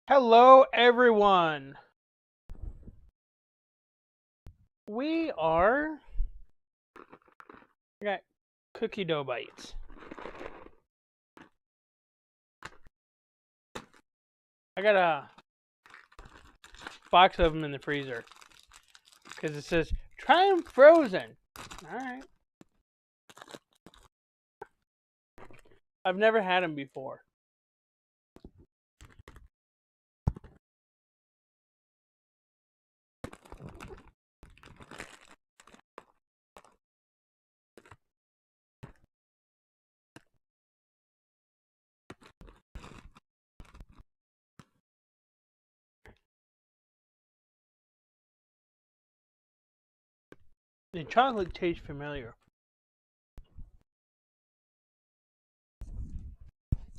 Hello, everyone. I got cookie dough bites. I got a box of them in the freezer because it says try them frozen. All right. I've never had them before. The chocolate tastes familiar.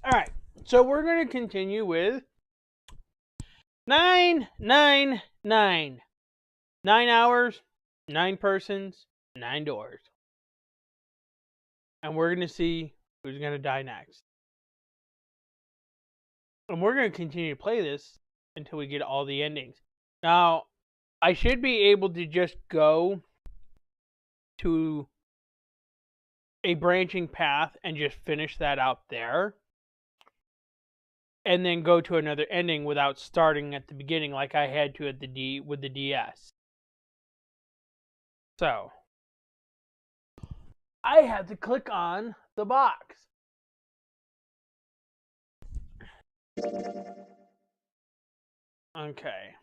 Alright, so we're going to continue with 999. 9 hours, 9 persons, 9 doors. And we're going to see who's going to die next. And we're going to continue to play this until we get all the endings. Now, I should be able to just go to a branching path and just finish that out there. And then go to another ending without starting at the beginning like I had to at with the DS. So, I had to click on the box. Okay.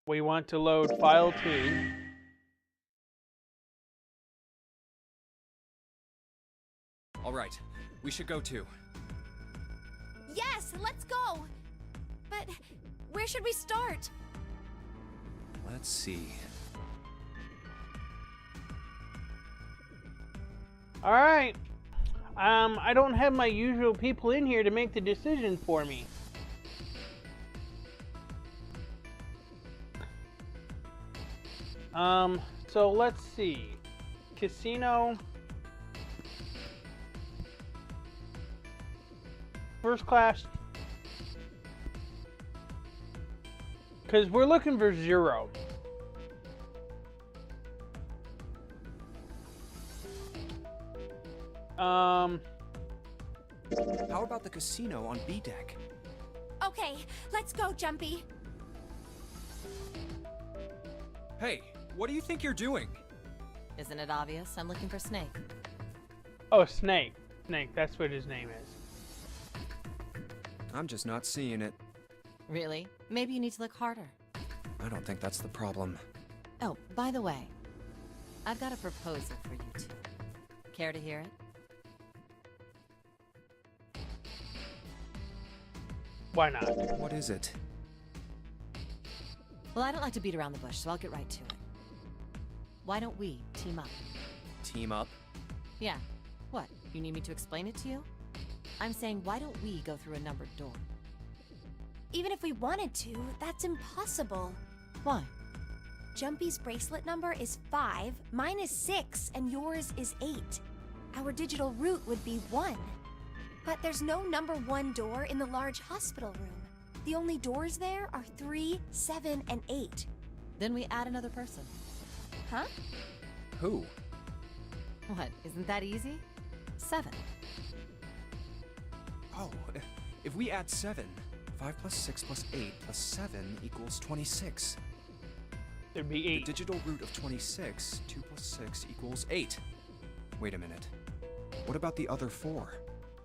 We want to load file 2. All right, we should go too. Yes, let's go! But where should we start? Let's see. Alright. I don't have my usual people in here to make the decision for me. So let's see. Casino. First class. Because we're looking for 0. How about the casino on B deck? Okay, let's go, Jumpy. Hey, what do you think you're doing? Isn't it obvious? I'm looking for Snake. Oh, Snake. Snake, that's what his name is. I'm just not seeing it. Really? Maybe you need to look harder. I don't think that's the problem. Oh, by the way, I've got a proposal for you two. Care to hear it? Why not? What is it? Well, I don't like to beat around the bush, so I'll get right to it. Why don't we team up? Team up? Yeah. What? You need me to explain it to you? I'm saying, why don't we go through a numbered door? Even if we wanted to, that's impossible. Why? Jumpy's bracelet number is 5, mine is 6, and yours is 8. Our digital route would be 1. But there's no number 1 door in the large hospital room. The only doors there are 3, 7, and 8. Then we add another person. Huh? Who? What? Isn't that easy? 7. Oh, if we add 7, 5 plus 6 plus 8 plus 7 equals 26. There'd be 8. The digital root of 26, 2 plus 6 equals 8. Wait a minute. What about the other 4?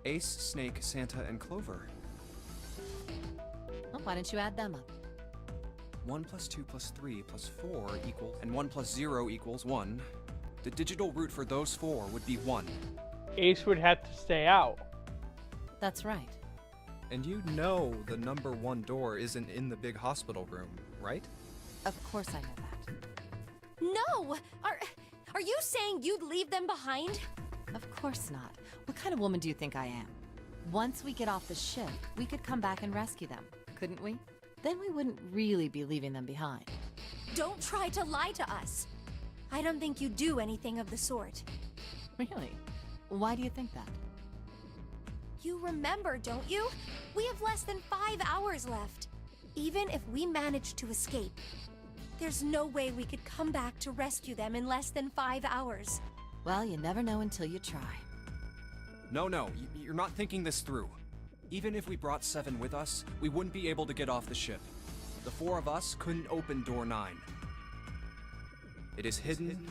Ace, Snake, Santa, and Clover. Well, why don't you add them up? 1 plus 2 plus 3 plus 4 equals... and 1 plus 0 equals 1. The digital root for those 4 would be 1. Ace would have to stay out. That's right. And you know the number 1 door isn't in the big hospital room, right? Of course I know that. No! Are you saying you'd leave them behind? Of course not. What kind of woman do you think I am? Once we get off the ship, we could come back and rescue them, couldn't we? Then we wouldn't really be leaving them behind. Don't try to lie to us. I don't think you do anything of the sort. Really? Why do you think that? You remember, don't you? We have less than 5 hours left. Even if we manage to escape, there's no way we could come back to rescue them in less than 5 hours. Well, you never know until you try. No, you're not thinking this through. Even if we brought 7 with us, we wouldn't be able to get off the ship. The 4 of us couldn't open door 9. It is hidden,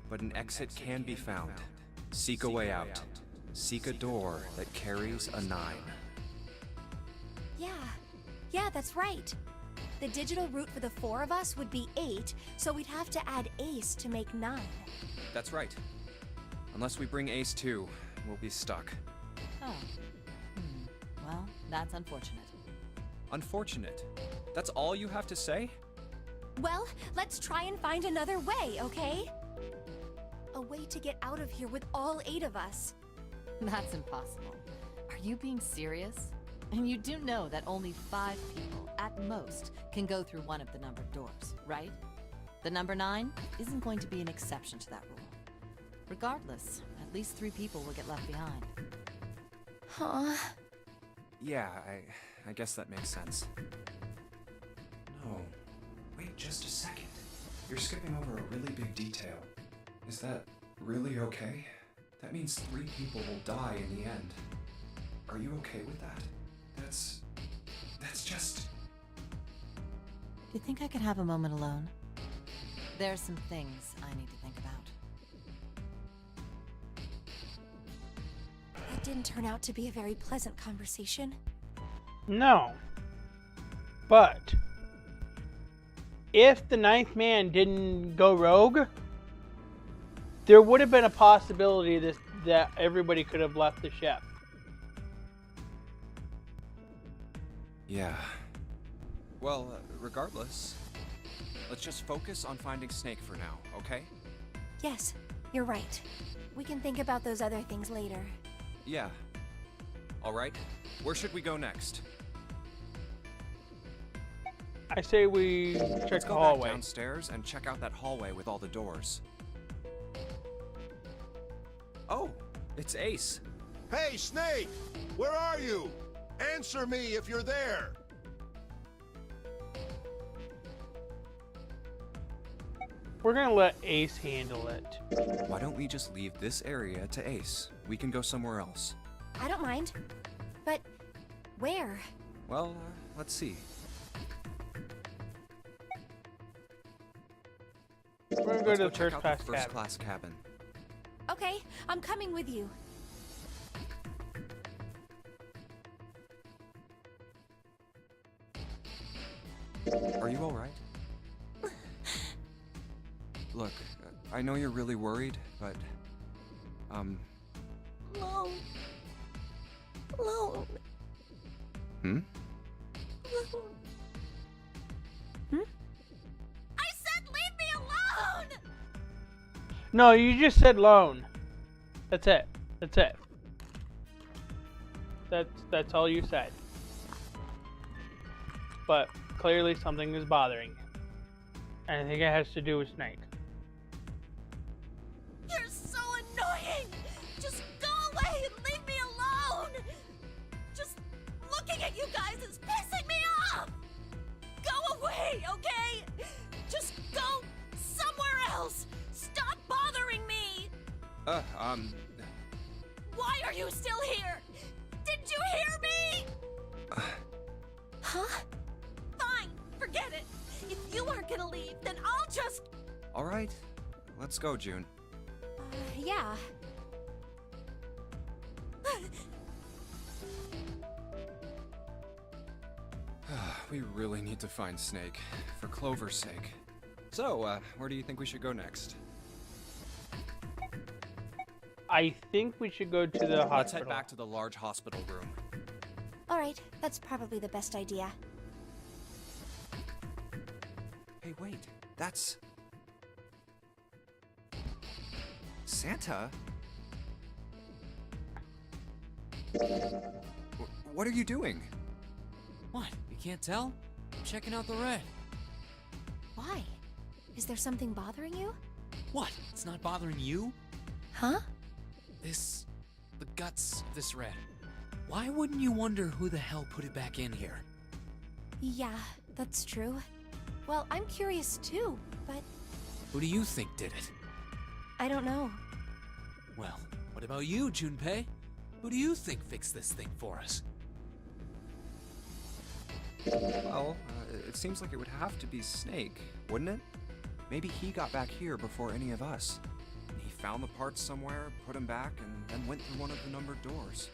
but an exit can be found. Seek a way out. Seek a door that carries a 9. Yeah, that's right. The digital route for the 4 of us would be 8, so we'd have to add Ace to make 9. That's right. Unless we bring Ace too, we'll be stuck. Oh. Well, that's unfortunate. Unfortunate? That's all you have to say? Well, let's try and find another way, okay? A way to get out of here with all 8 of us. That's impossible. Are you being serious? And you do know that only 5 people, at most, can go through one of the numbered doors, right? The number 9 isn't going to be an exception to that rule. Regardless, at least 3 people will get left behind. Huh? Yeah, I guess that makes sense. No. Wait just a second. You're skipping over a really big detail. Is that really okay? That means 3 people will die in the end. Are you okay with that? That's just... Do you think I could have a moment alone? There are some things I need to think about. That didn't turn out to be a very pleasant conversation. No. But if the 9th man didn't go rogue, there would have been a possibility that everybody could have left the ship. Yeah. Well, regardless, let's just focus on finding Snake for now, okay? Yes, you're right. We can think about those other things later. Yeah. Alright, where should we go next? I say we check Let's the go hallway. back downstairs and check out that hallway with all the doors. Oh, it's Ace. Hey, Snake! Where are you? Answer me if you're there! We're gonna let Ace handle it. Why don't we just leave this area to Ace? We can go somewhere else. I don't mind. But where? Well, let's see. We're gonna go Let's to go the check out the first first cabin. class cabin. Okay, I'm coming with you. Are you alright? Look, I know you're really worried, but, Alone. Alone. Hmm? I said leave me alone! No, you just said loan. That's it. That's it. That's all you said. But clearly something is bothering you. And I think it has to do with Snake. You're so annoying! Just go away and leave me alone! Just looking at you guys is pissing me off! Go away, okay? Just go somewhere else! Stop bothering me! Why are you still here? Did you hear me? Huh? Fine, forget it. If you aren't gonna leave, then I'll just... Alright, let's go, June. Yeah. We really need to find Snake, for Clover's sake. So, where do you think we should go next? I think we should go to the hospital. Let's head back to the large hospital room. Alright, that's probably the best idea. Hey, wait, that's... Santa? What are you doing? What? You can't tell? I'm checking out the red. Why? Is there something bothering you? What? It's not bothering you? Huh? The guts of this red. Why wouldn't you wonder who the hell put it back in here? Yeah, that's true. Well, I'm curious too, but Who do you think did it? I don't know. Well, what about you, Junpei? Who do you think fixed this thing for us? Well, it seems like it would have to be Snake, wouldn't it? Maybe he got back here before any of us. He found the parts somewhere, put them back, and then went through one of the numbered doors.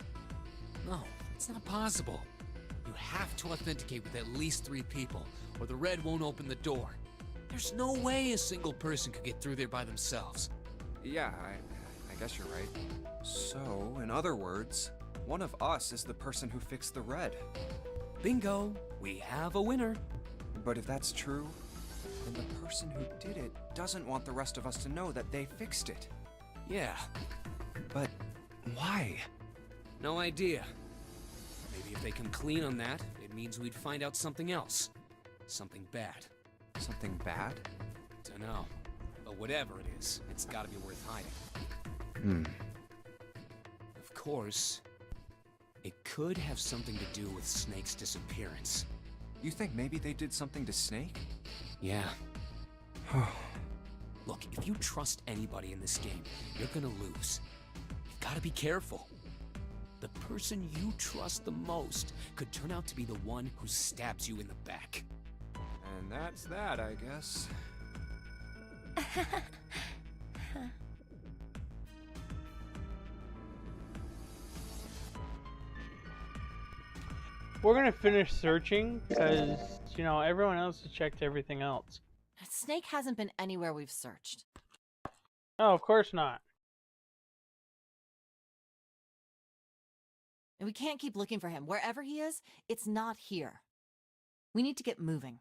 No, it's not possible. You have to authenticate with at least 3 people, or the red won't open the door. There's no way a single person could get through there by themselves. Yeah, I guess you're right. So, in other words, one of us is the person who fixed the red. Bingo! We have a winner. But if that's true, then the person who did it doesn't want the rest of us to know that they fixed it. Yeah, But why? no idea. Maybe if they come clean on that, it means we'd find out something else. Something bad. Something bad? Dunno. But whatever it is, it's gotta be worth hiding. Of course, it could have something to do with Snake's disappearance. You think maybe they did something to Snake? Yeah. Look, if you trust anybody in this game, you're gonna lose. You've gotta be careful. The person you trust the most could turn out to be the one who stabs you in the back. And that's that, I guess. We're gonna finish searching because, you know, everyone else has checked everything else. Snake hasn't been anywhere we've searched. Oh, of course not. And we can't keep looking for him. Wherever he is, it's not here. We need to get moving.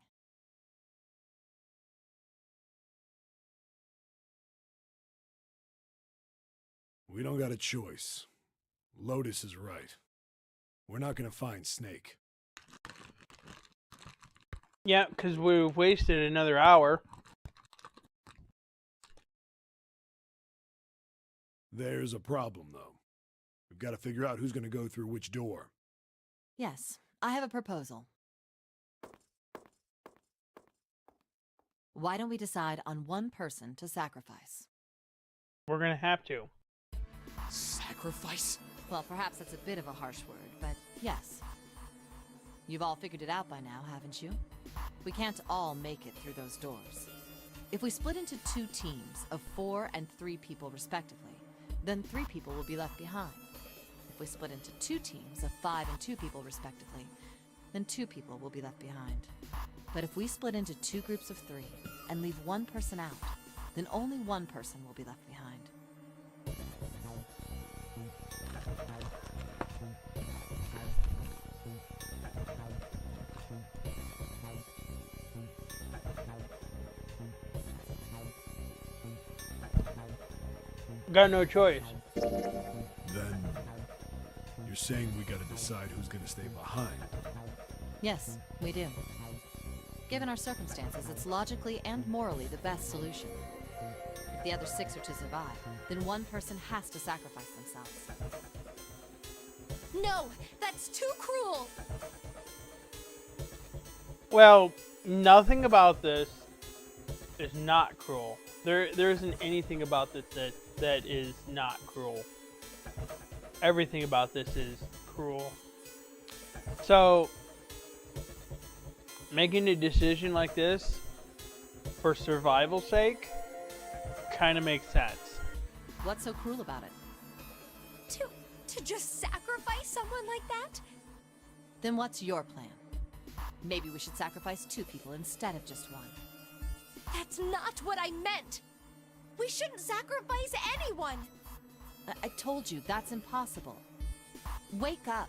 We don't got a choice. Lotus is right. We're not gonna find Snake. Yeah, because we've wasted another hour. There's a problem, though. We've got to figure out who's gonna go through which door. Yes, I have a proposal. Why don't we decide on one person to sacrifice? We're gonna have to. Sacrifice? Well, perhaps that's a bit of a harsh word, but yes. You've all figured it out by now, haven't you? We can't all make it through those doors. If we split into 2 teams of 4 and 3 people respectively, then 3 people will be left behind. If we split into 2 teams of 5 and 2 people respectively, then 2 people will be left behind. But if we split into 2 groups of 3 and leave 1 person out, then only 1 person will be left behind. Got no choice. Then, you're saying we gotta decide who's gonna stay behind. Yes, we do. Given our circumstances, it's logically and morally the best solution. If the other 6 are to survive, then 1 person has to sacrifice themselves. No, that's too cruel. Well, nothing about this is not cruel. There isn't anything about this that is not cruel. Everything about this is cruel. So, making a decision like this for survival's sake kind of makes sense. What's so cruel about it? To just sacrifice someone like that? Then what's your plan? Maybe we should sacrifice 2 people instead of just 1. That's not what I meant. We shouldn't sacrifice anyone. I told you, that's impossible. Wake up.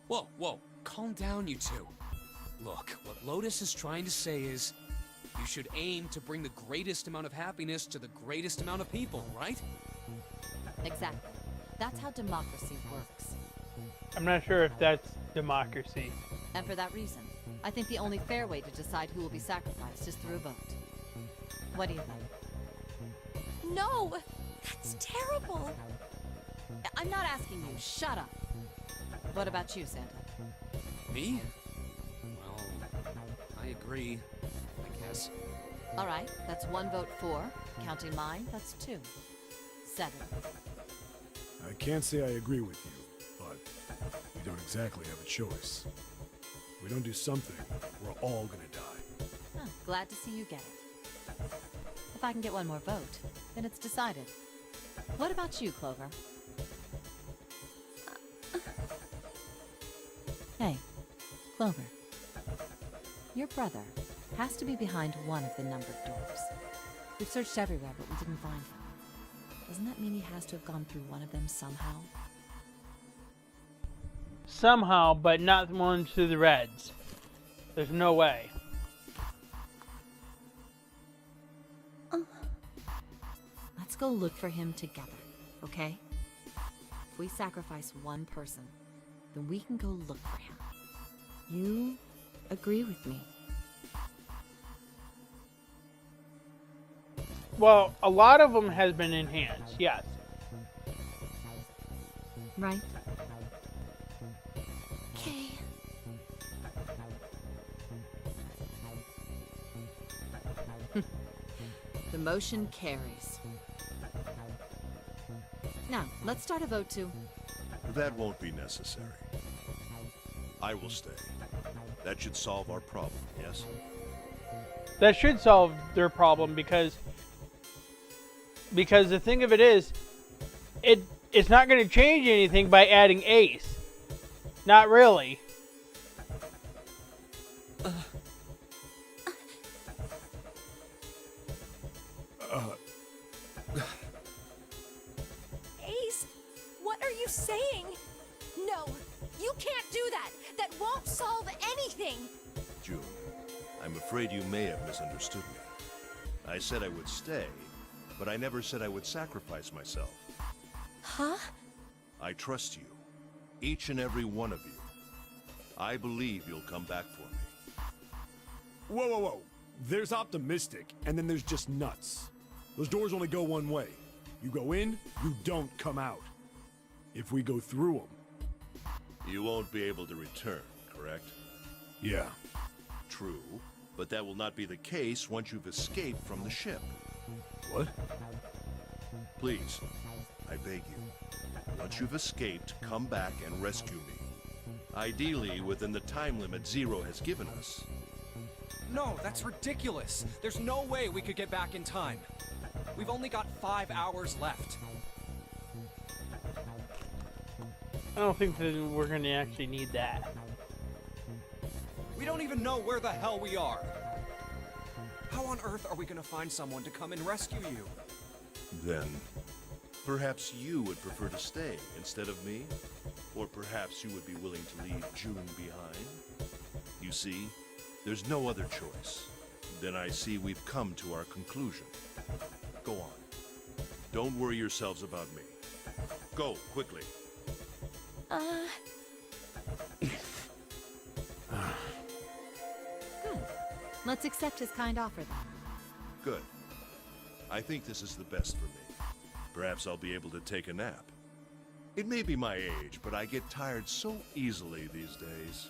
Whoa, whoa, calm down, you 2. Look, what Lotus is trying to say is, you should aim to bring the greatest amount of happiness to the greatest amount of people, right? Exactly. That's how democracy works. I'm not sure if that's democracy. And for that reason, I think the only fair way to decide who will be sacrificed is through a vote. What do you think? No, that's terrible. I'm not asking you. Shut up. What about you, Santa? Me? Well, I agree, I guess. All right, that's 1 vote for. Counting mine, that's 2. 7. I can't say I agree with you, but we don't exactly have a choice. If we don't do something, we're all gonna die. Huh, glad to see you get it. If I can get one more vote, then it's decided. What about you, Clover? Hey, Clover. Your brother has to be behind one of the numbered doors. We've searched everywhere, but we didn't find him. Doesn't that mean he has to have gone through one of them somehow? Somehow, but not one to the Reds. There's no way. Let's go look for him together, okay? If we sacrifice one person, then we can go look for him. You agree with me? Well, a lot of them has been enhanced, yes. Right? Okay. The motion carries. Now, let's start a vote to... That won't be necessary. I will stay. That should solve our problem, yes? That should solve their problem because the thing of it is, it's not going to change anything by adding Ace. Not really. Ace, what are you saying? No, you can't do that. That won't solve anything. June, I'm afraid you may have misunderstood me. I said I would stay, but I never said I would sacrifice myself. Huh? I trust you. Each and every one of you. I believe you'll come back for me. Whoa, whoa, whoa. There's optimistic, and then there's just nuts. Those doors only go one way. You go in, you don't come out. If we go through them... You won't be able to return, correct? Yeah. True, but that will not be the case once you've escaped from the ship. What? Please, I beg you. Once you've escaped, come back and rescue me. Ideally, within the time limit Zero has given us. No, that's ridiculous. There's no way we could get back in time. We've only got 5 hours left. I don't think that we're going to actually need that. We don't even know where the hell we are. How on earth are we gonna find someone to come and rescue you? Then, perhaps you would prefer to stay instead of me? Or perhaps you would be willing to leave June behind? You see, there's no other choice. Then I see we've come to our conclusion. Go on. Don't worry yourselves about me. Go, quickly. Good. Let's accept his kind offer then. Good. I think this is the best for me. Perhaps I'll be able to take a nap. It may be my age, but I get tired so easily these days.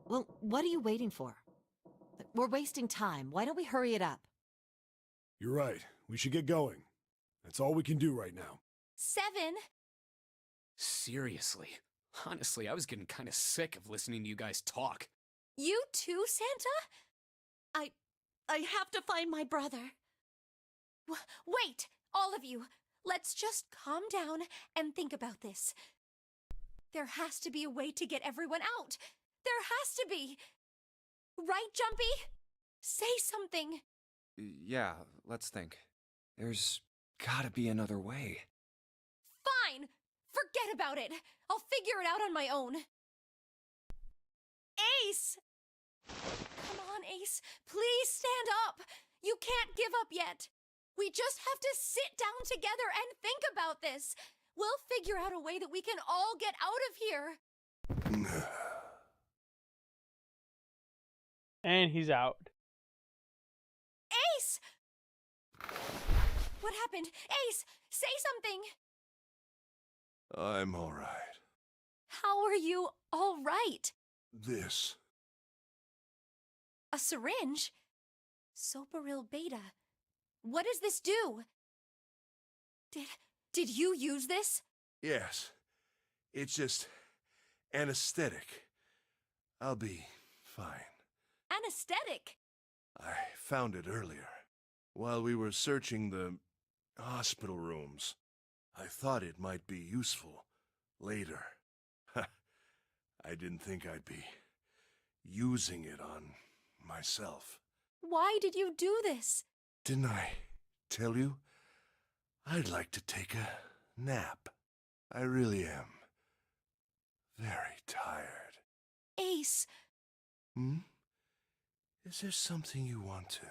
Well, what are you waiting for? We're wasting time. Why don't we hurry it up? You're right. We should get going. That's all we can do right now. 7. Seriously. Honestly, I was getting kind of sick of listening to you guys talk. You too, Santa? I have to find my brother. Wait, all of you. Let's just calm down and think about this. There has to be a way to get everyone out. There has to be. Right, Jumpy? Say something. Yeah, let's think. There's gotta be another way. Fine. Forget about it. I'll figure it out on my own. Ace! Come on, Ace. Please stand up. You can't give up yet. We just have to sit down together and think about this. We'll figure out a way that we can all get out of here. And he's out. What happened? Ace, say something! I'm all right. How are you all right? This. A syringe? Soparil beta. What does this do? Did you use this? Yes. It's just anesthetic. I'll be fine. Anesthetic? I found it earlier, while we were searching the hospital rooms. I thought it might be useful later. I didn't think I'd be using it on myself. Why did you do this? Didn't I tell you? I'd like to take a nap. I really am very tired. Ace. Is there something you want to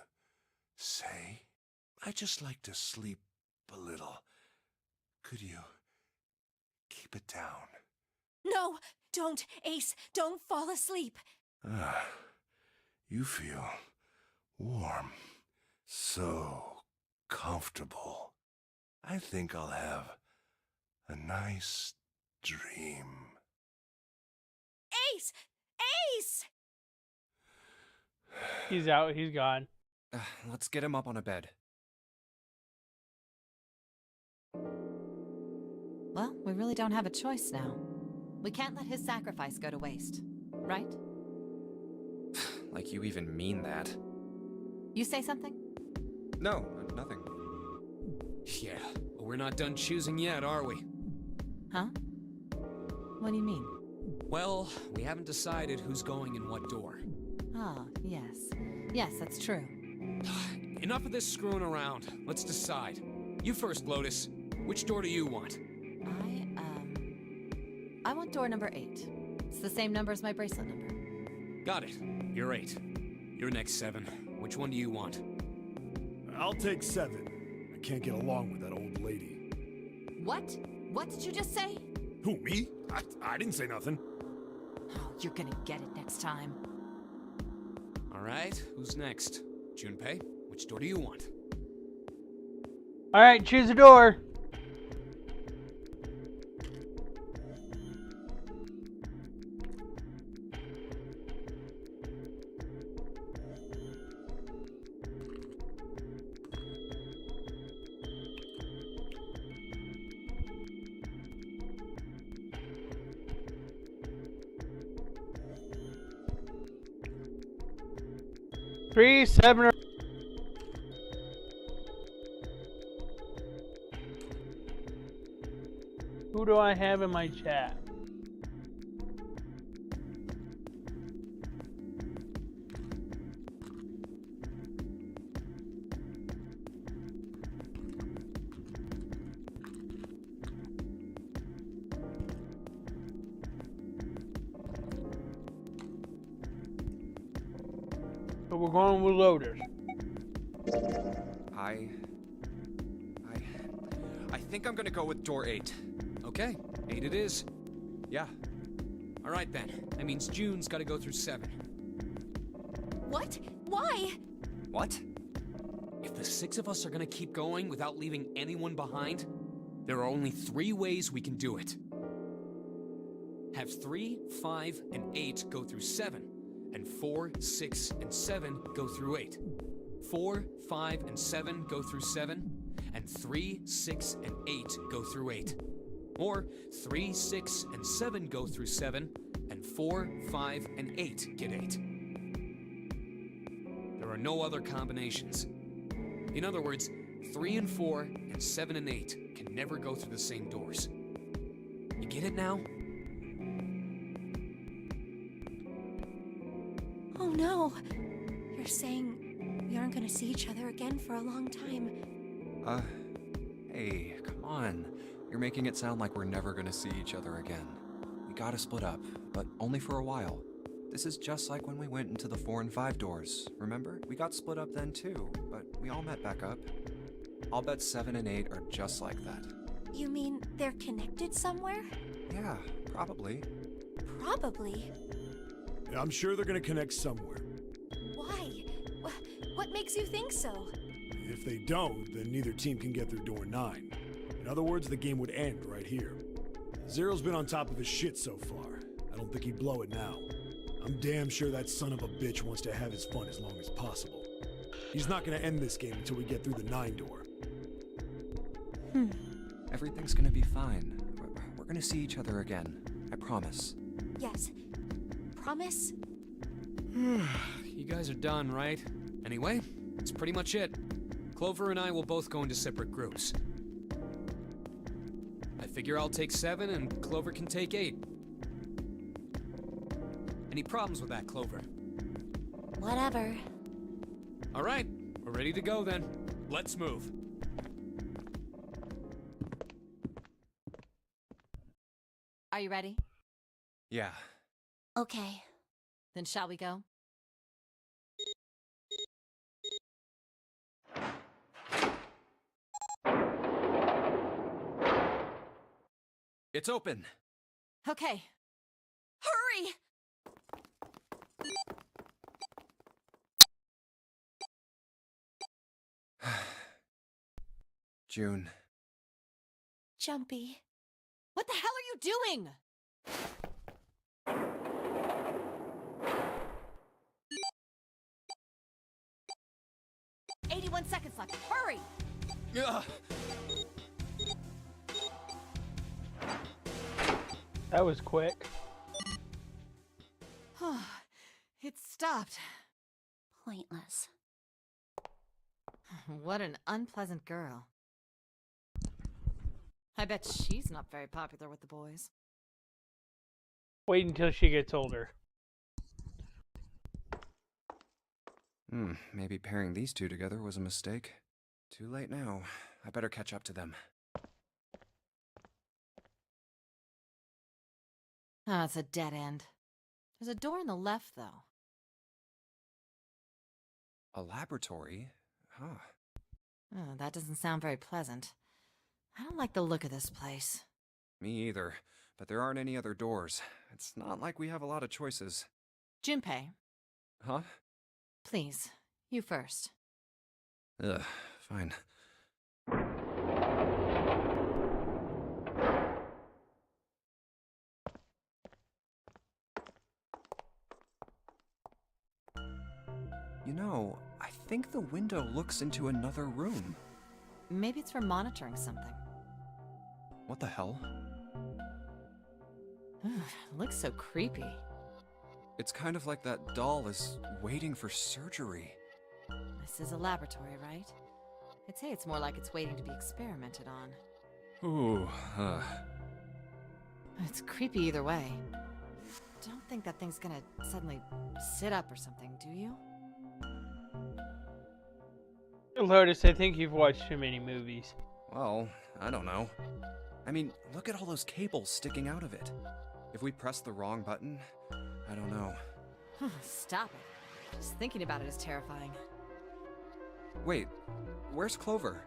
say? I just like to sleep a little. Could you keep it down? No, don't, Ace. Don't fall asleep. You feel warm. So comfortable. I think I'll have a nice dream. Ace! Ace! He's out. He's gone. Let's get him up on a bed. Well, we really don't have a choice now. We can't let his sacrifice go to waste, right? Like you even mean that. You say something? No, nothing. Yeah, but we're not done choosing yet, are we? Huh? What do you mean? Well, we haven't decided who's going in what door. Ah, yes. Yes, that's true. Enough of this screwing around. Let's decide. You first, Lotus. Which door do you want? I want door number 8. It's the same number as my bracelet number. Got it. You're 8. You're next, 7. Which one do you want? I'll take 7. I can't get along with that old lady. What? What did you just say? Who, me? I didn't say nothing. Oh, you're gonna get it next time. All right, who's next? Junpei, which door do you want? All right, choose a door. Three, 7, or... Who do I have in my chat? So we're going with loaders. I think I'm gonna go with door 8. Okay, 8 it is. Yeah. All right then. That means June's got to go through 7. What? Why? What? If the 6 of us are gonna keep going without leaving anyone behind, there are only 3 ways we can do it. Have 3, 5, and 8 go through 7, and 4, 6, and 7 go through 8. 4, 5, and 7 go through 7, and 3, 6, and 8 go through 8. Or 3, 6, and 7 go through 7, and 4, 5, and 8 get 8. There are no other combinations. In other words, 3 and 4 and 7 and 8 can never go through the same doors. You get it now? Oh no. You're saying we aren't gonna see each other again for a long time. Hey, come on. You're making it sound like we're never gonna see each other again. We gotta split up, but only for a while. This is just like when we went into the 4 and 5 doors, remember? We got split up then too, but we all met back up. I'll bet 7 and 8 are just like that. You mean they're connected somewhere? Yeah, probably. Probably. Yeah, I'm sure they're gonna connect somewhere. Why? What makes you think so? If they don't, then neither team can get through door 9. In other words, the game would end right here. Zero's been on top of his shit so far. I don't think he'd blow it now. I'm damn sure that son of a bitch wants to have his fun as long as possible. He's not gonna end this game until we get through the 9 door. Everything's gonna be fine. We're gonna see each other again. I promise. Yes. Promise? You guys are done, right? Anyway, that's pretty much it. Clover and I will both go into separate groups. I figure I'll take 7 and Clover can take 8. Any problems with that, Clover? Whatever. All right, we're ready to go then. Let's move. Are you ready? Yeah. Okay. Then shall we go? It's open. Okay. Hurry! June. Jumpy. What the hell are you doing? 81 seconds left. Hurry! Ugh. That was quick. It stopped. Pointless. What an unpleasant girl. I bet she's not very popular with the boys. Wait until she gets older. Maybe pairing these two together was a mistake. Too late now. I better catch up to them. Ah, it's a dead end. There's a door on the left, though. A laboratory? Huh. Oh, that doesn't sound very pleasant. I don't like the look of this place. Me either. But there aren't any other doors. It's not like we have a lot of choices. Junpei, Huh? please, you first. Ugh, fine. You know, I think the window looks into another room. Maybe it's for monitoring something. What the hell? It looks so creepy. It's kind of like that doll is waiting for surgery. This is a laboratory, right? I'd say it's more like it's waiting to be experimented on. Ooh, It's creepy either way. Don't think that thing's gonna suddenly sit up or something, do you? Lotus, I think you've watched too many movies. Well, I don't know. I mean, look at all those cables sticking out of it. If we press the wrong button, I don't know. Stop it. Just thinking about it is terrifying. Wait, where's Clover?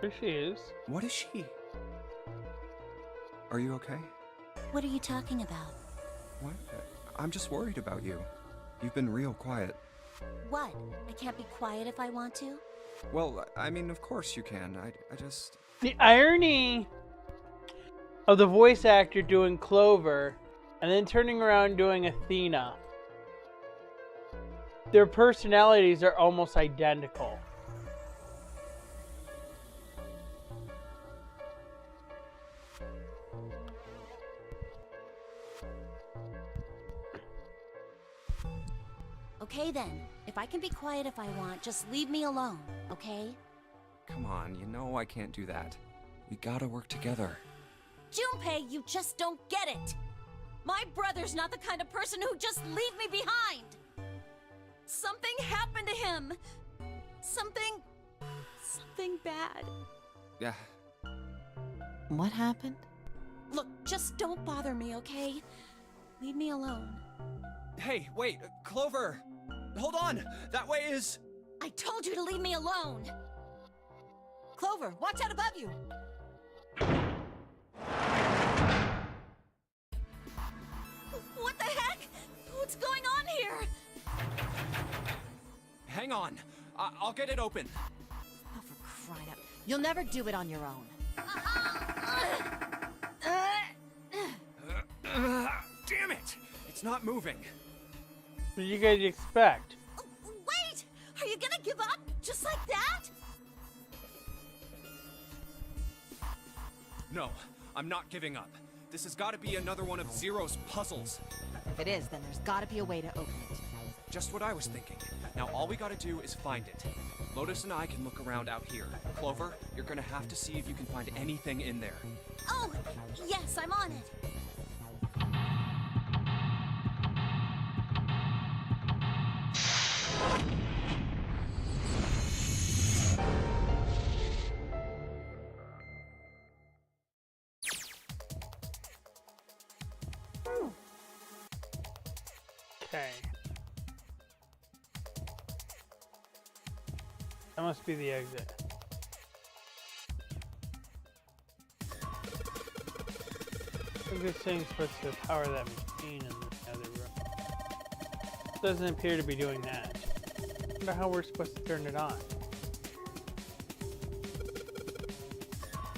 There she is. What is she? Are you okay? What are you talking about? What? I'm just worried about you. You've been real quiet. What? I can't be quiet if I want to? Well, I mean, of course you can. I just... The irony of the voice actor doing Clover and then turning around doing Athena. Their personalities are almost identical. Okay then. If I can be quiet if I want, just leave me alone, okay? Come on, you know I can't do that. We gotta work together. Junpei, you just don't get it! My brother's not the kind of person who just leave me behind! Something happened to him! Something bad. Yeah. What happened? Look, just don't bother me, okay? Leave me alone. Hey, wait, Clover! Hold on! That way is... I told you to leave me alone! Clover, watch out above you! What the heck? What's going on here? Hang on. I'll get it open. Oh, for crying out. You'll never do it on your own. Damn it! It's not moving. What did you guys expect? Wait! Are you gonna give up? Just like that? No, I'm not giving up. This has got to be another one of Zero's puzzles. If it is, then there's gotta be a way to open it. Just what I was thinking. Now all we gotta do is find it. Lotus and I can look around out here. Clover, you're gonna have to see if you can find anything in there. Oh, yes, I'm on it. Okay. That must be the exit. I think this thing's supposed to power that machine in the other room. Doesn't appear to be doing that. I wonder how we're supposed to turn it on.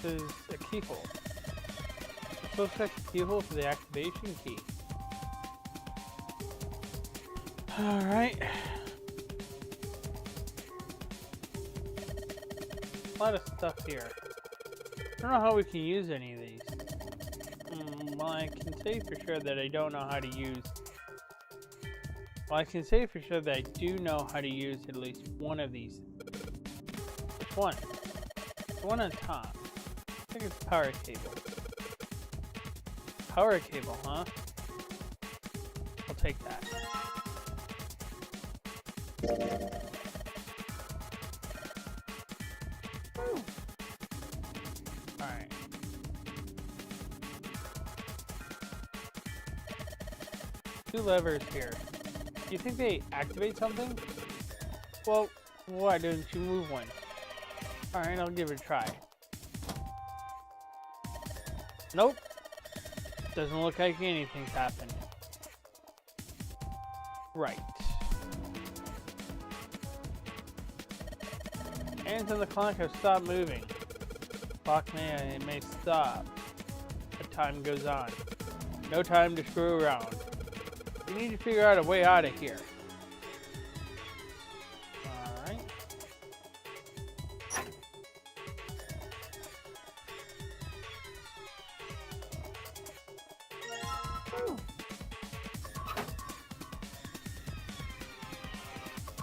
This is a keyhole. We're supposed to check the keyhole for the activation key. Alright. A lot of stuff here. I don't know how we can use any of these. Well, I can say for sure that I don't know how to use... Well, I can say for sure that I do know how to use at least one of these. Which one? The one on top. I think it's power cable. Power cable, huh? I'll take that. Alright. Two levers here. Do you think they activate something? Well, why didn't you move one? Alright, I'll give it a try. Nope. Doesn't look like anything's happened. Right. Hands on the clock have stopped moving. Clock may stop. But time goes on. No time to screw around. We need to figure out a way out of here. Alright.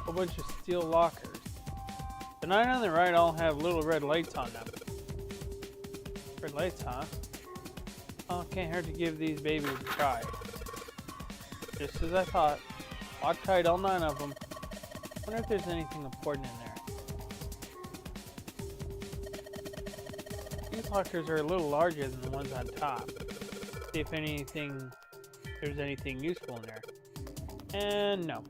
A bunch of steel lockers. The 9 on the right all have little red lights on them. Red lights, huh? Oh, can't hurt to give these babies a try. Just as I thought. Lock tight all 9 of them. Wonder if there's anything important in there. These lockers are a little larger than the ones on top. See if there's anything useful in there. And no.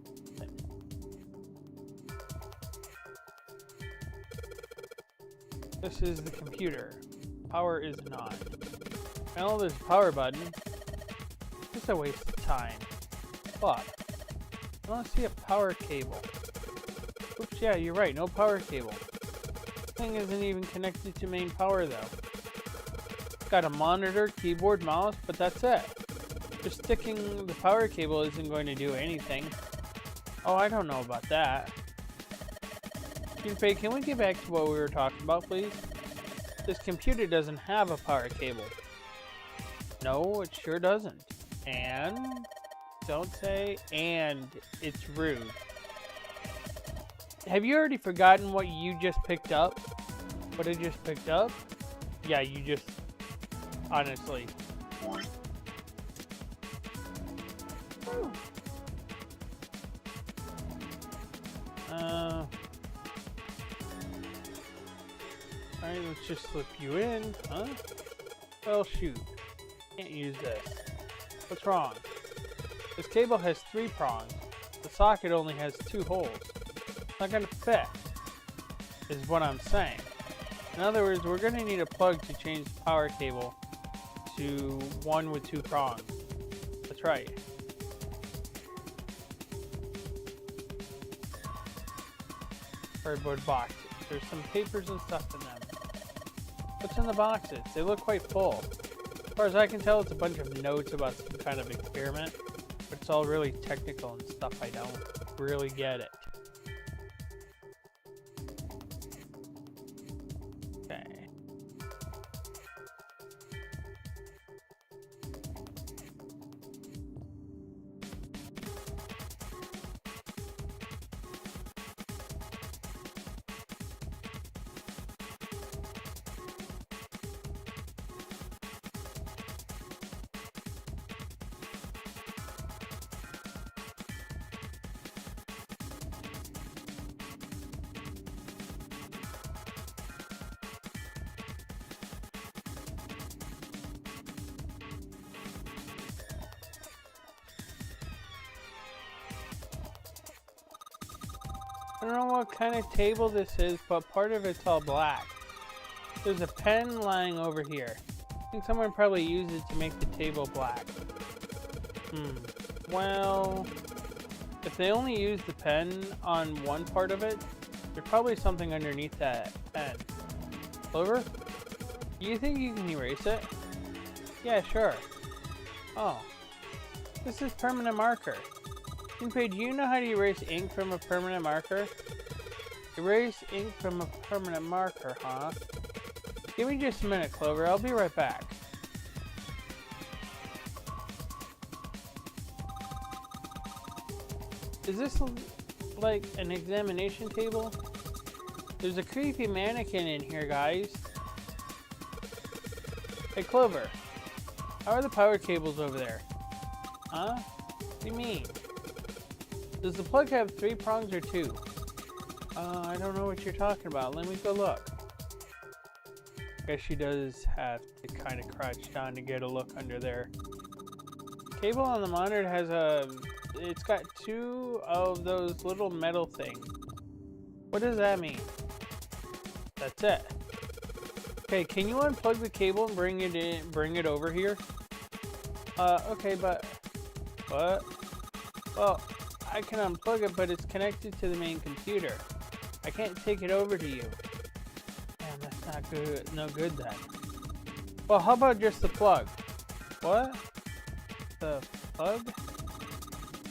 This is the computer. Power is on. Well, there's a power button. Just a waste of time. But I want to see a power cable. Oops, yeah, you're right. No power cable. This thing isn't even connected to main power though. Got a monitor, keyboard, mouse, but that's it. Just sticking the power cable isn't going to do anything. Oh, I don't know about that. Junpei, can we get back to what we were talking about, please? This computer doesn't have a power cable. No, it sure doesn't. And... don't say and. It's rude. Have you already forgotten what you just picked up? What I just picked up? Yeah, you just... honestly. Alright, let's just slip you in, huh? Well, shoot. Can't use this. What's wrong? This cable has 3 prongs. The socket only has 2 holes. It's not gonna fit, is what I'm saying. In other words, we're gonna need a plug to change the power cable to one with 2 prongs. That's right. cardboard boxes. There's some papers and stuff in them. What's in the boxes? They look quite full. As far as I can tell, it's a bunch of notes about some kind of experiment, but it's all really technical and stuff I don't really get it. Okay. I don't know what kind of table this is, but part of it's all black. There's a pen lying over here. I think someone probably used it to make the table black. Well, if they only use the pen on one part of it, there's probably something underneath that pen. Clover? Do you think you can erase it? Yeah, sure. Oh. This is permanent marker. Junpei, do you know how to erase ink from a permanent marker? Erase ink from a permanent marker, huh? Give me just a minute, Clover. I'll be right back. Is this like an examination table? There's a creepy mannequin in here, guys. Hey, Clover. How are the power cables over there? Huh? What do you mean? Does the plug have 3 prongs or 2? I don't know what you're talking about. Let me go look. I guess she does have to kind of crouch down to get a look under there. Cable on the monitor has it's got 2 of those little metal things. What does that mean? That's it. Okay, can you unplug the cable and bring it over here? Okay, but what? Well, I can unplug it, but it's connected to the main computer. I can't take it over to you. Man, that's not good. No good then. Well, how about just the plug? What? The plug?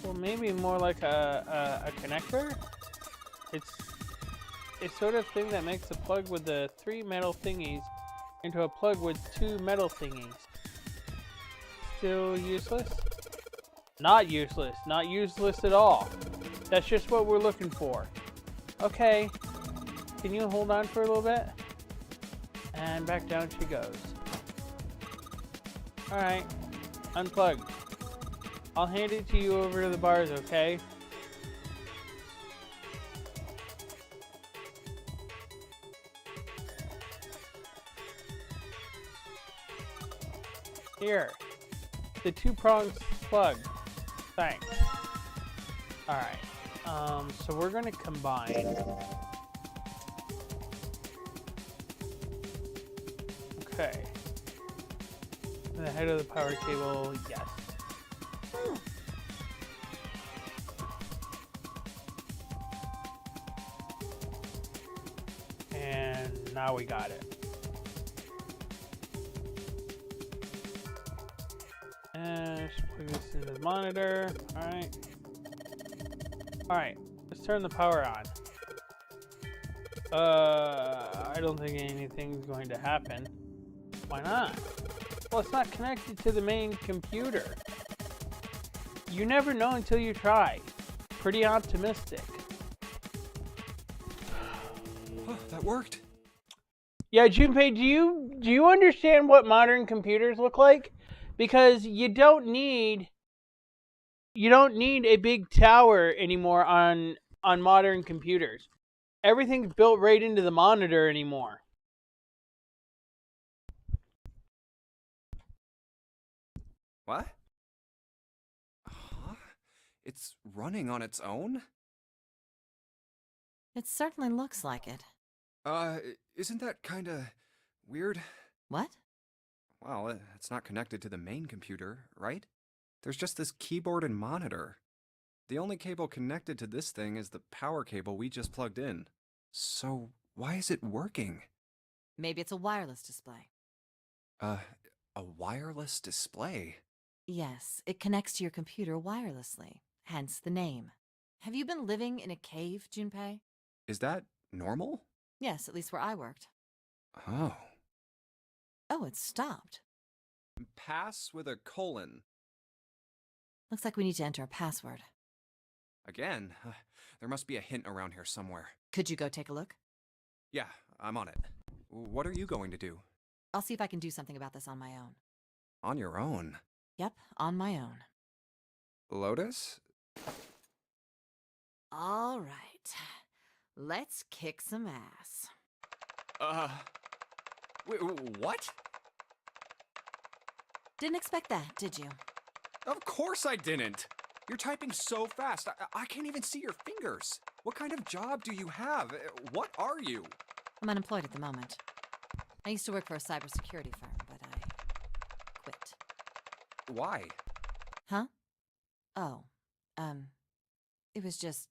Well, maybe more like a connector? It's a sort of thing that makes a plug with the 3 metal thingies into a plug with 2 metal thingies. Still useless? Not useless. Not useless at all. That's just what we're looking for. Okay. Can you hold on for a little bit? And back down she goes. Alright. Unplugged. I'll hand it to you over to the bars, okay? Here. The 2 prongs plugged. Thanks. Alright. So we're gonna combine. Okay. The head of the power cable, yes. And now we got it. And just plug this into the monitor. Alright. Alright, let's turn the power on. I don't think anything's going to happen. Why not? Well, it's not connected to the main computer. You never know until you try. Pretty optimistic. Oh, that worked. Yeah, Junpei, do you understand what modern computers look like? Because you don't need a big tower anymore on modern computers. Everything's built right into the monitor anymore. What? Huh? It's running on its own? It certainly looks like it. Isn't that kinda weird? What? Well, it's not connected to the main computer, right? There's just this keyboard and monitor. The only cable connected to this thing is the power cable we just plugged in. So, why is it working? Maybe it's a wireless display. A wireless display? Yes, it connects to your computer wirelessly, hence the name. Have you been living in a cave, Junpei? Is that normal? Yes, at least where I worked. Oh. Oh, it stopped. Pass with a colon. Looks like we need to enter a password. Again? There must be a hint around here somewhere. Could you go take a look? Yeah, I'm on it. What are you going to do? I'll see if I can do something about this on my own. On your own? Yep, on my own. Lotus? All right. Let's kick some ass. Wait, what? Didn't expect that, did you? Of course I didn't! You're typing so fast, I can't even see your fingers. What kind of job do you have? What are you? I'm unemployed at the moment. I used to work for a cybersecurity firm, but I quit. Why? Huh? Oh, it was just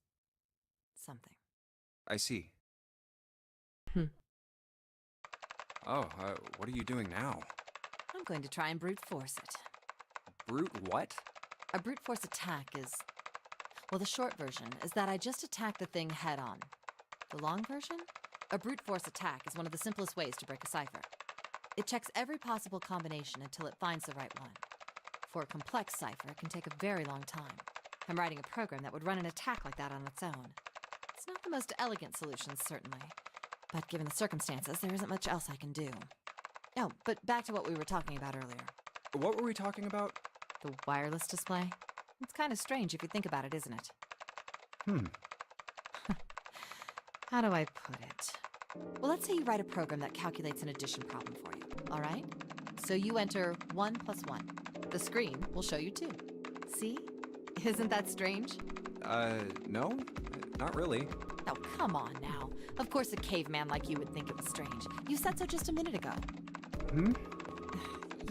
something. I see. Hmm. Oh, what are you doing now? I'm going to try and brute force it. Brute what? A brute force attack is... Well, the short version is that I just attack the thing head on. The long version? A brute force attack is one of the simplest ways to break a cipher. It checks every possible combination until it finds the right one. For a complex cipher, it can take a very long time. I'm writing a program that would run an attack like that on its own. It's not the most elegant solution, certainly. But given the circumstances, there isn't much else I can do. Oh, but back to what we were talking about earlier. What were we talking about? The wireless display? It's kind of strange if you think about it, isn't it? How do I put it? Well, let's say you write a program that calculates an addition problem for you, all right? So you enter 1 + 1. The screen will show you 2. See? Isn't that strange? No, not really. Oh, come on now. Of course a caveman like you would think it was strange. You said so just a minute ago.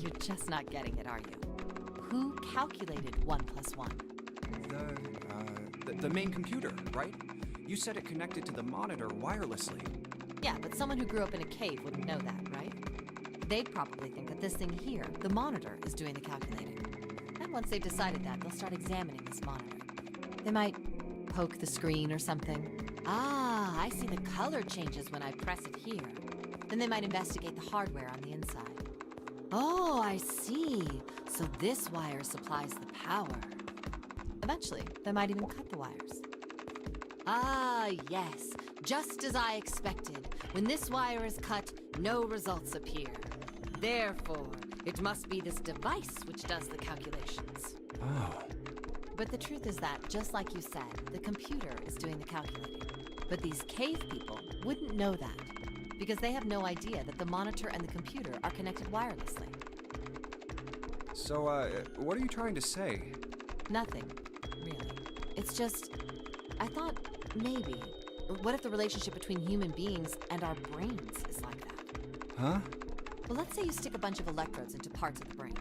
You're just not getting it, are you? Who calculated 1 + 1? The main computer, right? You said it connected to the monitor wirelessly. Yeah, but someone who grew up in a cave wouldn't know that, right? They'd probably think that this thing here, the monitor, is doing the calculating. And once they've decided that, they'll start examining this monitor. They might poke the screen or something. Ah, I see the color changes when I press it here. Then they might investigate the hardware on the inside. Oh, I see. So this wire supplies the power. Eventually, they might even cut the wires. Ah, yes. Just as I expected. When this wire is cut, no results appear. Therefore, it must be this device which does the calculations. Oh. But the truth is that, just like you said, the computer is doing the calculating. But these cave people wouldn't know that, because they have no idea that the monitor and the computer are connected wirelessly. So, what are you trying to say? Nothing, really. It's just, I thought maybe, what if the relationship between human beings and our brains is like that? Huh? Well, let's say you stick a bunch of electrodes into parts of the brain.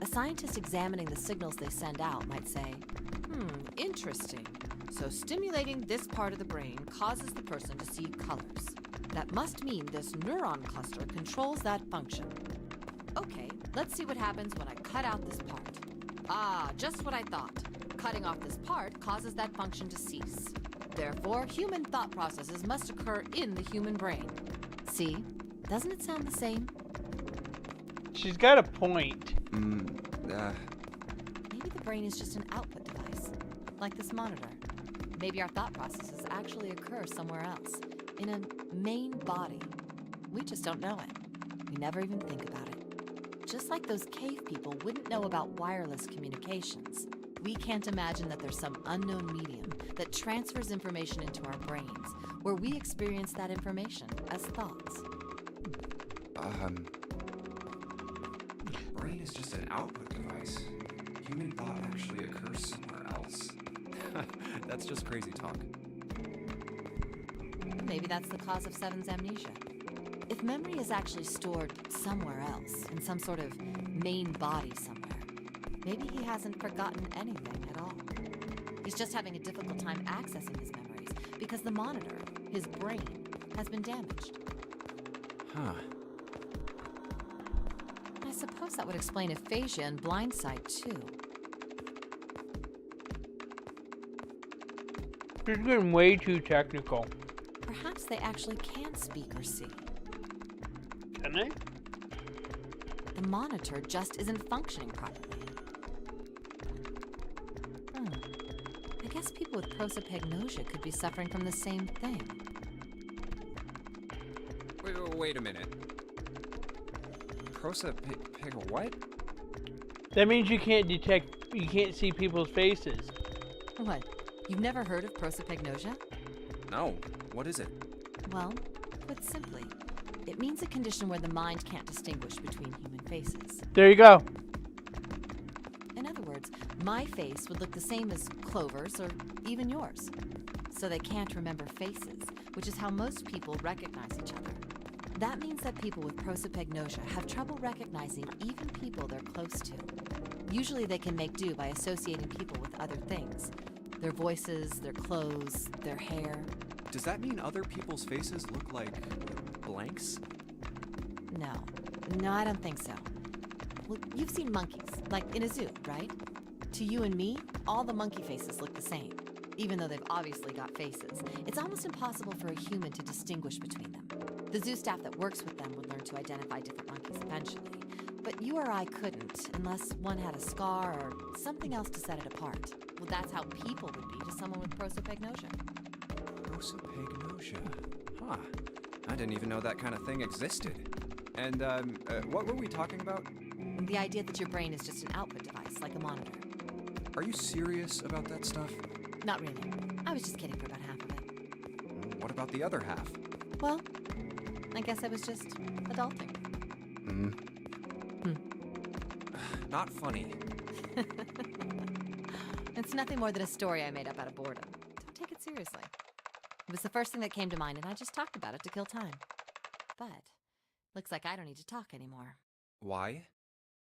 A scientist examining the signals they send out might say, interesting. So stimulating this part of the brain causes the person to see colors. That must mean this neuron cluster controls that function. Okay, let's see what happens when I cut out this part. Ah, just what I thought. Cutting off this part causes that function to cease. Therefore, human thought processes must occur in the human brain. See? Doesn't it sound the same? She's got a point. Maybe the brain is just an output device, like this monitor. Maybe our thought processes actually occur somewhere else, in a main body. We just don't know it. We never even think about it. Just like those cave people wouldn't know about wireless communications, we can't imagine that there's some unknown medium that transfers information into our brains, where we experience that information as thoughts. Brain is just an output device. Human thought actually occurs somewhere else. That's just crazy talk. Maybe that's the cause of Seven's amnesia. If memory is actually stored somewhere else, in some sort of main body somewhere, maybe he hasn't forgotten anything at all. He's just having a difficult time accessing his memories because the monitor, His brain has been damaged. Huh. I suppose that would explain aphasia and blindsight, too. This is getting way too technical. Perhaps they actually can speak or see. Can they? The monitor just isn't functioning properly. I guess people with prosopagnosia could be suffering from the same thing. Wait a minute. What? That means you can't see people's faces. What? You've never heard of prosopagnosia? No. What is it? Well, put simply, it means a condition where the mind can't distinguish between human faces. There you go. In other words, my face would look the same as Clover's or even yours. So they can't remember faces, which is how most people recognize each other. That means that people with prosopagnosia have trouble recognizing even people they're close to. Usually they can make do by associating people with other things. Their voices, their clothes, their hair. Does that mean other people's faces look like blanks? No, I don't think so. Well, you've seen monkeys, like in a zoo, right? To you and me, all the monkey faces look the same, even though they've obviously got faces. It's almost impossible for a human to distinguish between them. The zoo staff that works with them would learn to identify different monkeys eventually, but you or I couldn't unless one had a scar or something else to set it apart. Well, that's how people would be to someone with prosopagnosia. Prosopagnosia. Huh. I didn't even know that kind of thing existed. And, what were we talking about? The idea that your brain is just an output device, like a monitor. Are you serious about that stuff? Not really. I was just kidding for about half of it. What about the other half? Well, I guess I was just adulting. Not funny. It's nothing more than a story I made up out of boredom. Don't take it seriously. It was the first thing that came to mind, and I just talked about it to kill time. But looks like I don't need to talk anymore. Why?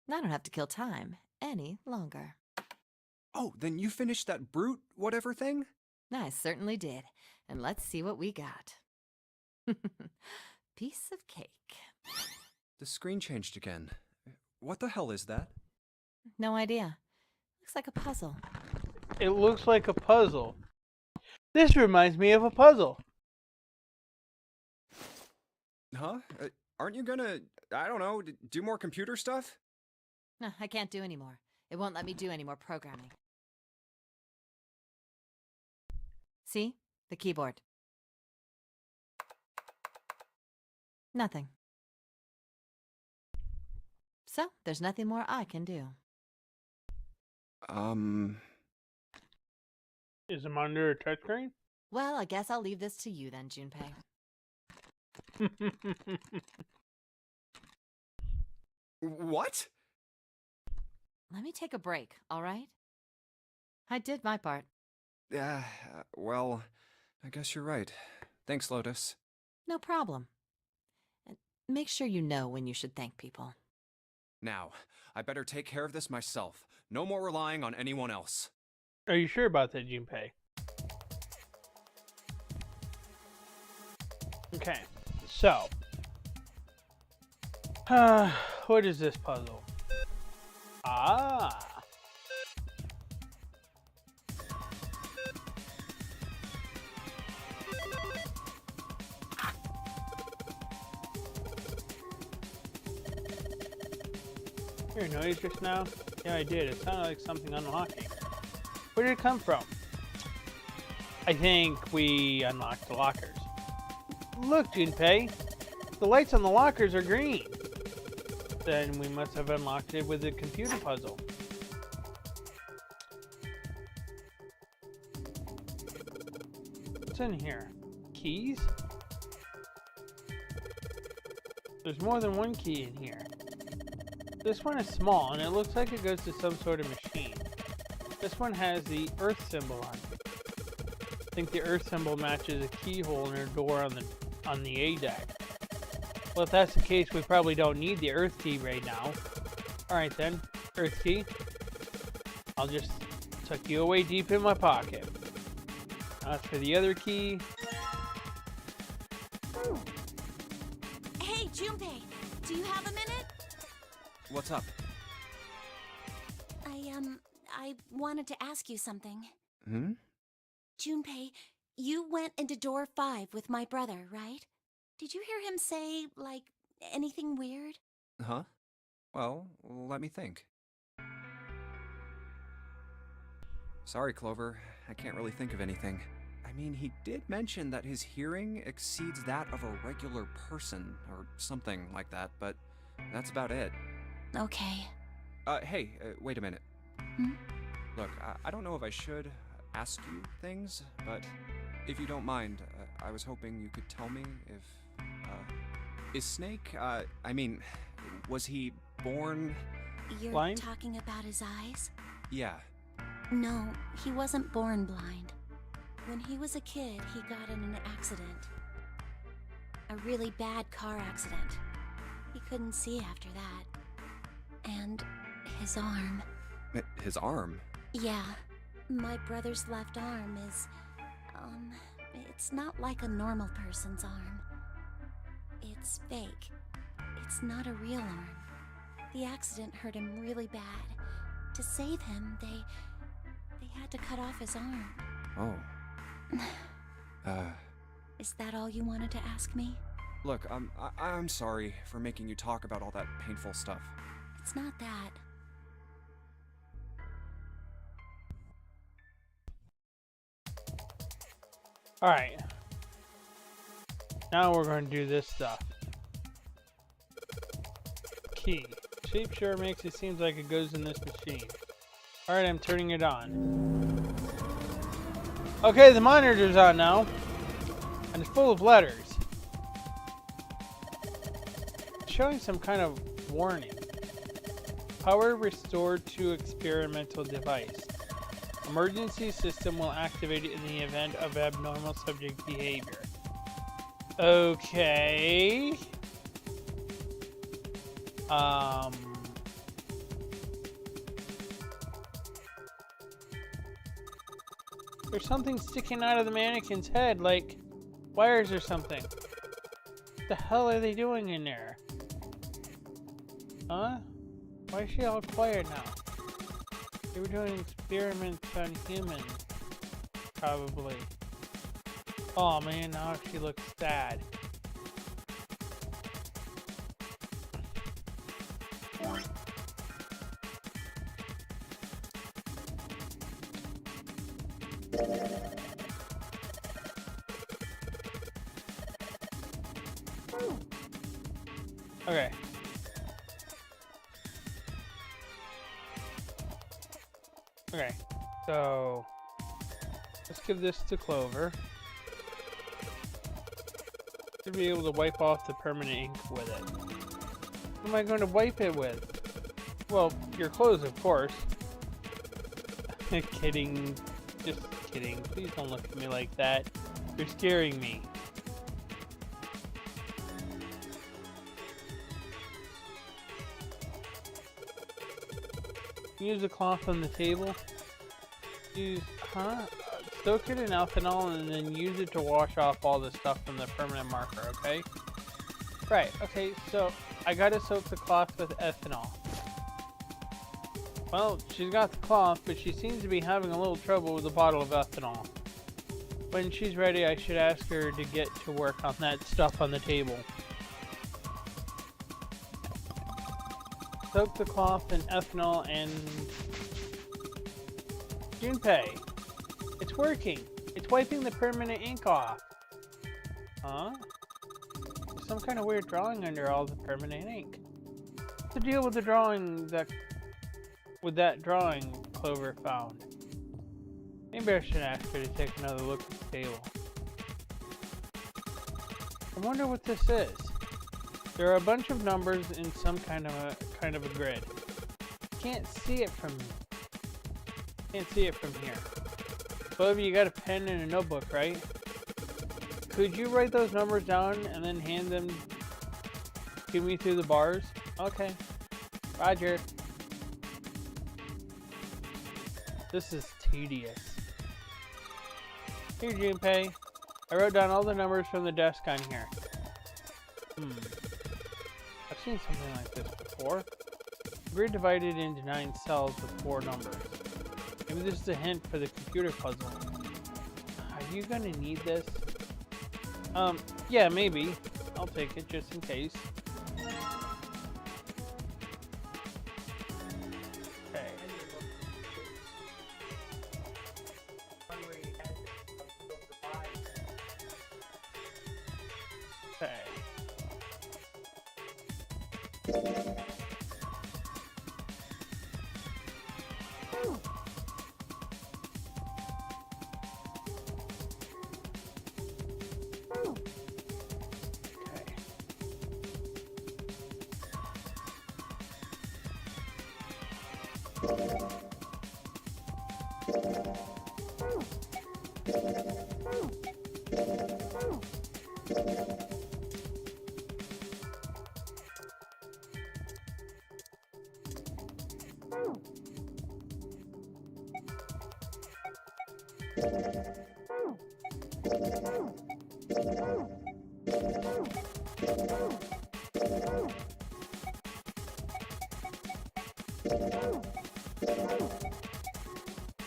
I don't have to kill time any longer. Oh, then you finished that brute whatever thing? I certainly did. And let's see what we got. Piece of cake. The screen changed again. What the hell is that? No idea. Looks like a puzzle. It looks like a puzzle. This reminds me of a puzzle. Huh? Aren't you gonna, I don't know, do more computer stuff? No, I can't do anymore. It won't let me do any more programming. See? The keyboard. Nothing. So, there's nothing more I can do. Is the monitor a touchscreen? Well, I guess I'll leave this to you then, Junpei. What? Let me take a break, all right? I did my part. Well, I guess you're right. Thanks, Lotus. No problem. And make sure you know when you should thank people. Now, I better take care of this myself. No more relying on anyone else. Are you sure about that, Junpei? Okay, so what is this puzzle? Ah. Hear a noise just now? Yeah, I did. It sounded like something unlocking. Where did it come from? I think we unlocked the lockers. Look, Junpei. The lights on the lockers are green. Then we must have unlocked it with a computer puzzle. What's in here? Keys? There's more than one key in here. This one is small, and it looks like it goes to some sort of machine. This one has the Earth symbol on it. I think the Earth symbol matches a keyhole in a door on the A deck. Well, if that's the case, we probably don't need the Earth key right now. Alright then, Earth key. I'll just tuck you away deep in my pocket. As for the other key, Okay, do you have a minute? What's up? I wanted to ask you something. Hmm? Junpei, you went into door 5 with my brother, right? Did you hear him say, like, anything weird? Huh? Well, let me think. Sorry, Clover. I can't really think of anything. I mean, he did mention that his hearing exceeds that of a regular person, or something like that, but that's about it. Okay. Hey, wait a minute. Hmm? Look, I don't know if I should ask you things, but if you don't mind, I was hoping you could tell me if, is Snake, was he born... You're Blind? talking about his eyes? Yeah. No, he wasn't born blind. When he was a kid, he got in an accident. A really bad car accident. He couldn't see after that. And his arm. His arm? Yeah. My brother's left arm is, it's not like a normal person's arm. It's fake. It's not a real arm. The accident hurt him really bad. To save him, they had to cut off his arm. Oh. Is that all you wanted to ask me? Look, I'm sorry for making you talk about all that painful stuff. It's not that. Alright. Now we're going to do this stuff. Key. Shape sure makes it seem like it goes in this machine. Alright, I'm turning it on. Okay, the monitor's on now. And it's full of letters. It's showing some kind of warning. Power restored to experimental device. Emergency system will activate in the event of abnormal subject behavior. Okay. There's something sticking out of the mannequin's head, like wires or something. What the hell are they doing in there? Huh? Why is she all quiet now? They were doing experiments on humans. Probably. Oh man, now she looks sad. Okay. Okay, so let's give this to Clover. Should be able to wipe off the permanent ink with it. What am I going to wipe it with? Well, your clothes, of course. Kidding. Just kidding. Please don't look at me like that. You're scaring me. Use a cloth on the table. Soak it in ethanol and then use it to wash off all the stuff from the permanent marker, okay? Right, okay, so I gotta soak the cloth with ethanol. Well, she's got the cloth, but she seems to be having a little trouble with the bottle of ethanol. When she's ready, I should ask her to get to work on that stuff on the table. Soak the cloth in ethanol and... Junpei! It's working! It's wiping the permanent ink off! Huh? There's some kind of weird drawing under all the permanent ink. What's the deal with the drawing that... with that drawing Clover found? Maybe I should ask her to take another look at the table. I wonder what this is. There are a bunch of numbers in some kind of a grid. Can't see it from here. Both of you got a pen and a notebook, right? Could you write those numbers down and then hand them to me through the bars? Okay. Roger. This is tedious. Here, Junpei. I wrote down all the numbers from the desk on here. seen something like this before. Grid divided into 9 cells with 4 numbers. Maybe this is a hint for the computer puzzle. Are you gonna need this? Yeah, maybe. I'll take it just in case. Okay. Okay.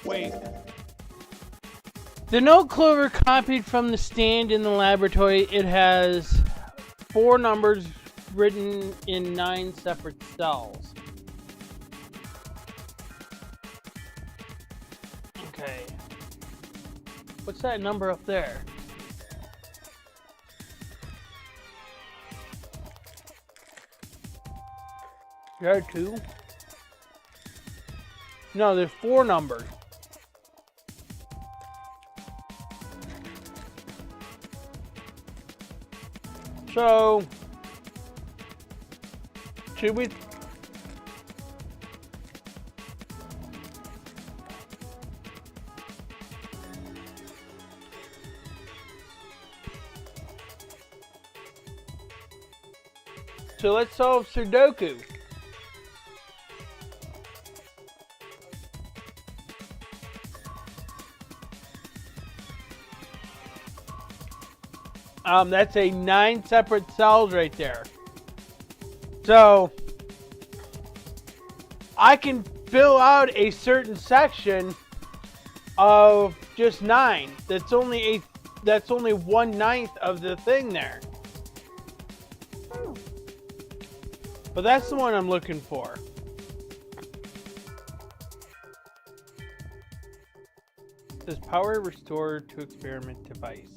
Wait. The note Clover copied from the stand in the laboratory, it has 4 numbers written in 9 separate cells. Okay. What's that number up there? There are 2? No, there's 4 numbers. So, should we? So let's solve Sudoku. That's a 9 separate cells right there. So I can fill out a certain section of just 9. That's only 1/9 of the thing there. But that's the one I'm looking for. It says power restored to experiment device.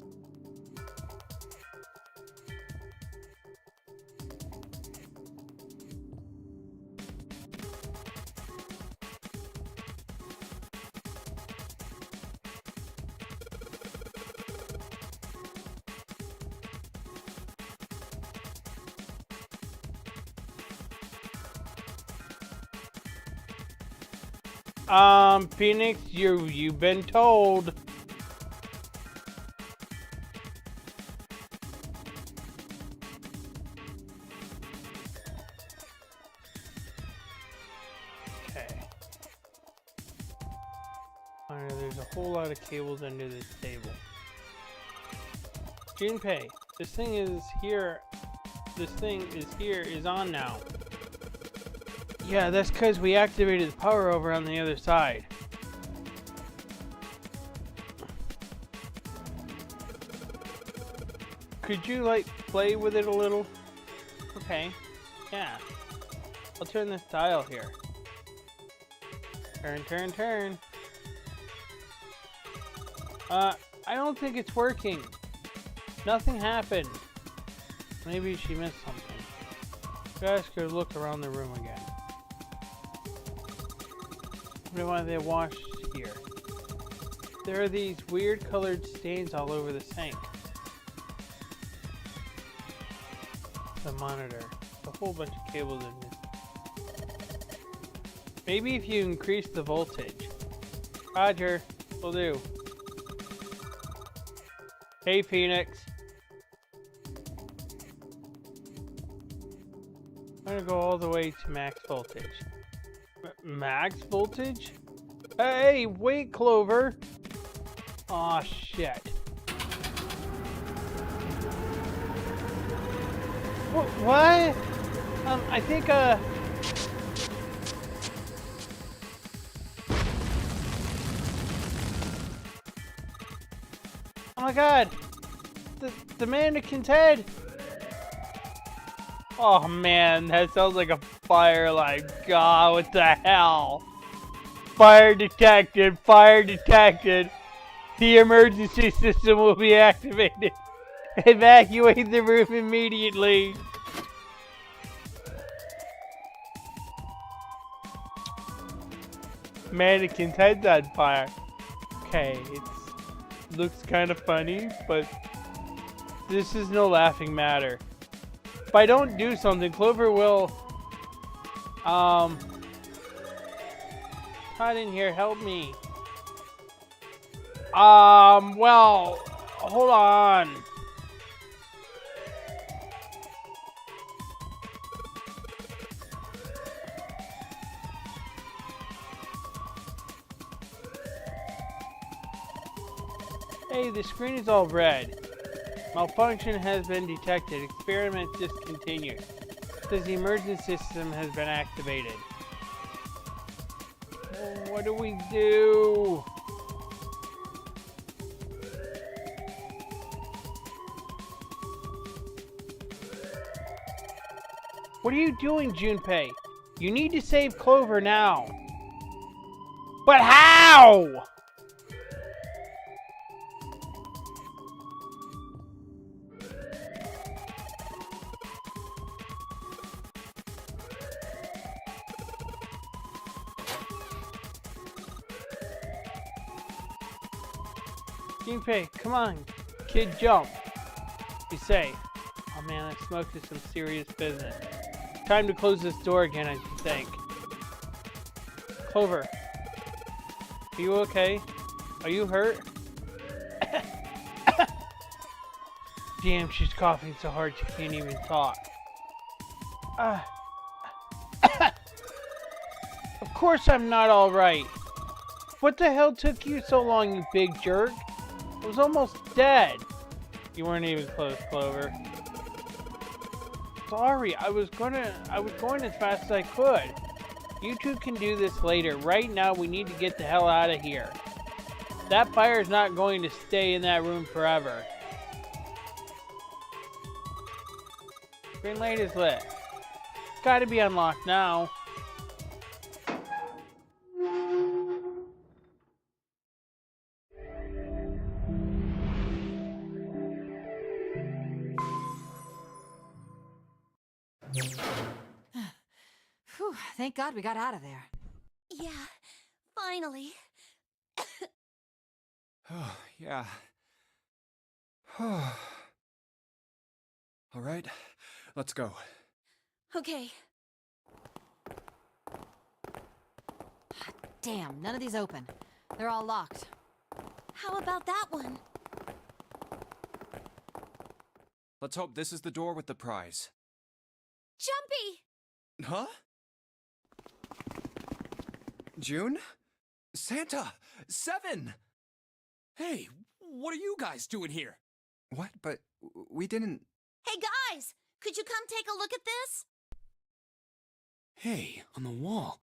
Phoenix, you've been told. Okay. Alright, there's a whole lot of cables under this table. Junpei, this thing is here. This thing is on now. Yeah, that's because we activated the power over on the other side. Could you, like, play with it a little? Okay. Yeah. I'll turn this dial here. Turn, turn, turn. I don't think it's working. Nothing happened. Maybe she missed something. You guys could look around the room again. Why they washed here? There are these weird colored stains all over the sink. The monitor. A whole bunch of cables in it. Maybe if you increase the voltage. Roger. Will do. Hey, Phoenix. I'm gonna go all the way to max voltage. Max voltage? Hey, wait, Clover. Aw, shit. What? I think, oh my god! The mannequin's head! Oh man, that sounds like a fire alarm. God, what the hell? Fire detected, fire detected. The emergency system will be activated. Evacuate the room immediately. Mannequin's head's on fire. Okay, it looks kind of funny, but this is no laughing matter. If I don't do something, Clover will, Todd in here, help me. Well, hold on. Hey, the screen is all red. Malfunction has been detected. Experiment discontinued. Says the emergency system has been activated. Oh, what do we do? What are you doing, Junpei? You need to save Clover now. But how? Junpei, come on, kid, jump. Be safe. Oh man, that smoke is some serious business. Time to close this door again, I think. Clover, are you okay? Are you hurt? Damn, she's coughing so hard she can't even talk. Of course I'm not alright. What the hell took you so long, you big jerk? I was almost dead. You weren't even close, Clover. Sorry, I was going as fast as I could. You two can do this later. Right now, we need to get the hell out of here. That fire is not going to stay in that room forever. Green light is lit. It's got to be unlocked now. Whew, thank God we got out of there. Yeah, finally. Oh, yeah. All right, let's go. Okay. Damn, none of these open. They're all locked. How about that one? Let's hope this is the door with the prize. Jumpy! Huh? June? Santa! 7! Hey, what are you guys doing here? What? But we didn't... Hey guys, could you come take a look at this? Hey, on the wall.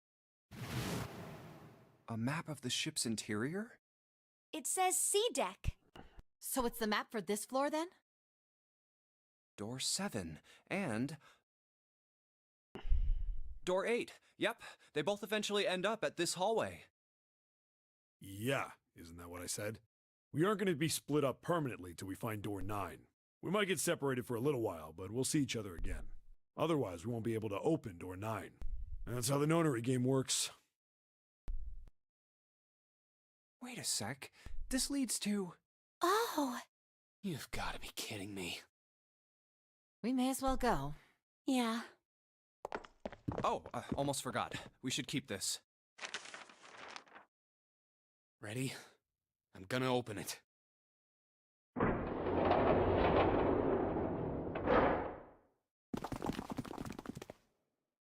A map of the ship's interior? It says C deck. So it's the map for this floor then? Door 7. And... Door 8. Yep, they both eventually end up at this hallway. Yeah, isn't that what I said? We aren't going to be split up permanently till we find door 9. We might get separated for a little while, but we'll see each other again. Otherwise, we won't be able to open door 9. That's how the nonary game works. Wait a sec. This leads to... Oh, You've got to be kidding me. We may as well go. yeah. Oh, almost forgot. We should keep this. Ready? I'm gonna open it.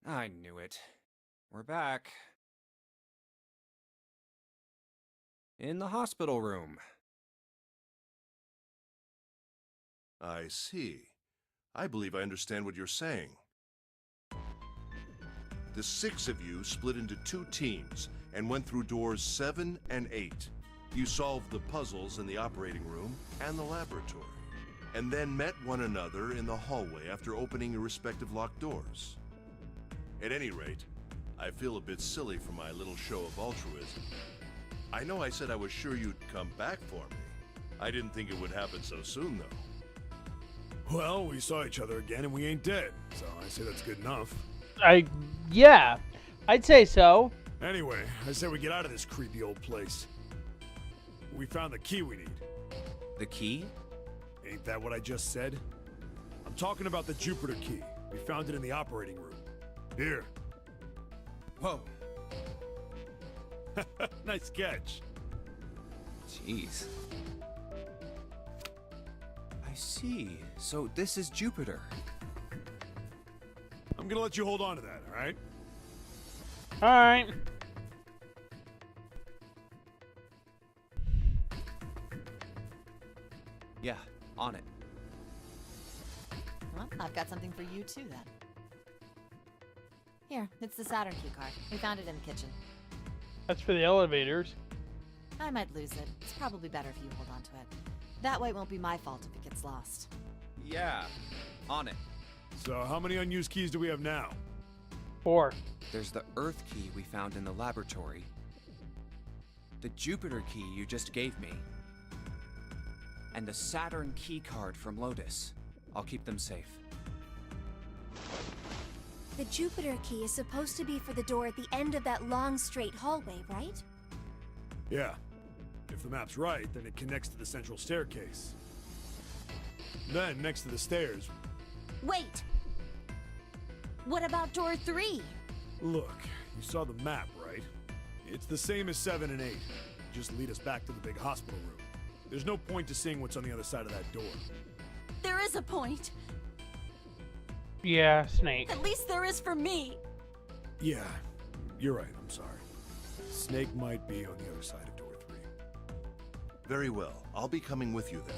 I knew it. We're back. In the hospital room. I see. I believe I understand what you're saying. the 6 of you split into 2 teams and went through doors 7 and 8. You solved the puzzles in the operating room and the laboratory, and then met one another in the hallway after opening your respective locked doors. At any rate, I feel a bit silly for my little show of altruism. I know I said I was sure you'd come back for me. I didn't think it would happen so soon, though. Well, we saw each other again and we ain't dead, so I say that's good enough. Yeah, I'd say so. Anyway, I say we get out of this creepy old place. We found the key we need. The key? Ain't that what I just said? I'm talking about the Jupiter key. We found it in the operating room. Here. Whoa. Nice catch. Jeez. I see. So this is Jupiter. I'm gonna let you hold on to that, alright? Alright. Yeah, on it. Well, I've got something for you too then. Here, it's the Saturn keycard. We found it in the kitchen. That's for the elevators. I might lose it. It's probably better if you hold on to it. That way it won't be my fault if it gets lost. Yeah, on it. So how many unused keys do we have now? 4. There's the Earth key we found in the laboratory. The Jupiter key you just gave me. And the Saturn key card from Lotus. I'll keep them safe. The Jupiter key is supposed to be for the door at the end of that long straight hallway, right? Yeah. If the map's right, then it connects to the central staircase. Then, next to the stairs... Wait! What about door 3? Look, you saw the map, right? It's the same as 7 and 8. Just lead us back to the big hospital room. There's no point to seeing what's on the other side of that door. There is a point. Yeah, Snake. At least there is for me. Yeah, you're right, I'm sorry. Snake might be on the other side of door 3. Very well. I'll be coming with you then.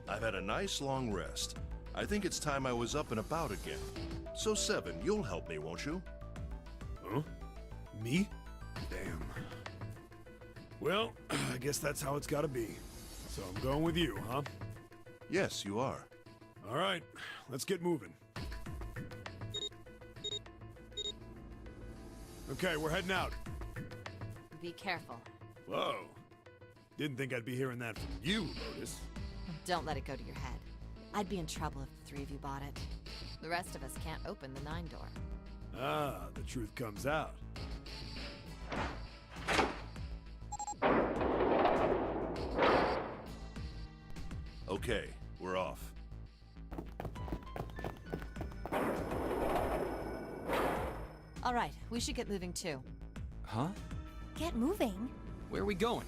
I've had a nice long rest. I think it's time I was up and about again. So 7, you'll help me, won't you? Huh? Me? Damn. Well, I guess that's how it's gotta be. So I'm going with you, huh? Yes, you are. All right, let's get moving. Okay, we're heading out. Be careful. Whoa. Didn't think I'd be hearing that from you, Lotus. Don't let it go to your head. I'd be in trouble if the 3 of you bought it. The rest of us can't open the 9 door. Ah, the truth comes out. Okay, we're off. All right, we should get moving too. Huh? Get moving. Where are we going?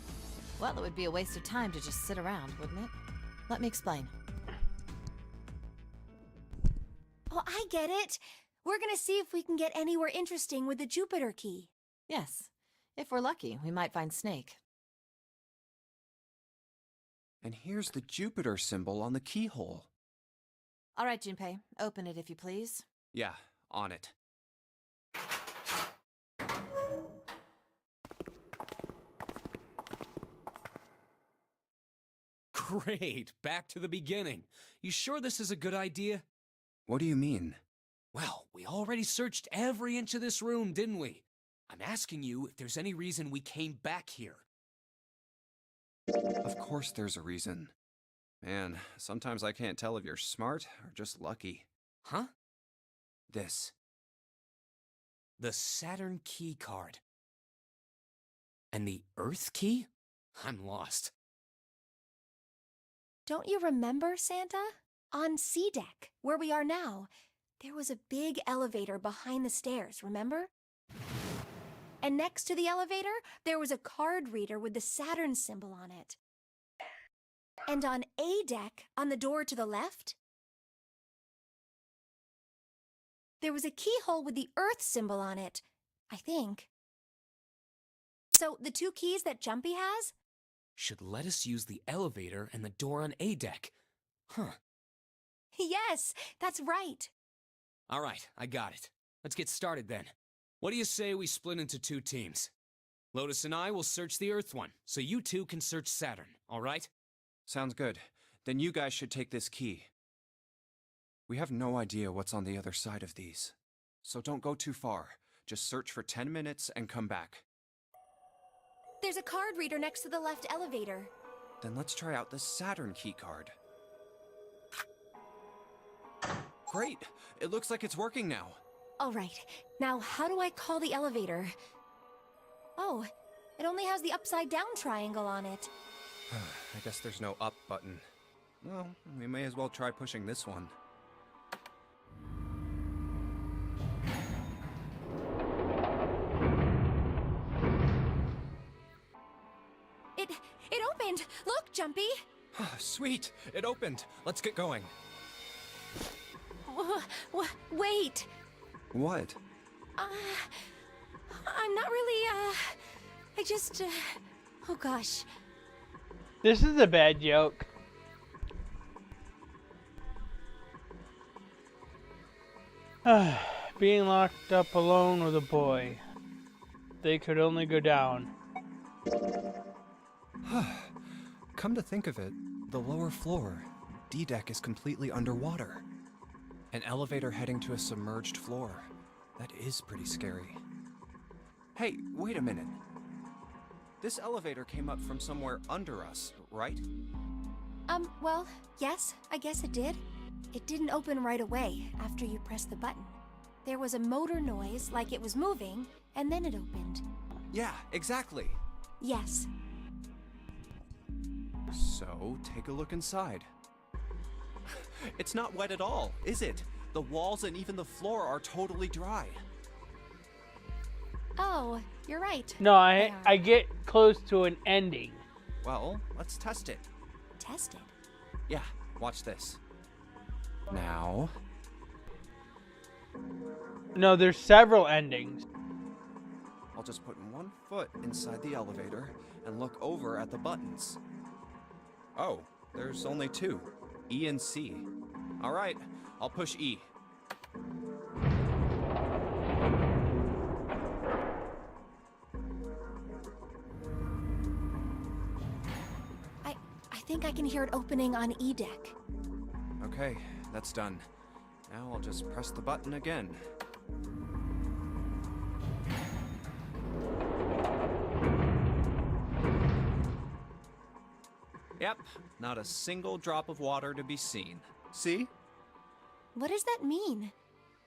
Well, it would be a waste of time to just sit around, wouldn't it? Let me explain. Oh, I get it. We're gonna see if we can get anywhere interesting with the Jupiter key. Yes. If we're lucky, we might find Snake. And here's the Jupiter symbol on the keyhole. All right, Junpei, open it if you please. Yeah, on it. Great, back to the beginning. You sure this is a good idea? What do you mean? Well, we already searched every inch of this room, didn't we? I'm asking you if there's any reason we came back here. Of course there's a reason. Man, sometimes I can't tell if you're smart or just lucky. Huh? This. The Saturn key card. And the Earth key? I'm lost. Don't you remember, Santa? On C deck, where we are now, there was a big elevator behind the stairs, remember? And next to the elevator, there was a card reader with the Saturn symbol on it. And on A deck, on the door to the left, there was a keyhole with the Earth symbol on it, I think. So the 2 keys that Jumpy has? Should let us use the elevator and the door on A deck. Huh. Yes, that's right. All right, I got it. Let's get started then. What do you say we split into 2 teams? Lotus and I will search the Earth one, so you 2 can search Saturn, alright? Sounds good. Then you guys should take this key. We have no idea what's on the other side of these. So don't go too far. Just search for 10 minutes and come back. There's a card reader next to the left elevator. Then let's try out the Saturn key card. Great! It looks like it's working now. All right. Now, how do I call the elevator? Oh, it only has the upside down triangle on it. I guess there's no up button. Well, we may as well try pushing this one. It opened! Look, Jumpy! Sweet! It opened! Let's get going. Wait! What? I'm not really, I just, oh gosh. This is a bad joke. Being locked up alone with a boy. They could only go down. Come to think of it, the lower floor, D-deck, is completely underwater. An elevator heading to a submerged floor. That is pretty scary. Hey, wait a minute. This elevator came up from somewhere under us, right? Well, yes, I guess it did. It didn't open right away after you pressed the button. There was a motor noise, like it was moving, and then it opened. Yeah, exactly. Yes. So, take a look inside. It's not wet at all, is it? The walls and even the floor are totally dry. Oh, you're right. No, I get close to an ending. Well, let's test it. Test it. Yeah, watch this. Now... No, there's several endings. I'll just put one foot inside the elevator and look over at the buttons. Oh, there's only 2. E and C. Alright, I'll push E. I think I can hear it opening on E deck. Okay, that's done. Now I'll just press the button again. Yep, not a single drop of water to be seen. See? What does that mean?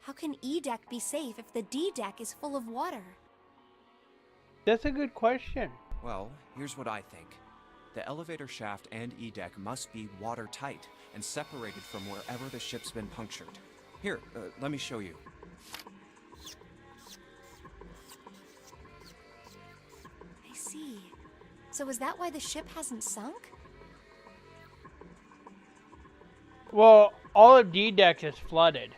How can E deck be safe if the D deck is full of water? That's a good question. Well, here's what I think. The elevator shaft and E-deck must be watertight and separated from wherever the ship's been punctured. Here, let me show you. I see. So is that why the ship hasn't sunk? Well, all of D-deck is flooded.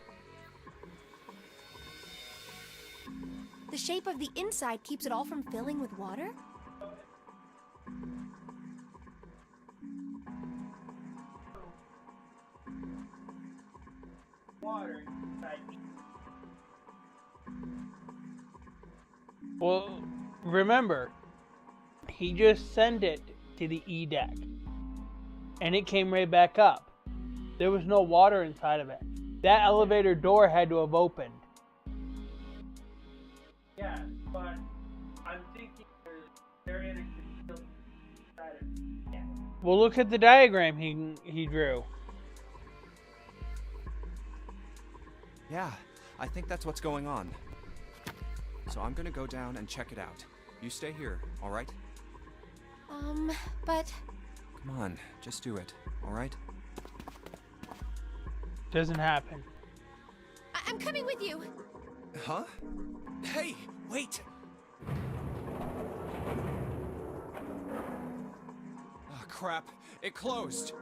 The shape of the inside keeps it all from filling with water? Well, remember, he just sent it to the E deck, and it came right back up. There was no water inside of it. That elevator door had to have opened. Yeah, but I'm thinking they're in a still inside of it. Yeah. Well, look at the diagram he drew. Yeah, I think that's what's going on. So I'm gonna go down and check it out. You stay here, alright? But... Come on, just do it, alright? Doesn't happen. I'm coming with you! Huh? Hey, wait! Oh, crap. It closed.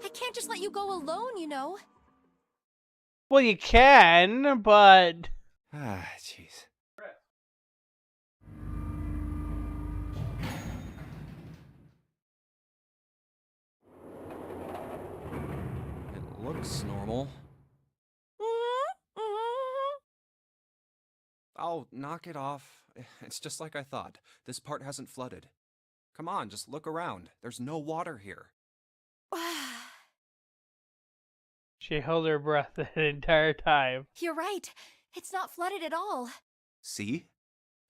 I can't just let you go alone, you know. Well, you can, but... Ah, jeez. It looks normal. Oh, knock it off. It's just like I thought. This part hasn't flooded. Come on, just look around. There's no water here. She held her breath the entire time. You're right. It's not flooded at all. See?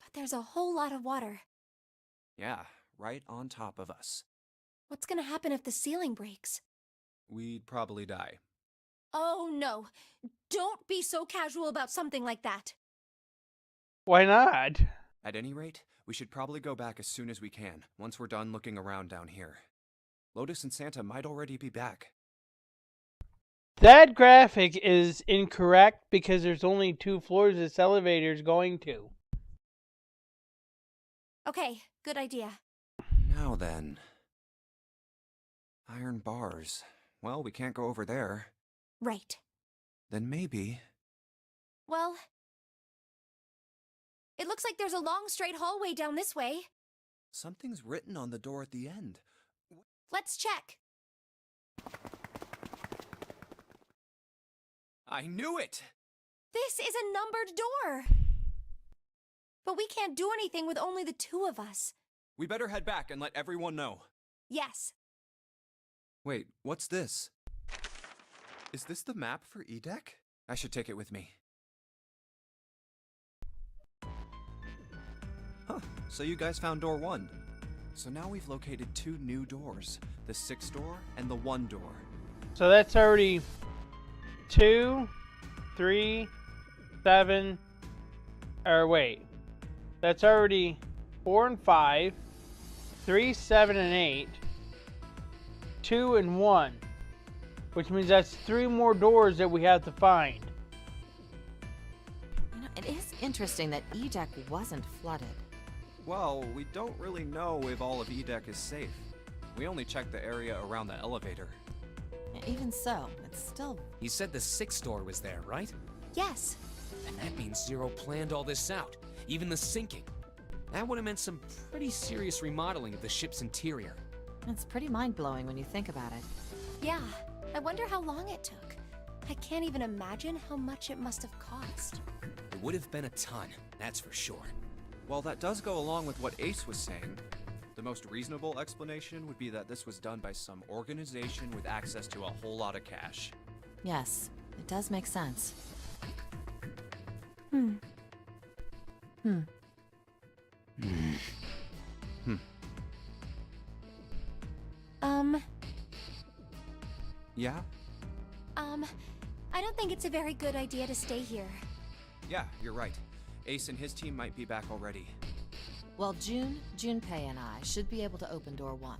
But there's a whole lot of water. Yeah, right on top of us. What's gonna happen if the ceiling breaks? We'd probably die. Oh no. Don't be so casual about something like that. Why not? At any rate, we should probably go back as soon as we can, once we're done looking around down here. Lotus and Santa might already be back. That graphic is incorrect because there's only 2 floors this elevator is going to. Okay, good idea. Now then. Iron bars. Well, we can't go over there. Right. Then maybe... Well, it looks like there's a long straight hallway down this way. Something's written on the door at the end. Let's check. I knew it! This is a numbered door. But we can't do anything with only the 2 of us. We better head back and let everyone know. Yes. Wait, what's this? Is this the map for E-Deck? I should take it with me. Huh, so you guys found door 1. So now we've located 2 new doors. The 6 door and the 1 door. So that's already 2, 3, 7, or wait. That's already 4 and 5, 3, 7, and 8, 2 and 1. Which means that's 3 more doors that we have to find. You know, it is interesting that E-Deck wasn't flooded. Well, we don't really know if all of E-Deck is safe. We only checked the area around the elevator. Even so, it's still... You said the 6th door was there, right? Yes. And that means Zero planned all this out, even the sinking. That would have meant some pretty serious remodeling of the ship's interior. It's pretty mind-blowing when you think about it. Yeah. I wonder how long it took. I can't even imagine how much it must have cost. It would have been a ton, that's for sure. Well, that does go along with what Ace was saying. The most reasonable explanation would be that this was done by some organization with access to a whole lot of cash. Yes, it does make sense. Yeah? I don't think it's a very good idea to stay here. Yeah, you're right. Ace and his team might be back already. Well, Junpei and I should be able to open door 1.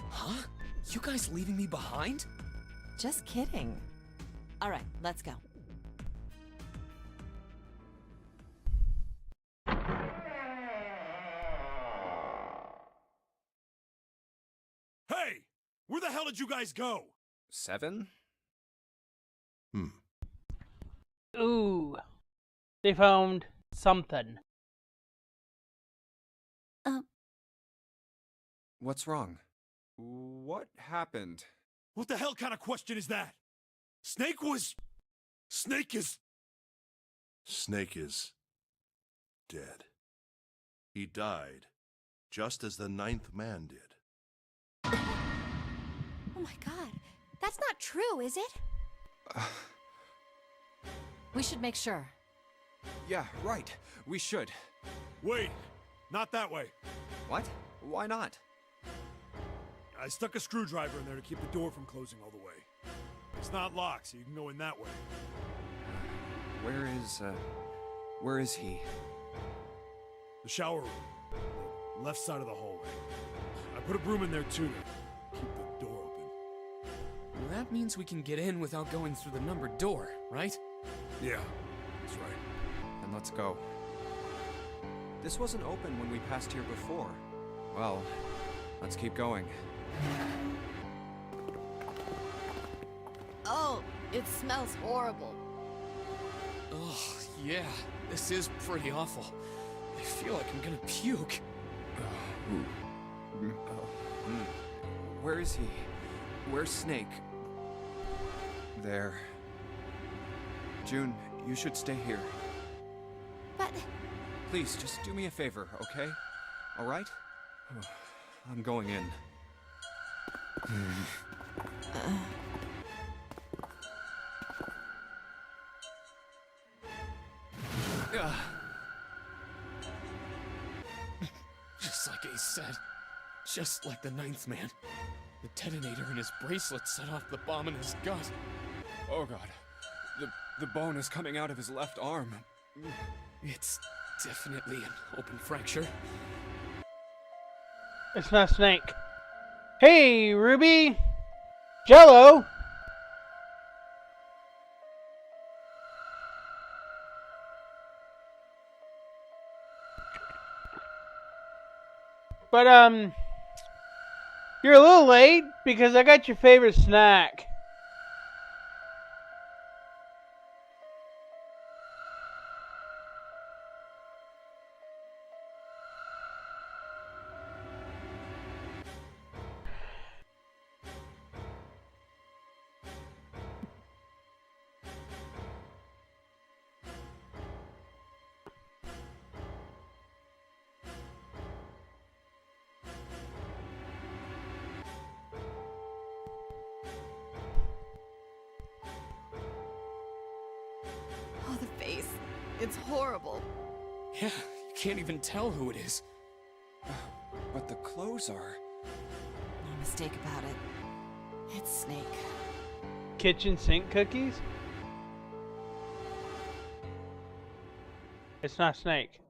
Huh? You guys leaving me behind? Just kidding. All right, let's go. Hey! Where the hell did you guys go? 7? Ooh. They found something. What's wrong? What happened? What the hell kind of question is that? Snake is... Snake is dead. He died, just as the 9th man did. Oh my god. That's not true, is it? We should make sure. Yeah, right. We should. Wait, not that way. What? Why not? I stuck a screwdriver in there to keep the door from closing all the way. It's not locked, so you can go in that way. Where is he? The shower room. The left side of the hallway. I put a broom in there too to keep the door open. Well, that means we can get in without going through the numbered door, right? Yeah, that's right. Then let's go. This wasn't open when we passed here before. Well, let's keep going. Oh, it smells horrible. Oh, yeah, this is pretty awful. I feel like I'm gonna puke. Where is he? Where's Snake? There. June, you should stay here. that. Please, just do me a favor, okay? Alright? I'm going in. Just like Ace said. Just like the ninth man. The detonator in his bracelet set off the bomb in his gut. Oh god. The bone is coming out of his left arm. It's definitely an open fracture. It's not Snake. Hey, Ruby! Jello! But, you're a little late because I got your favorite snack. Oh, the face. It's horrible. Yeah, you can't even tell who it is. But the clothes are... No mistake about it. It's Snake. Kitchen sink cookies? It's not Snake.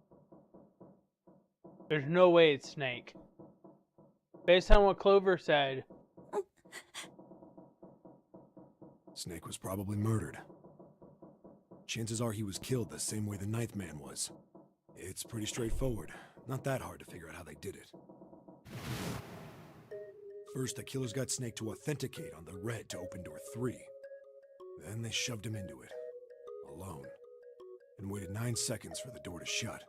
There's no way it's Snake. Based on what Clover said. Snake was probably murdered. Chances are he was killed the same way the ninth man was. It's pretty straightforward. Not that hard to figure out how they did it. First, the killers got Snake to authenticate on the red to open door 3. Then they shoved him into it, alone, and waited 9 seconds for the door to shut.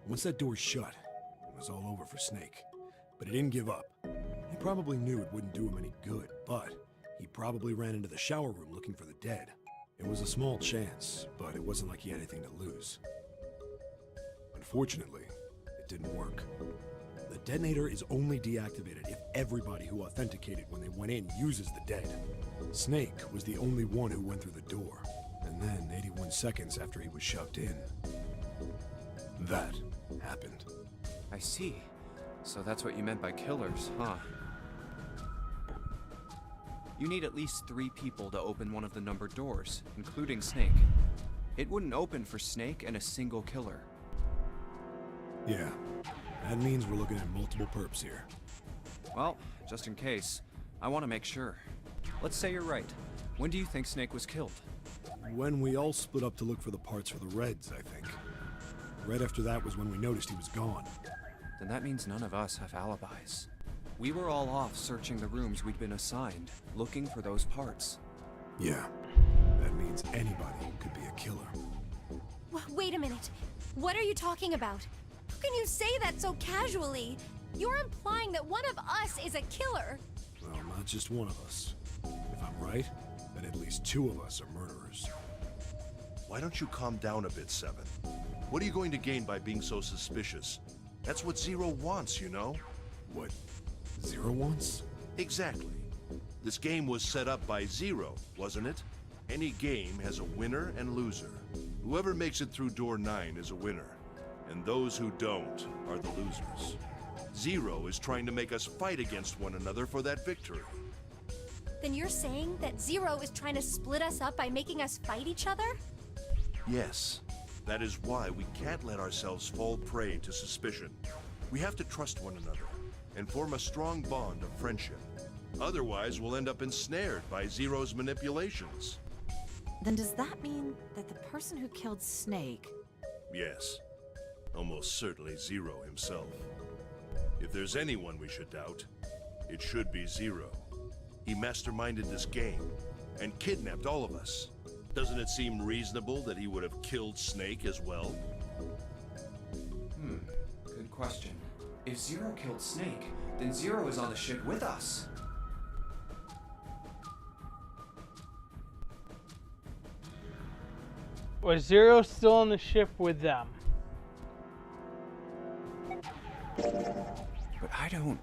Once that door shut, it was all over for Snake. But he didn't give up. He probably knew it wouldn't do him any good, but he probably ran into the shower room looking for the dead. It was a small chance, but it wasn't like he had anything to lose. Unfortunately, it didn't work. The detonator is only deactivated if everybody who authenticated when they went in uses the dead. Snake was the only one who went through the door, and then 81 seconds after he was shoved in, that happened. I see. So that's what you meant by killers, huh? You need at least 3 people to open one of the numbered doors, including Snake. It wouldn't open for Snake and a single killer. Yeah, that means we're looking at multiple perps here. Well, just in case, I want to make sure. Let's say you're right. When do you think Snake was killed? When we all split up to look for the parts for the Reds, I think. Right after that was when we noticed he was gone. Then that means none of us have alibis. We were all off searching the rooms we'd been assigned, looking for those parts. Yeah, that means anybody could be a killer. Wait a minute. What are you talking about? How can you say that so casually? You're implying that one of us is a killer. Well, not just one of us. If I'm right, then at least 2 of us are murderers. Why don't you calm down a bit, Seven? What are you going to gain by being so suspicious? That's what Zero wants, you know? What Zero wants? Exactly. This game was set up by Zero, wasn't it? Any game has a winner and loser. Whoever makes it through door 9 is a winner, and those who don't are the losers. Zero is trying to make us fight against one another for that victory. Then you're saying that Zero is trying to split us up by making us fight each other? Yes. That is why we can't let ourselves fall prey to suspicion. We have to trust one another and form a strong bond of friendship. Otherwise, we'll end up ensnared by Zero's manipulations. Then does that mean that the person who killed Snake... Yes. Almost certainly Zero himself. If there's anyone we should doubt, it should be Zero. He masterminded this game and kidnapped all of us. Doesn't it seem reasonable that he would have killed Snake as well? Good question. If Zero killed Snake, then Zero is on the ship with us. Was Zero still on the ship with them? But I don't...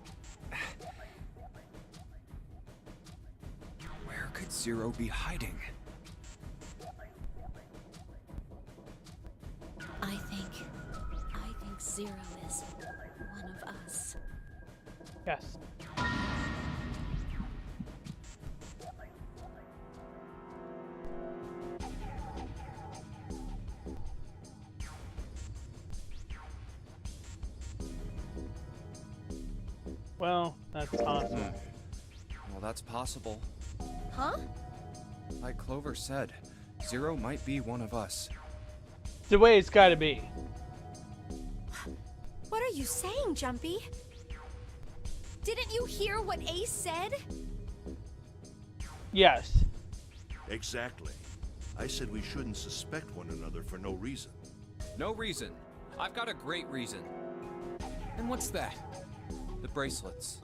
Where could Zero be hiding? I think Zero is one of us. Yes. Well, that's awesome. Well, that's possible. Huh? Like Clover said, Zero might be one of us. It's the way it's gotta be. What are you saying, Jumpy? Didn't you hear what Ace said? Yes. Exactly. I said we shouldn't suspect one another for no reason. No reason. I've got a great reason. And what's that? The bracelets.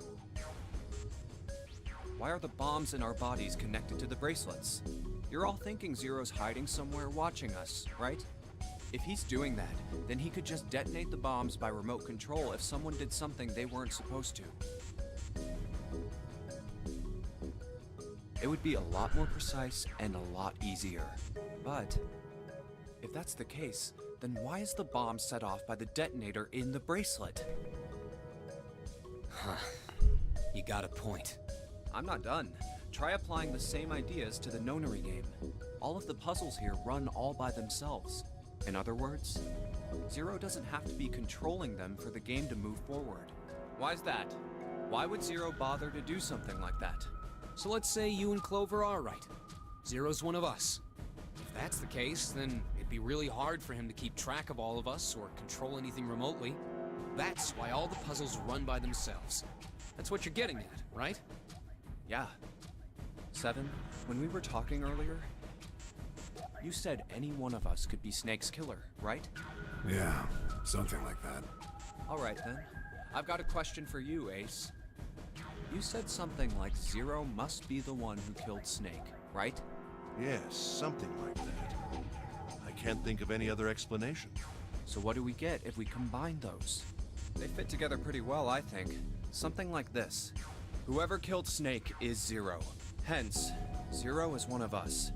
Why are the bombs in our bodies connected to the bracelets? You're all thinking Zero's hiding somewhere watching us, right? If he's doing that, then he could just detonate the bombs by remote control if someone did something they weren't supposed to. It would be a lot more precise and a lot easier. But if that's the case, then why is the bomb set off by the detonator in the bracelet? Huh. You got a point. I'm not done. Try applying the same ideas to the nonary game. All of the puzzles here run all by themselves. In other words, Zero doesn't have to be controlling them for the game to move forward. Why's that? Why would Zero bother to do something like that? So let's say you and Clover are right. Zero's one of us. If that's the case, then it'd be really hard for him to keep track of all of us or control anything remotely. That's why all the puzzles run by themselves. That's what you're getting at, right? Yeah. Seven, when we were talking earlier, you said any one of us could be Snake's killer, right? Yeah, something like that. Alright then. I've got a question for you, Ace. You said something like Zero must be the one who killed Snake, right? Yes, something like that. I can't think of any other explanation. So what do we get if we combine those? They fit together pretty well, I think. Something like this. Whoever killed Snake is Zero. Hence, Zero is one of us.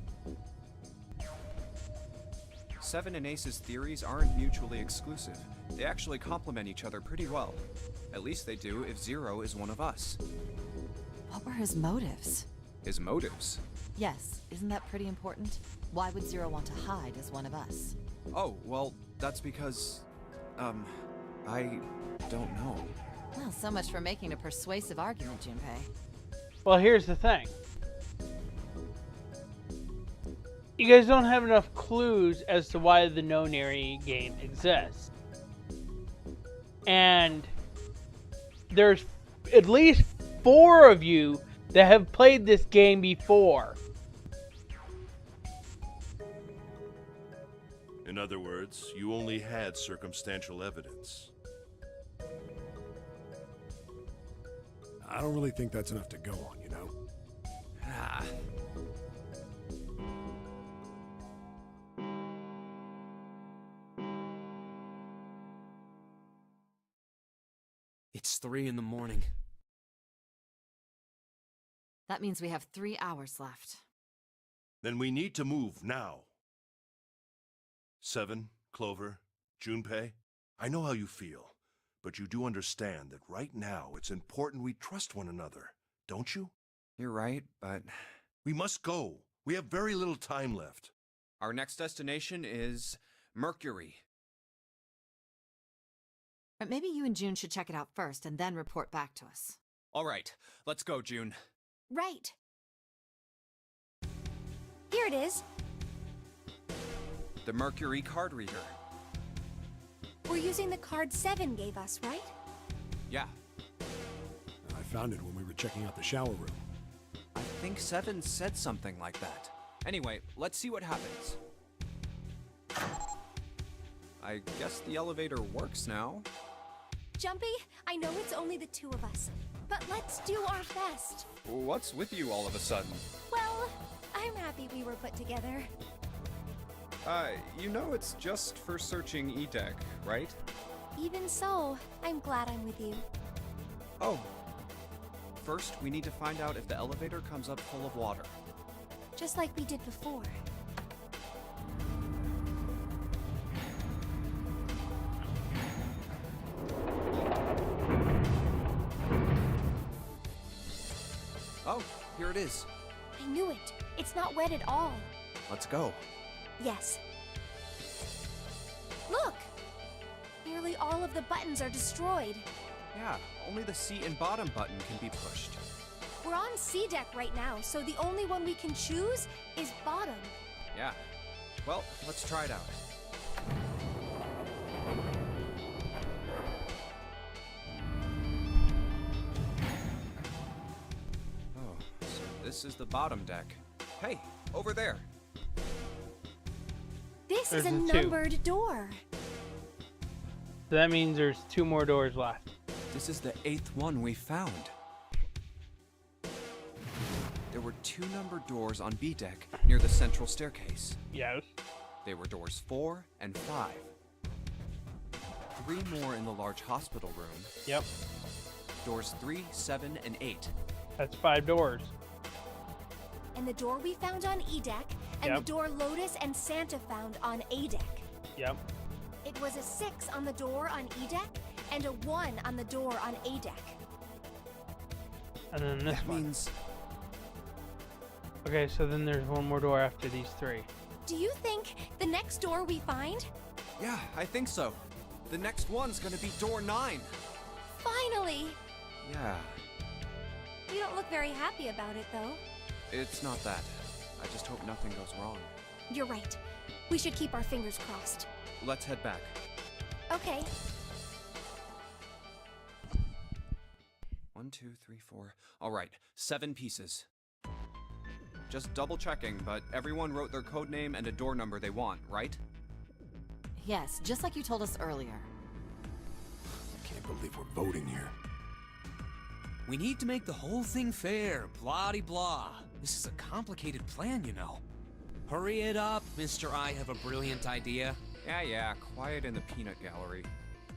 Seven and Ace's theories aren't mutually exclusive. They actually complement each other pretty well. At least they do if Zero is one of us. What were his motives? His motives? Yes, isn't that pretty important? Why would Zero want to hide as one of us? Oh, well, that's because... I don't know. Well, so much for making a persuasive argument, Junpei. Well, here's the thing. You guys don't have enough clues as to why the nonary game exists. And there's at least 4 of you that have played this game before. In other words, you only had circumstantial evidence. I don't really think that's enough to go on, you know? Ah. It's 3 in the morning. That means we have 3 hours left. Then we need to move now. Seven, Clover, Junpei, I know how you feel, but you do understand that right now it's important we trust one another, don't you? You're right, but... We must go. We have very little time left. Our next destination is... Mercury. But maybe you and June should check it out first and then report back to us. Alright, let's go, June. Right. Here it is. The Mercury card reader. We're using the card 7 gave us, right? Yeah. I found it when we were checking out the shower room. I think 7 said something like that. Anyway, let's see what happens. I guess the elevator works now. Jumpy, I know it's only the 2 of us, but let's do our best. What's with you all of a sudden? Well, I'm happy we were put together. You know it's just for searching E-Deck, right? Even so, I'm glad I'm with you. Oh. First, we need to find out if the elevator comes up full of water. Just like we did before. Oh, here it is. I knew it. It's not wet at all. Let's go. Yes. Look! Nearly all of the buttons are destroyed. Yeah, only the seat and bottom button can be pushed. We're on C deck right now, so the only one we can choose is bottom. Yeah. Well, let's try it out. Oh, so this is the bottom deck. Hey, over there. This is a There's the two. numbered door. So that means there's 2 more doors left. This is the 8th one we found. There were 2 numbered doors on B deck near the central staircase. Yes. They were doors 4 and 5. 3 more in the large hospital room. Yep. Doors 3, 7, and 8. That's 5 doors. And the door we found on E deck, and Yep. the door Lotus and Santa found on A deck. Yep. It was a 6 on the door on E deck, and a 1 on the door on A deck. And then this That one. means Okay, so then there's 1 more door after these 3. Do you think the next door we find? yeah, I think so. The next one's gonna be door 9. Finally! Yeah, You don't look very happy about it, though. it's not that. I just hope nothing goes wrong. You're right. We should keep our fingers crossed. Let's head back. Okay. 1, 2, 3, 4. All right, 7 pieces. Just double checking, but everyone wrote their code name and a door number they want, right? Yes, just like you told us earlier. I can't believe we're voting here. We need to make the whole thing fair, blah-de-blah. This is a complicated plan, you know. Hurry it up, Mr. I have a brilliant idea. Yeah, quiet in the peanut gallery.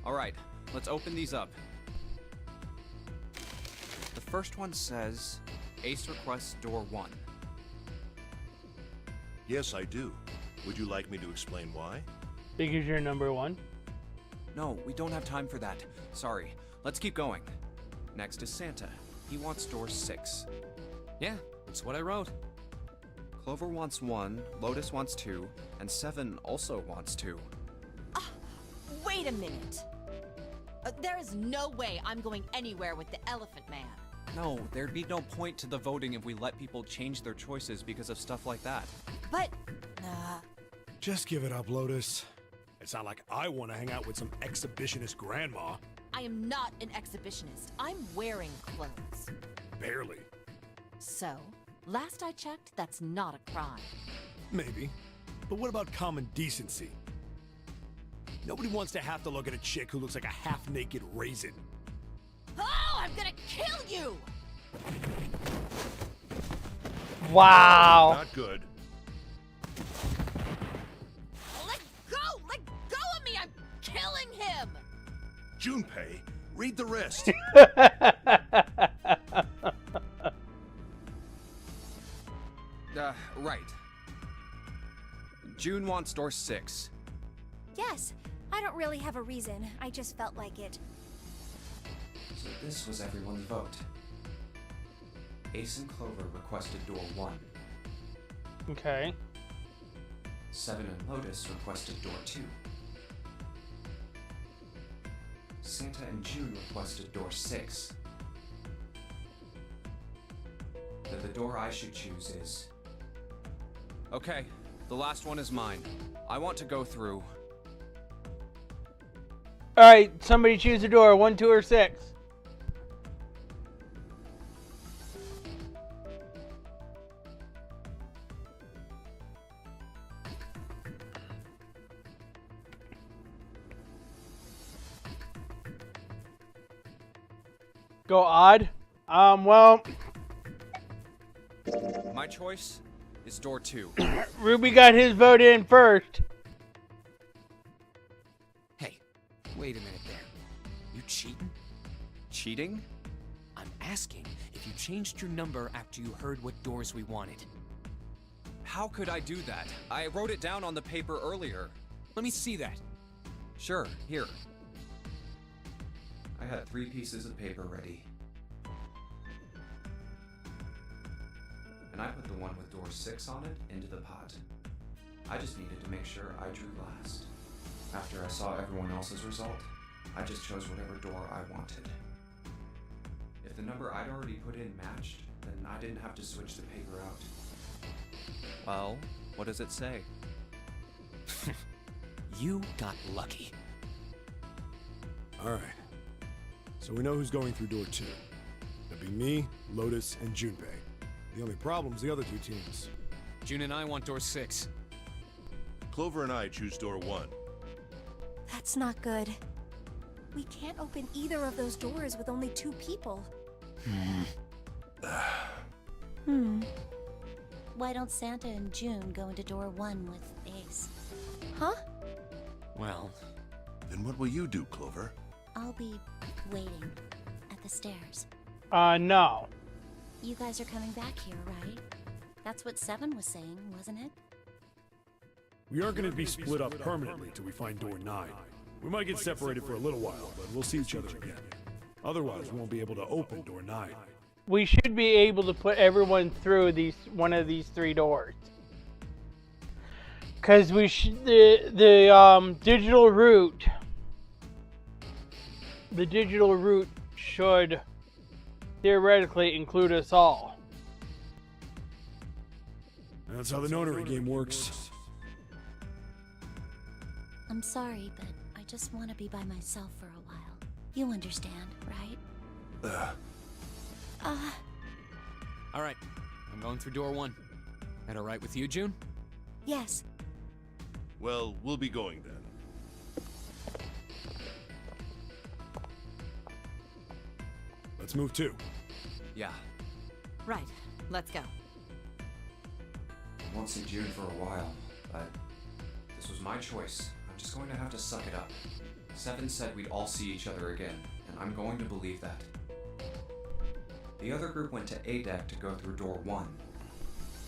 All right, let's open these up. The first one says, Ace requests door 1. Yes, I do. Would you like me to explain why? Because you're number 1. No, we don't have time for that. Sorry, let's keep going. Next is Santa. He wants door 6. Yeah, that's what I wrote. Clover wants 1, Lotus wants 2, and 7 also wants 2. Wait a minute. There is no way I'm going anywhere with the Elephant Man. No, there'd be no point to the voting if we let people change their choices because of stuff like that. But, Just give it up, Lotus. It's not like I want to hang out with some exhibitionist grandma. I am not an exhibitionist. I'm wearing clothes. Barely. So, last I checked, that's not a crime. Maybe. But what about common decency? Nobody wants to have to look at a chick who looks like a half-naked raisin. Oh, I'm gonna kill you! Wow. Not good. Let go! Let go of me! I'm killing him! Junpei, read the rest. Right. June wants door 6. Yes. I don't really have a reason. I just felt like it. So this was everyone's vote. Ace and Clover requested door 1. Okay. 7 and Lotus requested door 2. Santa and June requested door 6. Then the door I should choose is... Okay, the last one is mine. I want to go through... Alright, somebody choose a door. 1, 2, or 6. Go odd. Well, My choice? is door 2. Ruby got his vote in first. Hey, wait a minute there. You cheating? Cheating? I'm asking if you changed your number after you heard what doors we wanted. How could I do that? I wrote it down on the paper earlier. Let me see that. Sure, here. I had 3 pieces of paper ready. And I put the one with door 6 on it into the pot. I just needed to make sure I drew last. After I saw everyone else's result, I just chose whatever door I wanted. If the number I'd already put in matched, then I didn't have to switch the paper out. Well, what does it say? You got lucky. Alright. So we know who's going through door 2. That'd be me, Lotus, and Junpei. The only problem's the other 2 teams. June and I want door 6. Clover and I choose door 1. That's not good. We can't open either of those doors with only 2 people. Why don't Santa and June go into door 1 with Ace? Huh? Well, Then what will you do, Clover? I'll be waiting at the stairs. No. You guys are coming back here, right? That's what 7 was saying, wasn't it? We aren't going to be split up permanently till we find door 9. We might get separated for a little while, but we'll see each other again. Otherwise, we won't be able to open door 9. We should be able to put everyone through one of these 3 doors. Because the digital route should theoretically include us all. That's how the notary game works. I'm sorry, but I just want to be by myself for a while. You understand, right? all right. I'm going through door 1. That all right with you, June? Yes. Well, we'll be going then. Let's move too. Yeah, Right. Let's go. I won't see June for a while, but this was my choice. I'm just going to have to suck it up. 7 said we'd all see each other again, and I'm going to believe that. The other group went to A deck to go through door 1.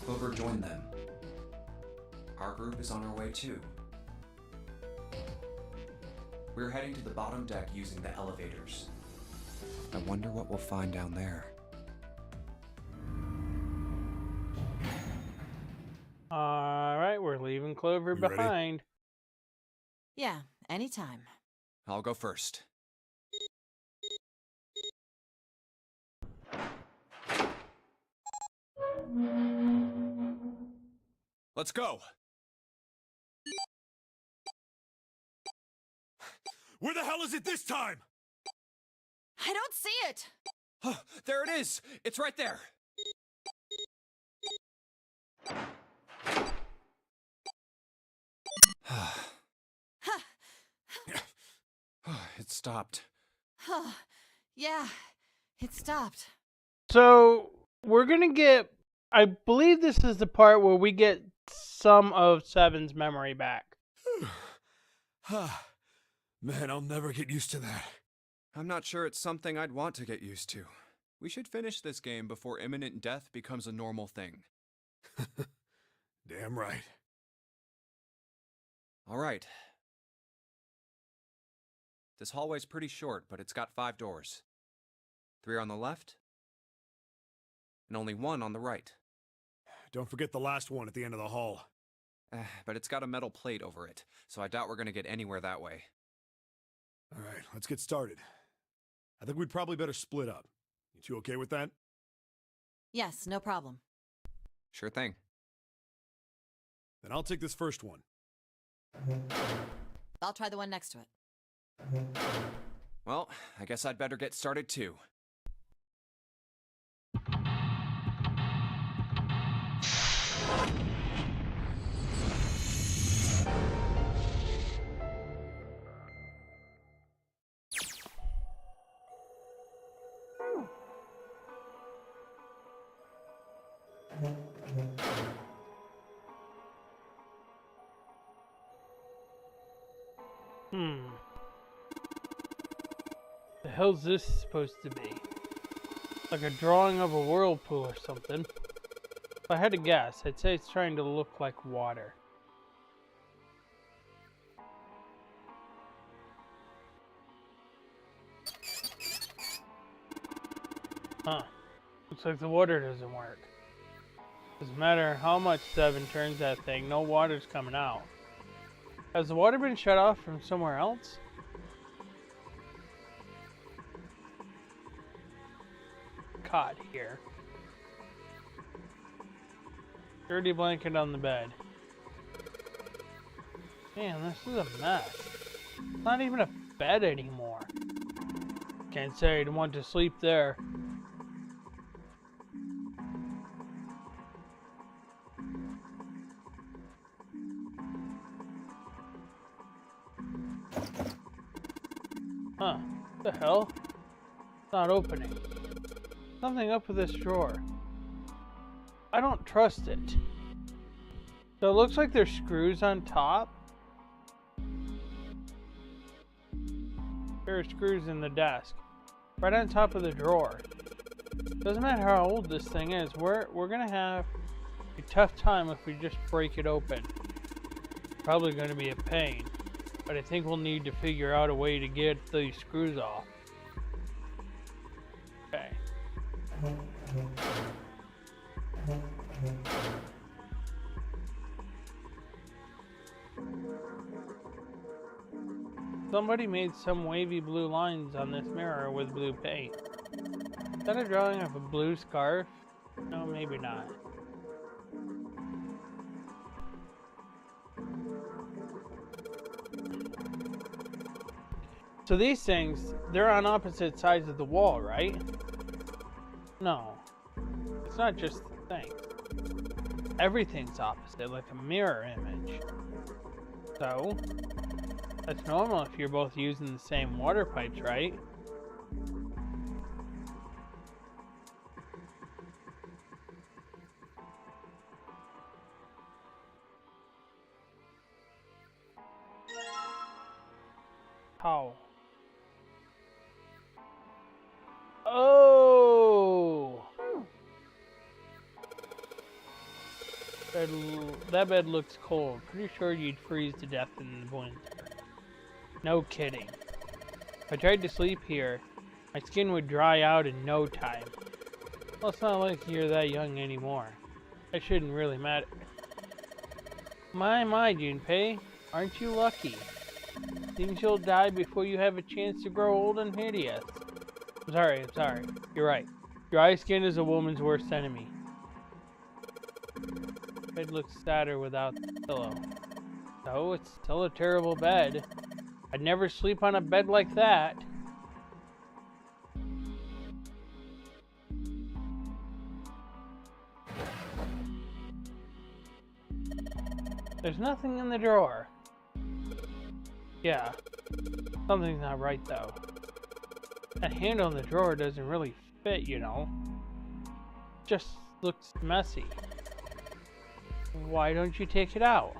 Clover joined them. Our group is on our way too. We're heading to the bottom deck using the elevators. I wonder what we'll find down there. Alright, we're leaving Clover You ready? behind. Yeah, anytime. I'll go first. Let's go! Where the hell is it this time? I don't see it! Oh, there it is! It's right there! It stopped. Yeah, it stopped. So, we're gonna get... I believe this is the part where we get some of 7's memory back. Man, I'll never get used to that. I'm not sure it's something I'd want to get used to. We should finish this game before imminent death becomes a normal thing. Damn right. Alright. This hallway's pretty short, but it's got 5 doors. 3 on the left, and only 1 on the right. Don't forget the last one at the end of the hall. But it's got a metal plate over it, so I doubt we're gonna get anywhere that way. Alright, let's get started. I think we'd probably better split up. You two okay with that? Yes, no problem. Sure thing. Then I'll take this first one. I'll try the one next to it. Well, I guess I'd better get started too. The hell's this supposed to be? Like a drawing of a whirlpool or something. If I had to guess, I'd say it's trying to look like water. Huh. Looks like the water doesn't work. Doesn't matter how much 7 turns that thing, no water's coming out. Has the water been shut off from somewhere else? Cot here. Dirty blanket on the bed. Man, this is a mess. It's not even a bed anymore. Can't say I'd want to sleep there. Huh. What the hell? It's not opening. Something up with this drawer. I don't trust it. So it looks like there's screws on top. There are screws in the desk. Right on top of the drawer. Doesn't matter how old this thing is. We're gonna have a tough time if we just break it open. Probably gonna be a pain. But I think we'll need to figure out a way to get these screws off. Okay. Somebody made some wavy blue lines on this mirror with blue paint. Is that a drawing of a blue scarf? No, maybe not. So these things, they're on opposite sides of the wall, right? No. It's not just the thing. Everything's opposite, like a mirror image. So, that's normal if you're both using the same water pipes, right? How? Oh! That bed looks cold. Pretty sure you'd freeze to death in the winter. No kidding. If I tried to sleep here, my skin would dry out in no time. Well, it's not like you're that young anymore. That shouldn't really matter. My, Junpei, aren't you lucky? Seems you'll die before you have a chance to grow old and hideous. I'm sorry. You're right. Dry skin is a woman's worst enemy. Bed looks sadder without the pillow. So, it's still a terrible bed. I'd never sleep on a bed like that. There's nothing in the drawer. Yeah, something's not right though. That handle in the drawer doesn't really fit, you know. Just looks messy. Why don't you take it out?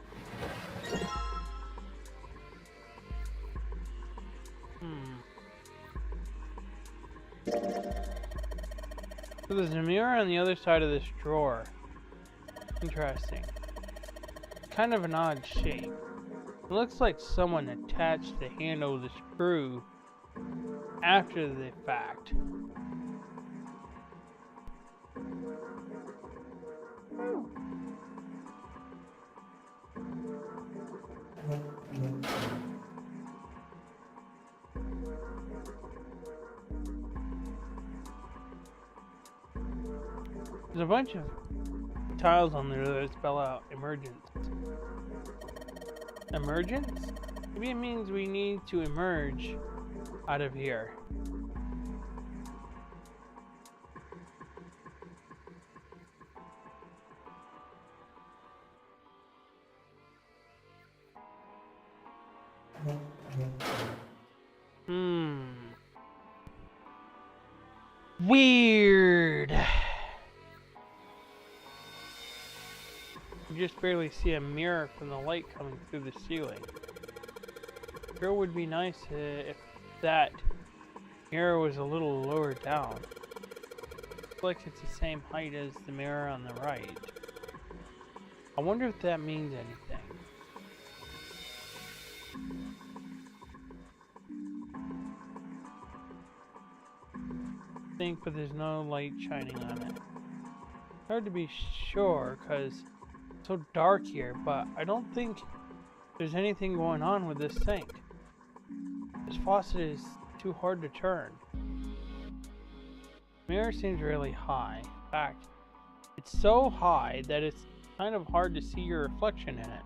So there's a mirror on the other side of this drawer. Interesting. Kind of an odd shape. It looks like someone attached the handle to the screw after the fact. There's a bunch of tiles on there that spell out emergence. Emergence? Maybe it means we need to emerge out of here. Weird. You just barely see a mirror from the light coming through the ceiling. Sure would be nice if that mirror was a little lower down. Looks like it's the same height as the mirror on the right. I wonder if that means anything. But there's no light shining on it. Hard to be sure because it's so dark here, but I don't think there's anything going on with this sink. This faucet is too hard to turn. The mirror seems really high. In fact, it's so high that it's kind of hard to see your reflection in it.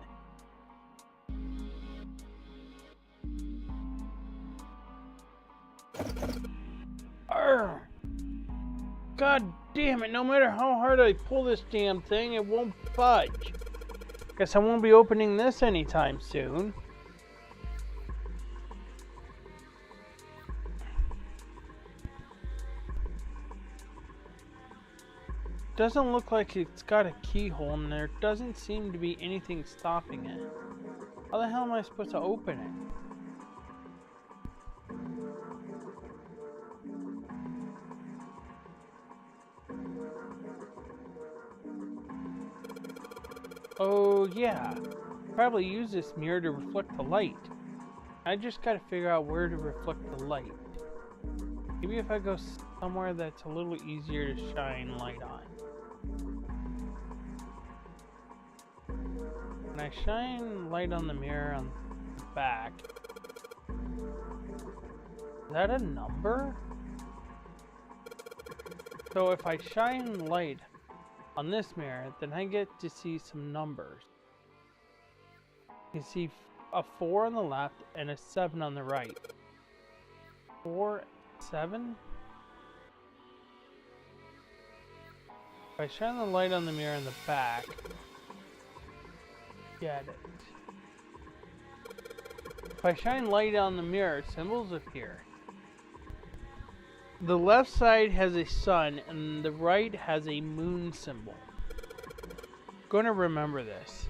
Arrgh! God damn it, no matter how hard I pull this damn thing, it won't budge. Guess I won't be opening this anytime soon. Doesn't look like it's got a keyhole and there doesn't seem to be anything stopping it. How the hell am I supposed to open it? Oh yeah, probably use this mirror to reflect the light. I just gotta figure out where to reflect the light. Maybe if I go somewhere that's a little easier to shine light on. When I shine light on the mirror on the back, is that a number? So if I shine light on this mirror, then I get to see some numbers. You can see a 4 on the left and a 7 on the right. 4, 7? If I shine the light on the mirror in the back, get it. If I shine light on the mirror, symbols appear. The left side has a sun and the right has a moon symbol. I'm going to remember this.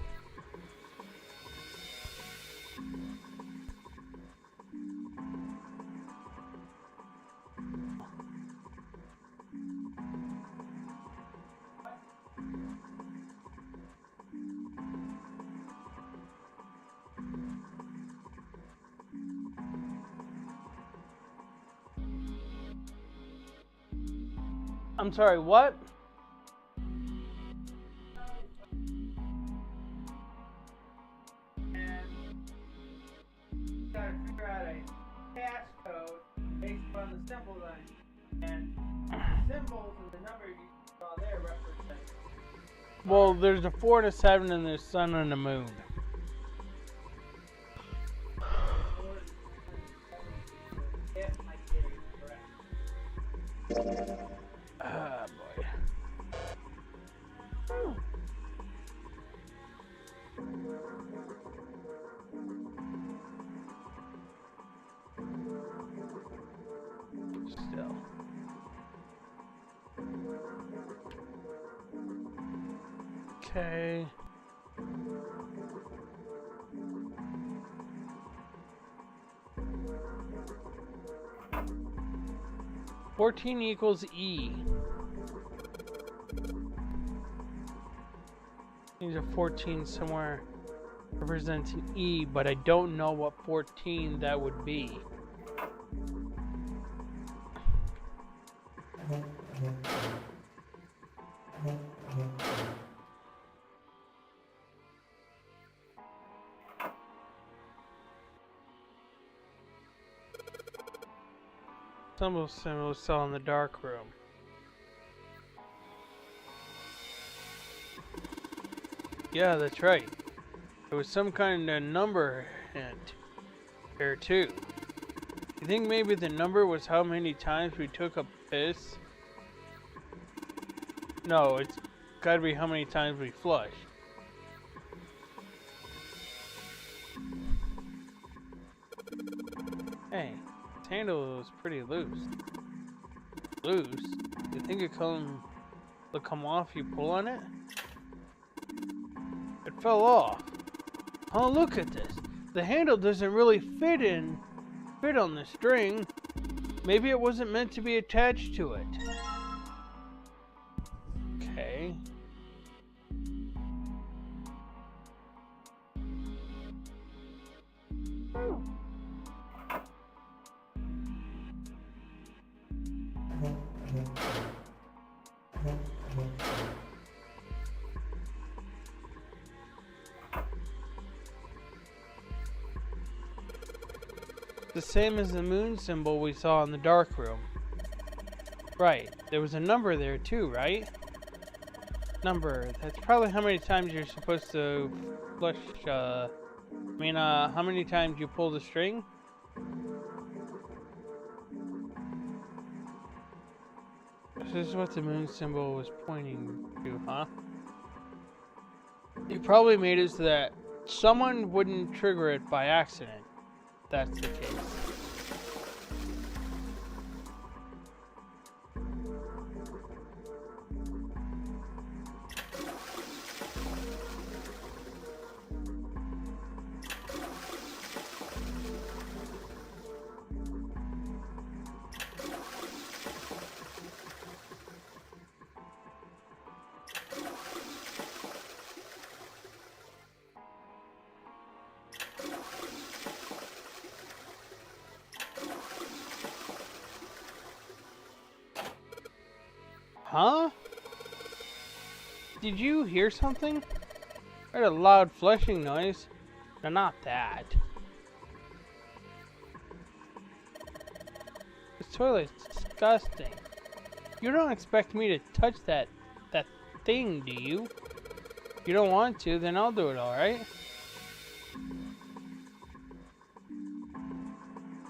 I'm sorry, what? And you gotta figure out a passcode based on the symbol line. And the symbols and the number you saw there represent. Well, there's a 4 and a 7 and there's sun and a moon. If I get it correct. Ah, boy. Still. Okay. $14 equals E. There's a 14 somewhere represents an E, but I don't know what 14 that would be. Some of those symbols still in the dark room. Yeah, that's right. There was some kind of number hint there too. You think maybe the number was how many times we took a piss? No, it's gotta be how many times we flushed. Hey, this handle is pretty loose. Loose? You think it'll come off if you pull on it? It fell off. Oh, look at this. The handle doesn't really fit on the string. Maybe it wasn't meant to be attached to it. Okay. The same as the moon symbol we saw in the dark room. Right, there was a number there too, right? Number, that's probably how many times you're supposed to flush, how many times you pull the string? This is what the moon symbol was pointing to, huh? You probably made it so that someone wouldn't trigger it by accident. That's the case. Huh? Did you hear something? I heard a loud flushing noise. No, not that. This toilet's disgusting. You don't expect me to touch that thing, do you? If you don't want to, then I'll do it, alright?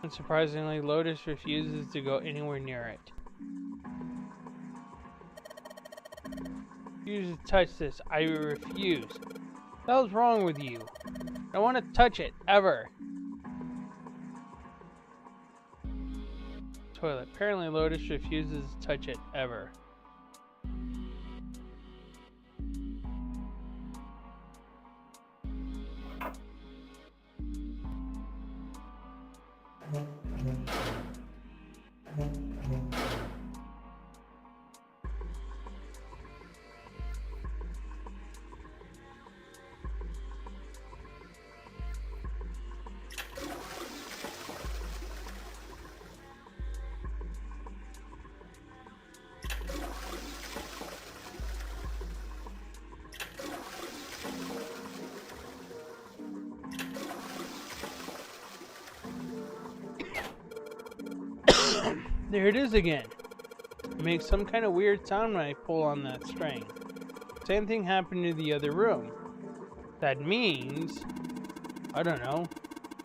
Unsurprisingly, Lotus refuses to go anywhere near it. Refuse to touch this. I refuse. What the hell's wrong with you? I don't want to touch it, ever. Toilet. Apparently Lotus refuses to touch it, ever. There it is again. It makes some kind of weird sound when I pull on that string. Same thing happened to the other room. That means, I don't know.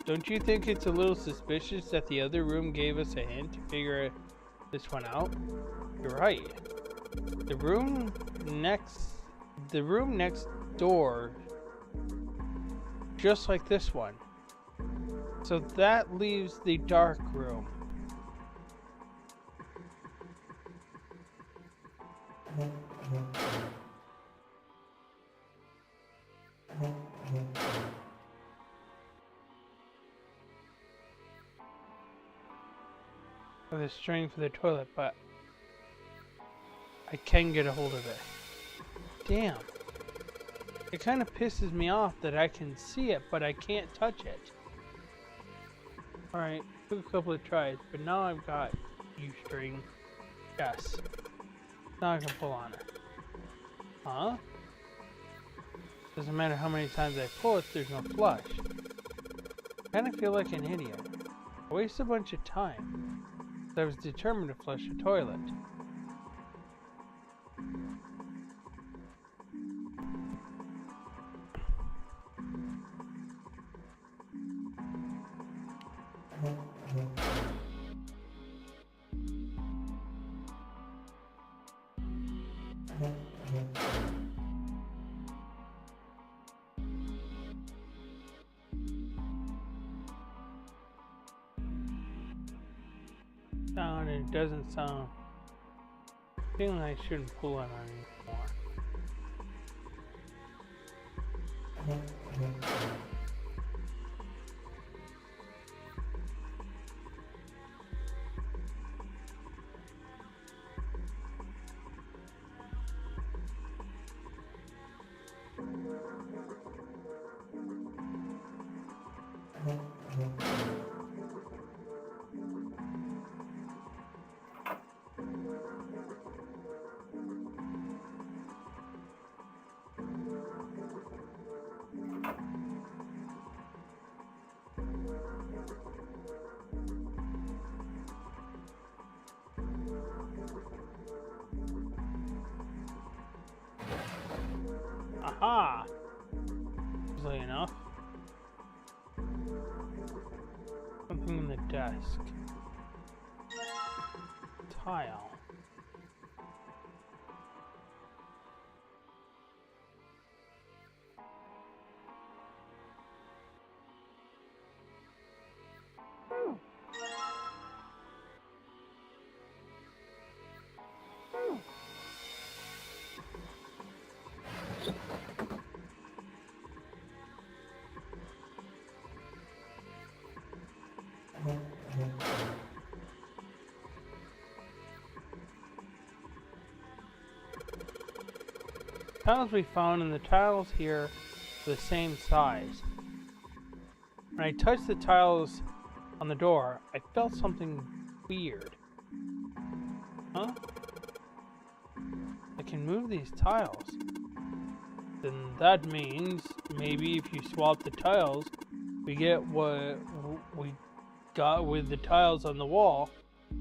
Don't you think it's a little suspicious that the other room gave us a hint to figure this one out? You're right. The room next door, just like this one. So that leaves the dark room. With a string for the toilet, but I can get a hold of it. Damn. It kind of pisses me off that I can see it, but I can't touch it. Alright, took a couple of tries, but now I've got you, string. Yes. Now I can pull on it. Huh? Doesn't matter how many times I pull it, there's no flush. I kinda feel like an idiot. I waste a bunch of time. I was determined to flush the toilet. It doesn't sound. I feel like I shouldn't pull on it anymore. Aha! Easily enough. Something in the desk. Tile. Tiles we found, and the tiles here are the same size. When I touched the tiles on the door, I felt something weird. Huh? I can move these tiles. Then that means maybe if you swap the tiles, we get what we got with the tiles on the wall.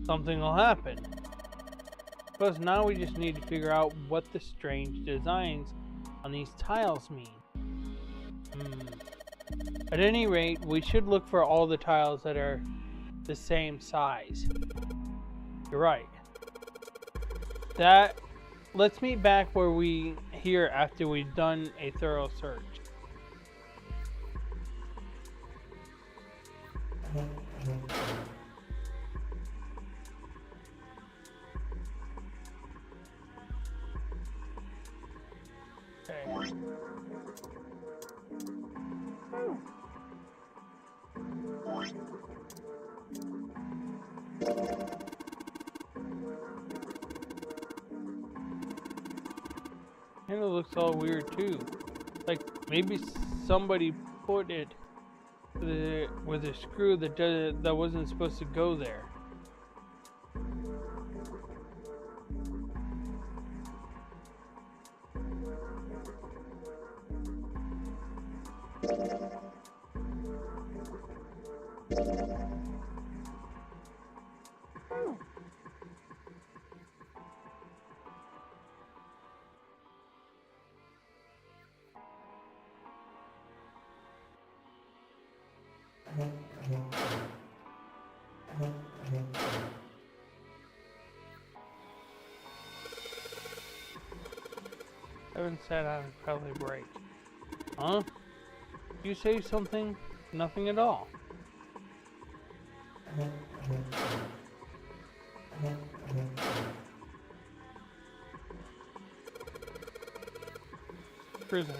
Something will happen. Plus now we just need to figure out what the strange designs on these tiles mean. At any rate, we should look for all the tiles that are the same size. You're right. Let's meet back where we here after we've done a thorough search. Okay. And it looks all weird too. Like maybe somebody put it with a screw that wasn't supposed to go there. Haven't said I would probably break. Huh? You say something? Nothing at all. Prisoner.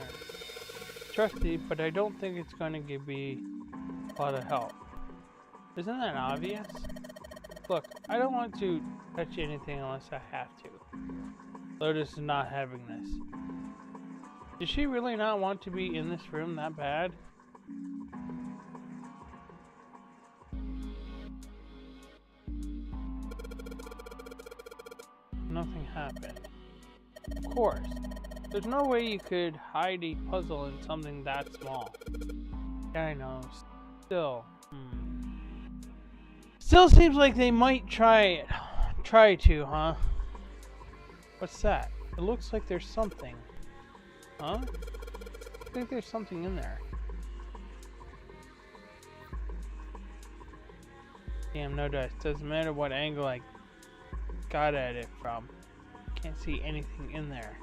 Trusty, but I don't think it's going to give me a lot of help. Isn't that obvious? Look, I don't want to touch anything unless I have to. Lotus is not having this. Does she really not want to be in this room that bad? Nothing happened. Of course. There's no way you could hide a puzzle in something that small. Yeah, I know. Still. Still seems like they might try it. Try to, huh? What's that? It looks like there's something. Huh? I think there's something in there. Damn, no dice. Doesn't matter what angle I got at it from. Can't see anything in there.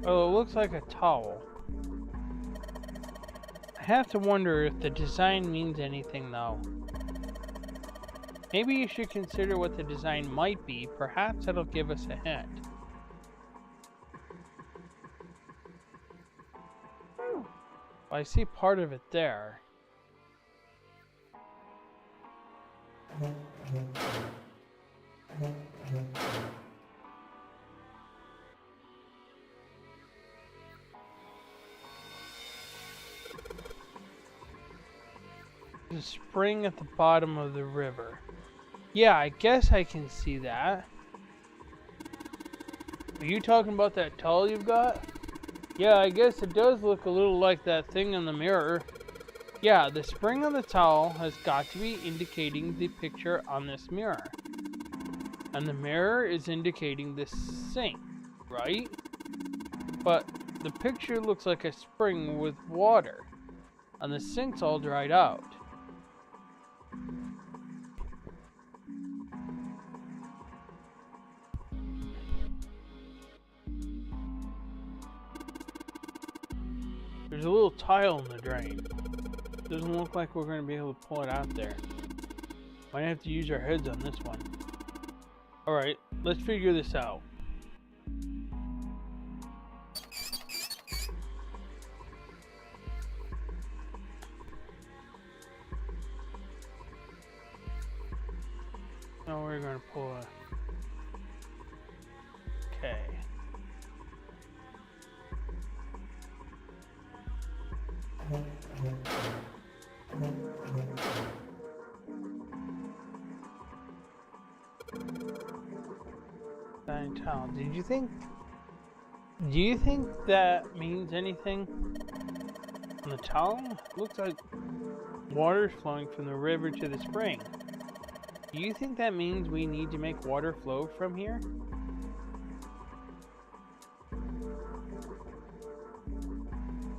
Oh, it looks like a towel. I have to wonder if the design means anything though. Maybe you should consider what the design might be. Perhaps it'll give us a hint. I see part of it there. There's a spring at the bottom of the river. Yeah, I guess I can see that. Are you talking about that towel you've got? Yeah, I guess it does look a little like that thing in the mirror. Yeah, the spring on the towel has got to be indicating the picture on this mirror. And the mirror is indicating the sink, right? But the picture looks like a spring with water. And the sink's all dried out. There's a little tile in the drain. Doesn't look like we're going to be able to pull it out there. Might have to use our heads on this one. Alright, let's figure this out. Now we're going to pull a... Okay. Towel. Do you think that means anything on the towel? Looks like water's flowing from the river to the spring. Do you think that means we need to make water flow from here?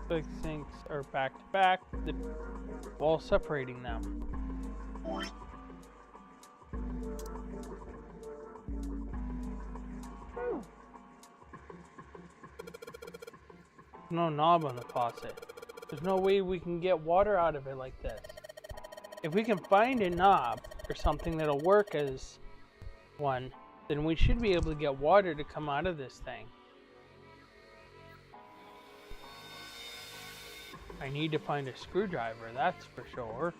Like sinks are back to back, the wall separating them. No knob on the faucet. There's no way we can get water out of it like this. If we can find a knob or something that'll work as one, then we should be able to get water to come out of this thing. I need to find a screwdriver, that's for sure.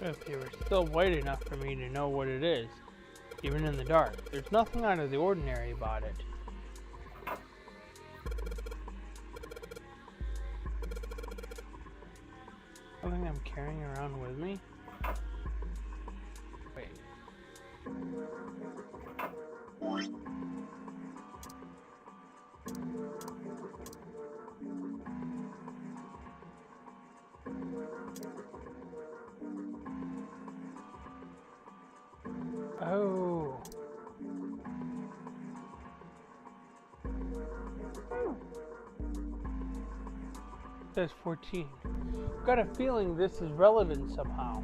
If they were still white enough for me to know what it is, even in the dark. There's nothing out of the ordinary about it. Something I'm carrying around with me? Wait. Oh. It says 14. I've got a feeling this is relevant somehow.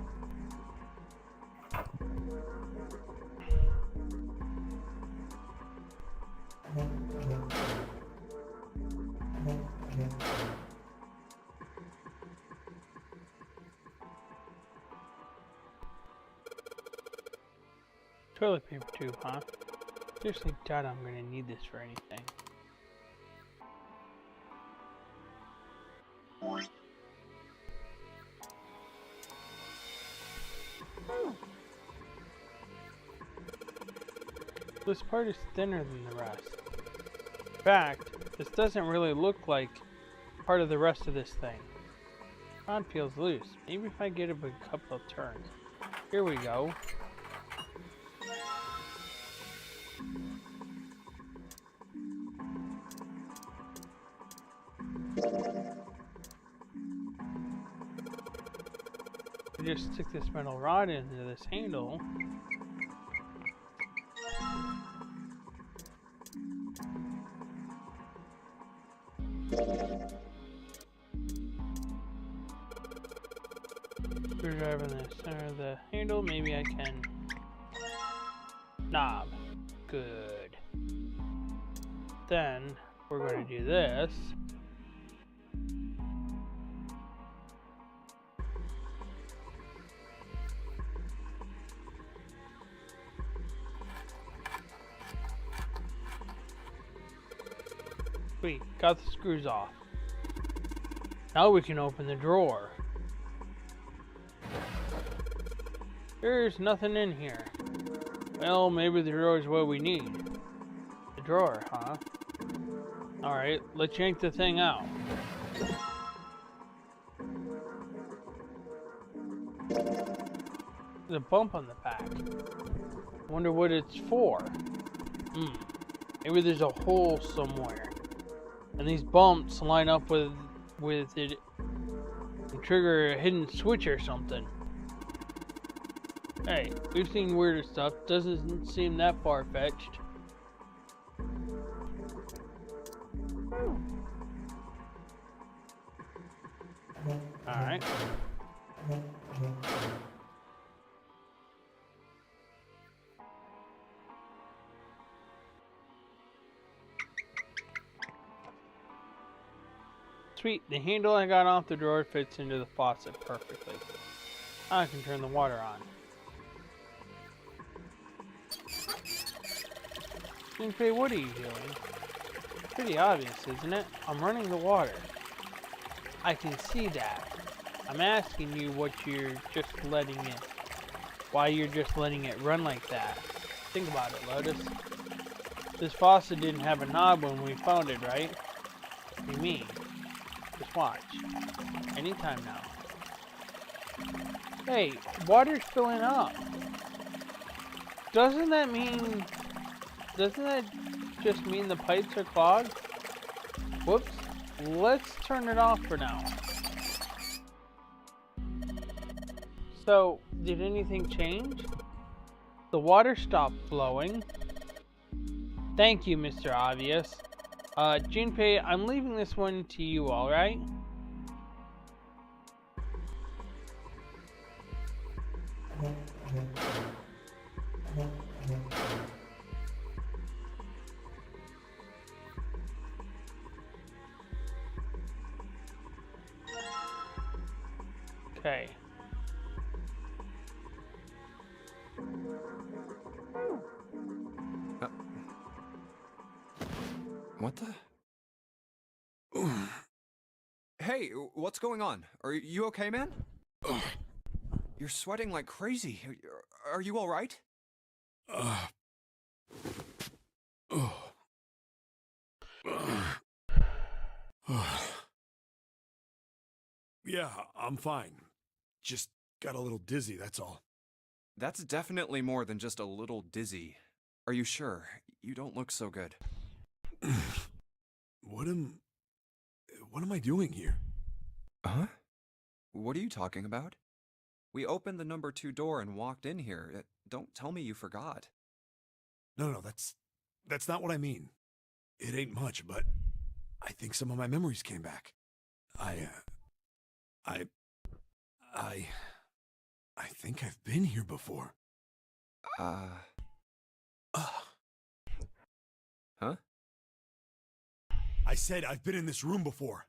Toilet paper tube, huh? Seriously doubt I'm gonna need this for anything. This part is thinner than the rest. In fact, this doesn't really look like part of the rest of this thing. Rod feels loose. Maybe if I get it a couple of turns. Here we go. I just stick this metal rod into this handle. Screwdriver in the center of the handle. Maybe I can. Knob. Good. Then we're going to do this. Sweet, got the screws off. Now we can open the drawer. There's nothing in here. Well, maybe the drawer is what we need. The drawer, huh? Alright, let's yank the thing out. There's a bump on the back. Wonder what it's for. Maybe there's a hole somewhere. And these bumps line up with it and trigger a hidden switch or something. Hey, we've seen weirder stuff. Doesn't seem that far-fetched. Alright. Sweet, the handle I got off the drawer fits into the faucet perfectly. I can turn the water on. Junpei, what are you doing? Pretty obvious, isn't it? I'm running the water. I can see that. I'm asking you what you're just letting it... Why you're just letting it run like that. Think about it, Lotus. This faucet didn't have a knob when we found it, right? What do you mean? Just watch. Anytime now. Hey, water's filling up. Doesn't that just mean the pipes are clogged? Whoops. Let's turn it off for now. So, did anything change? The water stopped flowing. Thank you, Mr. Obvious. Junpei, I'm leaving this one to you, alright? Okay. What the? Hey, what's going on? Are you okay, man? You're sweating like crazy. Are you all right? Yeah, I'm fine. Just got a little dizzy, that's all. That's definitely more than just a little dizzy. Are you sure? You don't look so good. What am I doing here? Huh? What are you talking about? We opened the number 2 door and walked in here. Don't tell me you forgot. No, that's not what I mean. It ain't much, but I think some of my memories came back. I think I've been here before. Huh? I said I've been in this room before.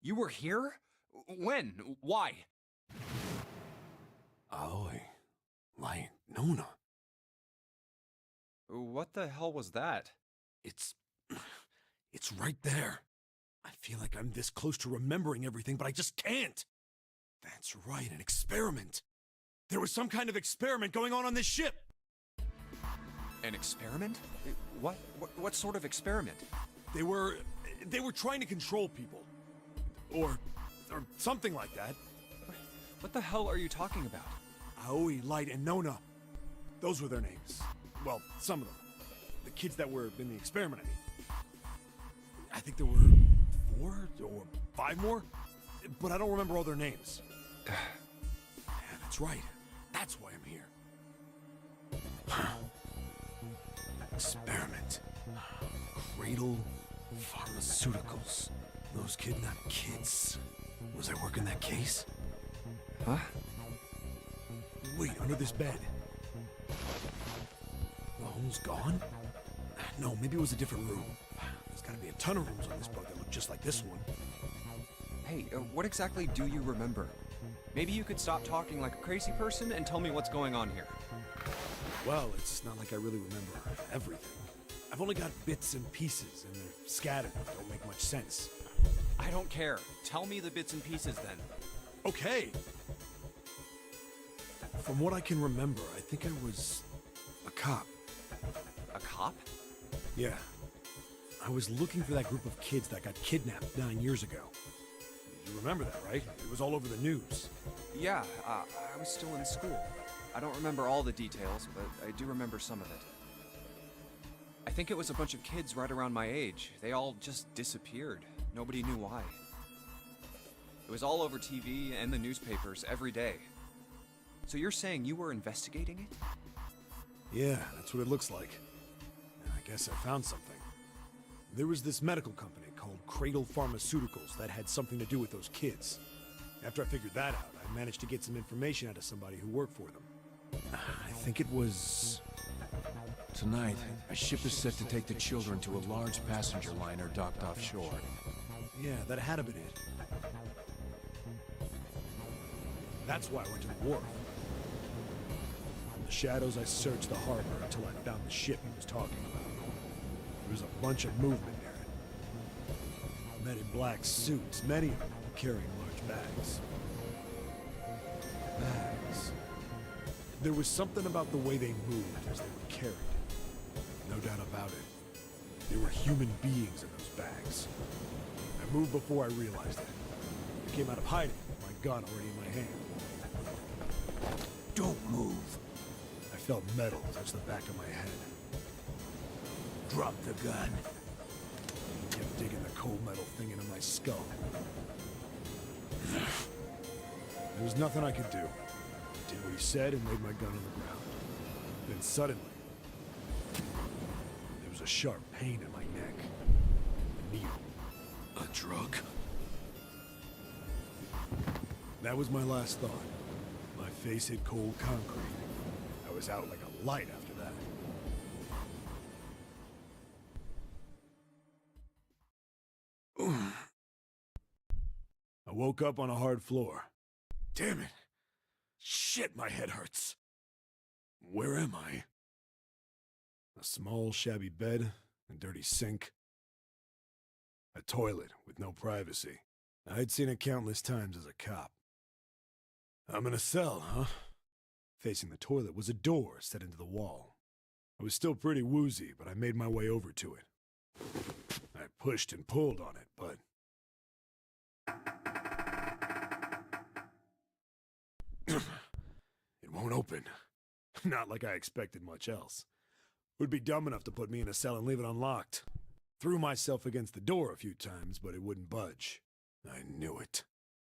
You were here? When? Why? Aoi. Lai Nona. What the hell was that? It's right there. I feel like I'm this close to remembering everything, but I just can't. That's right, an experiment. There was some kind of experiment going on this ship. An experiment? What sort of experiment? They were trying to control people. Or something like that. What the hell are you talking about? Aoi, Light, and Nona. Those were their names. Well, some of them. The kids that were in the experiment, I mean. I think there were 4 or 5 more, but I don't remember all their names. Yeah, that's right. That's why I'm here. Experiment. Cradle Pharmaceuticals. Those kidnapped kids. Was I working that case? Huh? Wait, under this bed. The home's gone? No, maybe it was a different room. There's gotta be a ton of rooms on this boat that look just like this one. Hey, what exactly do you remember? Maybe you could stop talking like a crazy person and tell me what's going on here. Well, it's not like I really remember everything. I've only got bits and pieces, and they're scattered and don't make much sense. I don't care. Tell me the bits and pieces then. Okay. From what I can remember, I think I was a cop. A cop? Yeah. I was looking for that group of kids that got kidnapped 9 years ago. You remember that, right? It was all over the news. Yeah, I was still in school. I don't remember all the details, but I do remember some of it. I think it was a bunch of kids right around my age. They all just disappeared. Nobody knew why. It was all over TV and the newspapers every day. So you're saying you were investigating it? Yeah, that's what it looks like. I guess I found something. There was this medical company called Cradle Pharmaceuticals that had something to do with those kids. After I figured that out, I managed to get some information out of somebody who worked for them. I think it was... Tonight, a ship is set to take the children to a large passenger liner docked offshore. Yeah, that had to be it. That's why I went to the wharf. In the shadows, I searched the harbor until I found the ship he was talking about. There was a bunch of movement near it. Men in black suits, many of them carrying large bags. Bags. There was something about the way they moved as they were carried. No doubt about it. There were human beings in those bags. I moved before I realized it. I came out of hiding with my gun already in my hand. Don't move. I felt metal touch the back of my head. Drop the gun. He kept digging the cold metal thing into my skull. There was nothing I could do. I did what he said and laid my gun on the ground. Then suddenly, there was a sharp pain in my neck. A needle. A drug. That was my last thought. My face hit cold concrete. I was out like a light after that. I woke up on a hard floor. Damn it. Shit, my head hurts. Where am I? A small, shabby bed, a dirty sink. A toilet with no privacy. I'd seen it countless times as a cop. I'm in a cell, huh? Facing the toilet was a door set into the wall. I was still pretty woozy, but I made my way over to it. I pushed and pulled on it, but... it won't open. Not like I expected much else. Would be dumb enough to put me in a cell and leave it unlocked. Threw myself against the door a few times, but it wouldn't budge. I knew it.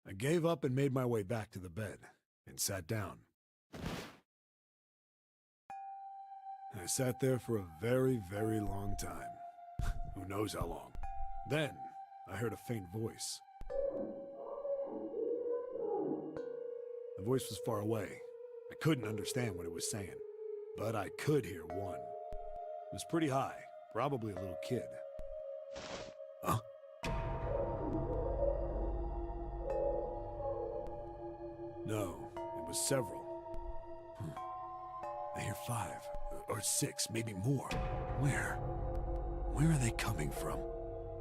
I gave up and made my way back to the bed, and sat down. I sat there for a very, very long time. Who knows how long. Then, I heard a faint voice. The voice was far away. I couldn't understand what it was saying, but I could hear one. It was pretty high, probably a little kid. Huh? No, it was several. I hear 5, or 6, maybe more. Where? Where are they coming from?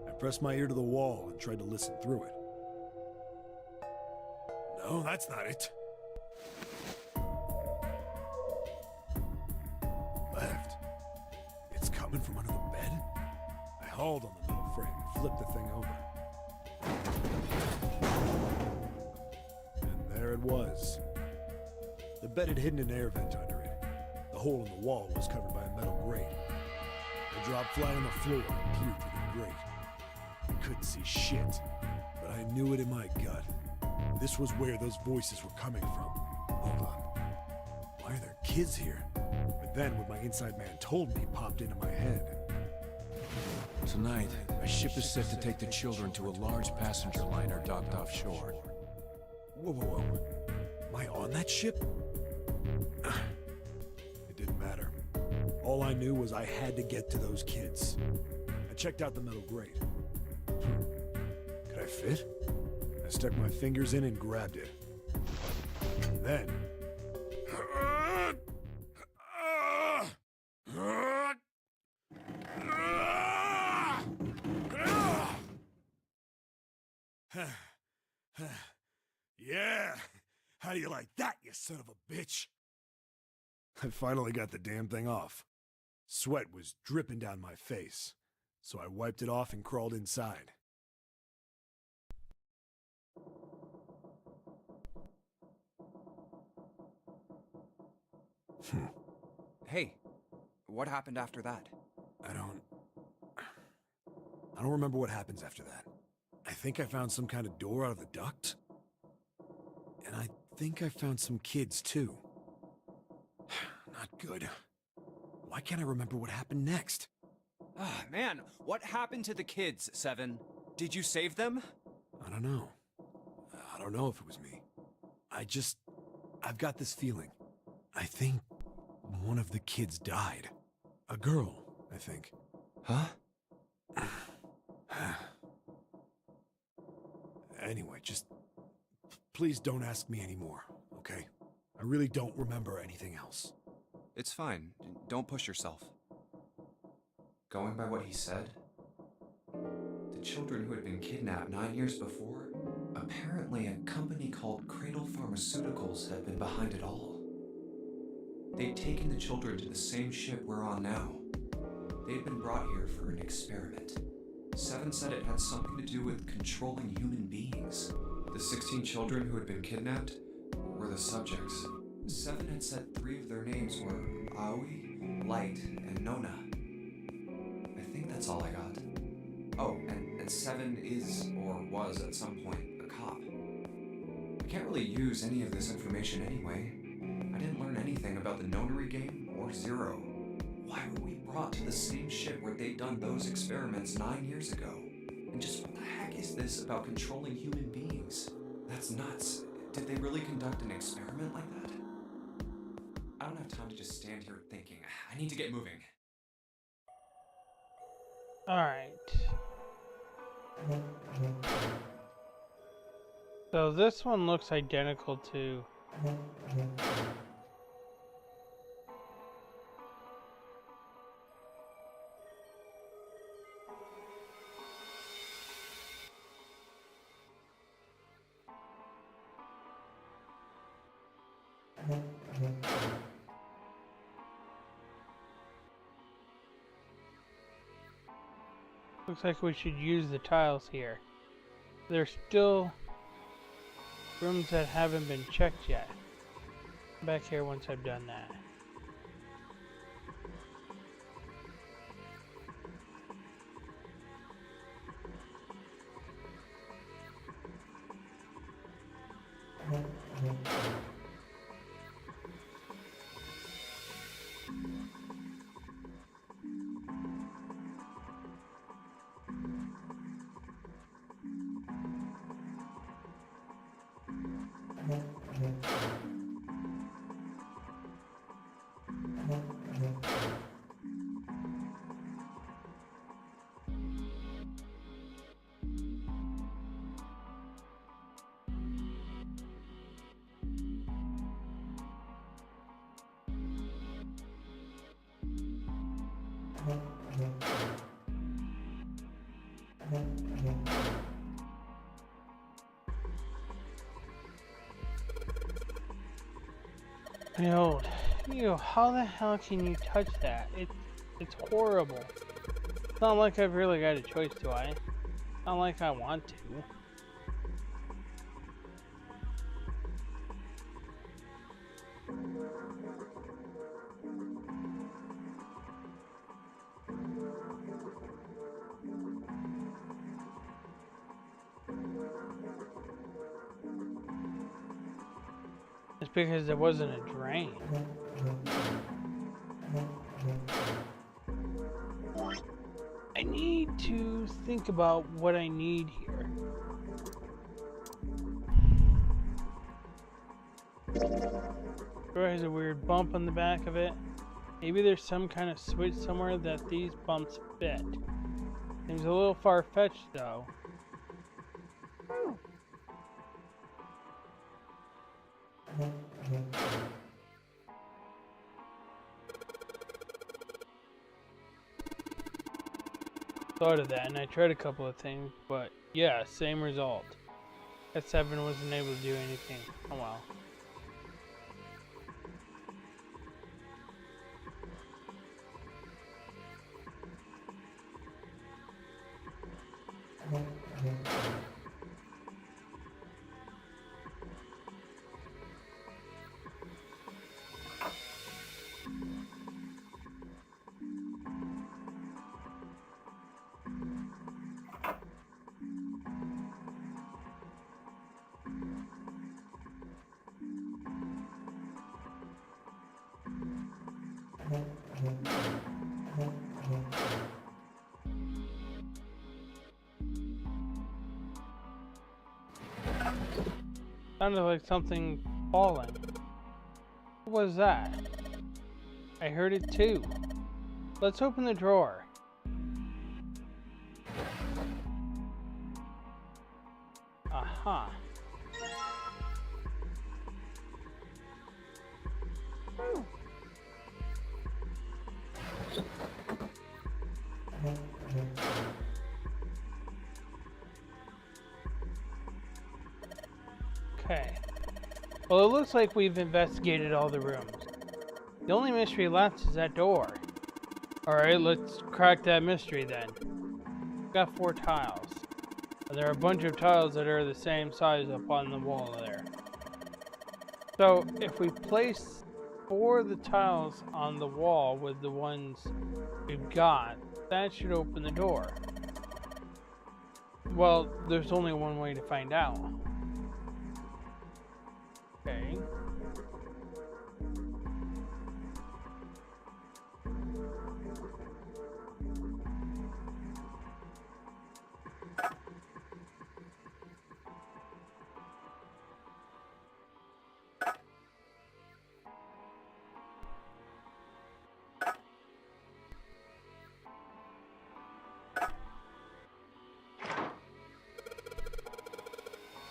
I pressed my ear to the wall and tried to listen through it. No, that's not it. Left. It's coming from under the bed? I hauled on the metal frame and flipped the thing over. And there it was. The bed had hidden an air vent under it. The hole in the wall was covered by a metal grate. I dropped flat on the floor and peered through the grate. I couldn't see shit, but I knew it in my gut. This was where those voices were coming from. Hold on. Why are there kids here? But then what my inside man told me popped into my head. Tonight, a ship is set to take the children to a large passenger liner docked offshore. Whoa, whoa, whoa. Am I on that ship? It didn't matter. All I knew was I had to get to those kids. I checked out the metal grate. Could I fit? I stuck my fingers in and grabbed it. And then... Yeah! How do you like that, you son of a bitch? I finally got the damn thing off. Sweat was dripping down my face, so I wiped it off and crawled inside. Hey, what happened after that? I don't remember what happens after that. I think I found some kind of door out of the duct. And I think I found some kids too. Not good. Why can't I remember what happened next? Ah, man, what happened to the kids, Seven? Did you save them? I don't know. I don't know if it was me. I've got this feeling. I think one of the kids died. A girl, I think. Huh? Anyway, just please don't ask me anymore, okay? I really don't remember anything else. It's fine. Don't push yourself. Going by what he said, the children who had been kidnapped 9 years before, apparently a company called Cradle Pharmaceuticals had been behind it all. They'd taken the children to the same ship we're on now. They'd been brought here for an experiment. Seven said it had something to do with controlling human beings. The 16 children who had been kidnapped were the subjects. Seven had said 3 of their names were Aoi, Light, and Nona. I think that's all I got. Oh, and Seven is, or was at some point, a cop. I can't really use any of this information anyway. I didn't learn anything about the Nonary game or Zero. Why were we brought to the same ship where they'd done those experiments 9 years ago? And just what the heck is this about controlling human beings? That's nuts. Did they really conduct an experiment like that? I don't have time to just stand here thinking. I need to get moving. Alright. So this one looks identical to... Looks like we should use the tiles here. There's still rooms that haven't been checked yet. Back here once I've done that. Yo, how the hell can you touch that? It's horrible. It's not like I've really got a choice, do I? Not like I want to. It's because there wasn't a drain. I need to think about what I need here. Door has a weird bump on the back of it. Maybe there's some kind of switch somewhere that these bumps fit. Seems a little far-fetched though. Thought of that, and I tried a couple of things, but yeah, same result. S7 wasn't able to do anything. Oh well. Sounded like something falling. What was that? I heard it too. Let's open the drawer. Aha. Okay. Well, it looks like we've investigated all the rooms. The only mystery left is that door. Alright, let's crack that mystery then. We've got 4 tiles. And there are a bunch of tiles that are the same size up on the wall there. So, if we place 4 of the tiles on the wall with the ones we've got, that should open the door. Well, there's only one way to find out. Okay.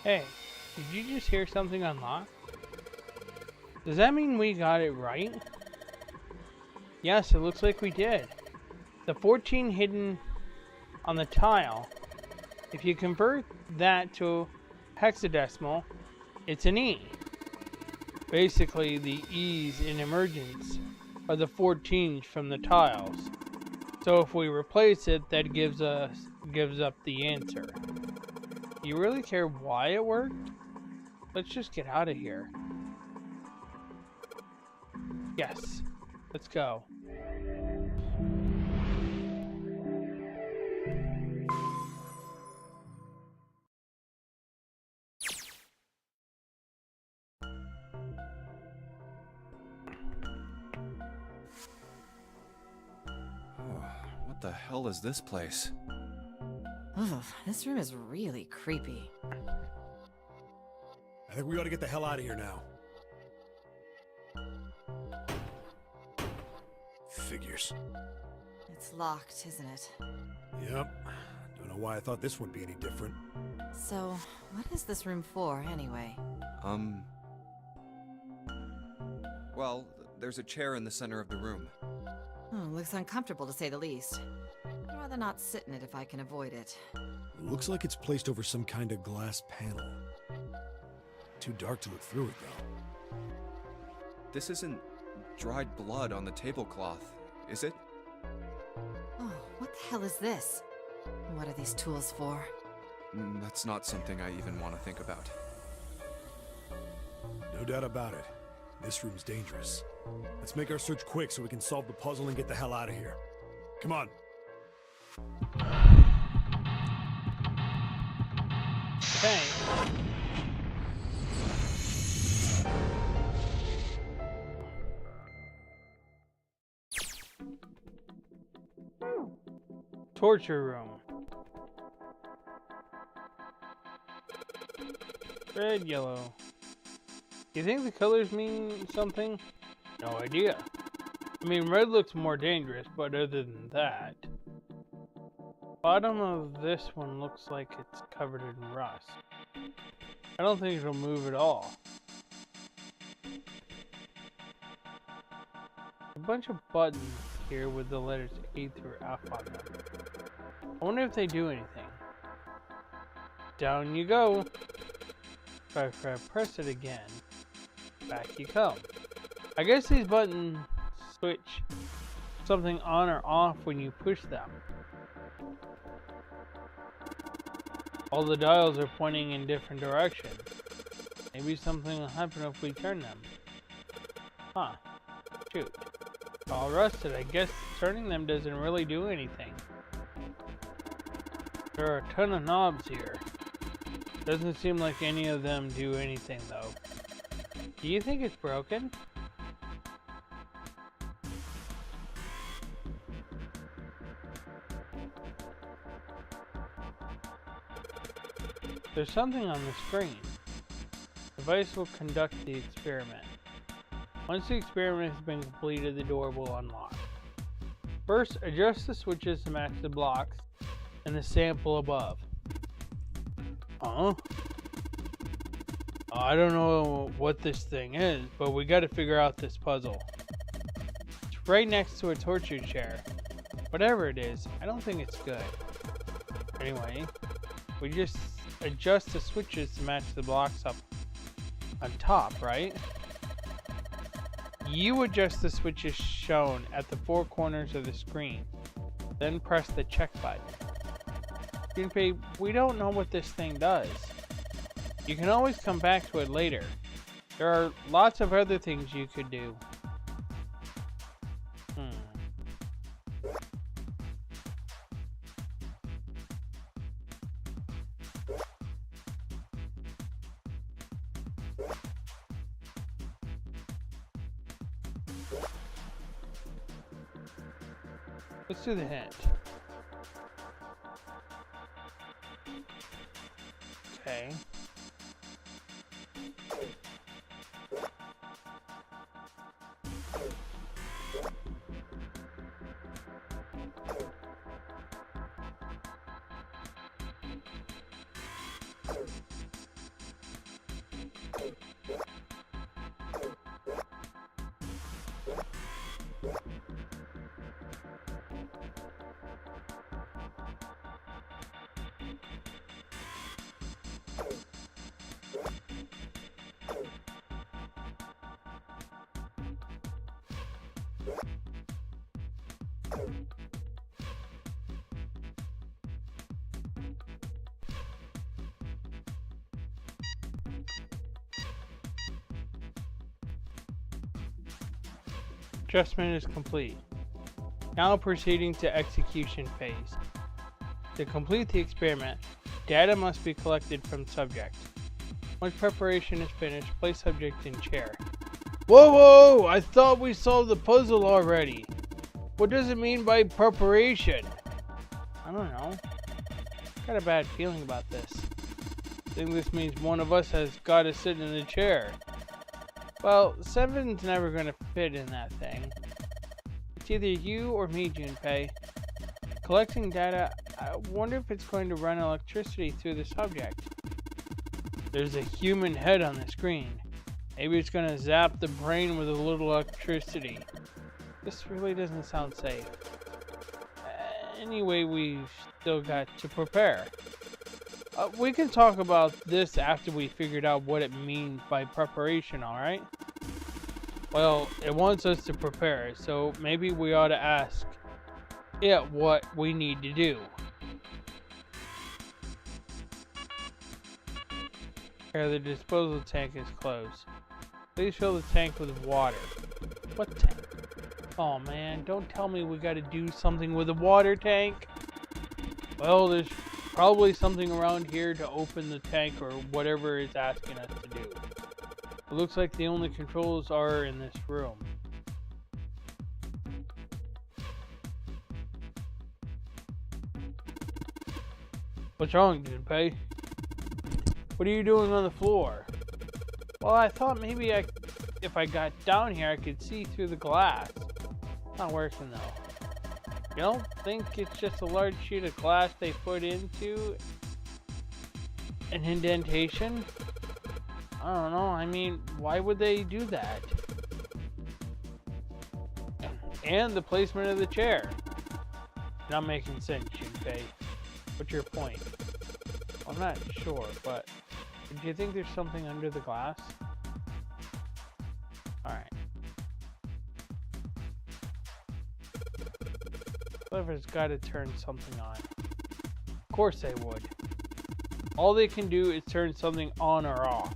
Hey, did you just hear something unlock? Does that mean we got it right? Yes, it looks like we did. The 14 hidden on the tile, if you convert that to hexadecimal, it's an E. Basically, the E's in emergence are the 14s from the tiles. So if we replace it, that gives up the answer. Do you really care why it worked? Let's just get out of here. Yes, let's go. What the hell is this place? Ugh, this room is really creepy. I think we ought to get the hell out of here now. Figures. It's locked, isn't it? Yep. Don't know why I thought this would be any different. So, what is this room for, anyway? Well, there's a chair in the center of the room. Oh, looks uncomfortable to say the least. I'd rather not sit in it if I can avoid it. Looks like it's placed over some kind of glass panel. Too dark to look through it, though. This isn't dried blood on the tablecloth, is it? Oh, what the hell is this? What are these tools for? That's not something I even want to think about. No doubt about it. This room's dangerous. Let's make our search quick so we can solve the puzzle and get the hell out of here. Come on. Okay. Torture room. Red, yellow. Do you think the colors mean something? No idea. I mean, red looks more dangerous, but other than that... Bottom of this one looks like it's covered in rust. I don't think it'll move at all. A bunch of buttons here with the letters A through F on them. I wonder if they do anything. Down you go. If I press it again, back you come. I guess these buttons switch something on or off when you push them. All the dials are pointing in different directions. Maybe something will happen if we turn them. Huh. Shoot. All rusted. I guess turning them doesn't really do anything. There are a ton of knobs here. Doesn't seem like any of them do anything though. Do you think it's broken? There's something on the screen. The device will conduct the experiment. Once the experiment has been completed, the door will unlock. First, adjust the switches to match the blocks and the sample above. I don't know what this thing is, but we gotta figure out this puzzle. It's right next to a torture chair. Whatever it is, I don't think it's good. Anyway, we just adjust the switches to match the blocks up on top, right? You adjust the switches shown at the four corners of the screen, then press the check button. Junpei, we don't know what this thing does. You can always come back to it later. There are lots of other things you could do. Let's do the hint. Okay. Adjustment is complete. Now proceeding to execution phase. To complete the experiment, data must be collected from subject. Once preparation is finished, place subject in chair. Whoa! I thought we solved the puzzle already. What does it mean by preparation? I don't know. Got a bad feeling about this. I think this means one of us has got to sit in the chair. Well, 7's never gonna fit in that thing. It's either you or me, Junpei. Collecting data, I wonder if it's going to run electricity through the subject. There's a human head on the screen. Maybe it's gonna zap the brain with a little electricity. This really doesn't sound safe. Anyway, we've still got to prepare. We can talk about this after we figured out what it means by preparation, alright? Well, it wants us to prepare, so maybe we ought to ask, at what we need to do. Here, the disposal tank is closed. Please fill the tank with water. What tank? Oh man, don't tell me we gotta do something with the water tank. Well, there's probably something around here to open the tank or whatever it's asking us to do. It looks like the only controls are in this room. What's wrong, Junpei? What are you doing on the floor? Well, I thought maybe if I got down here, I could see through the glass. Not working though. You don't think it's just a large sheet of glass they put into an indentation? I don't know. I mean, why would they do that? And the placement of the chair. Not making sense, Junpei. What's your point? I'm not sure, but do you think there's something under the glass? Alright. Whoever's got to turn something on. Of course they would. All they can do is turn something on or off.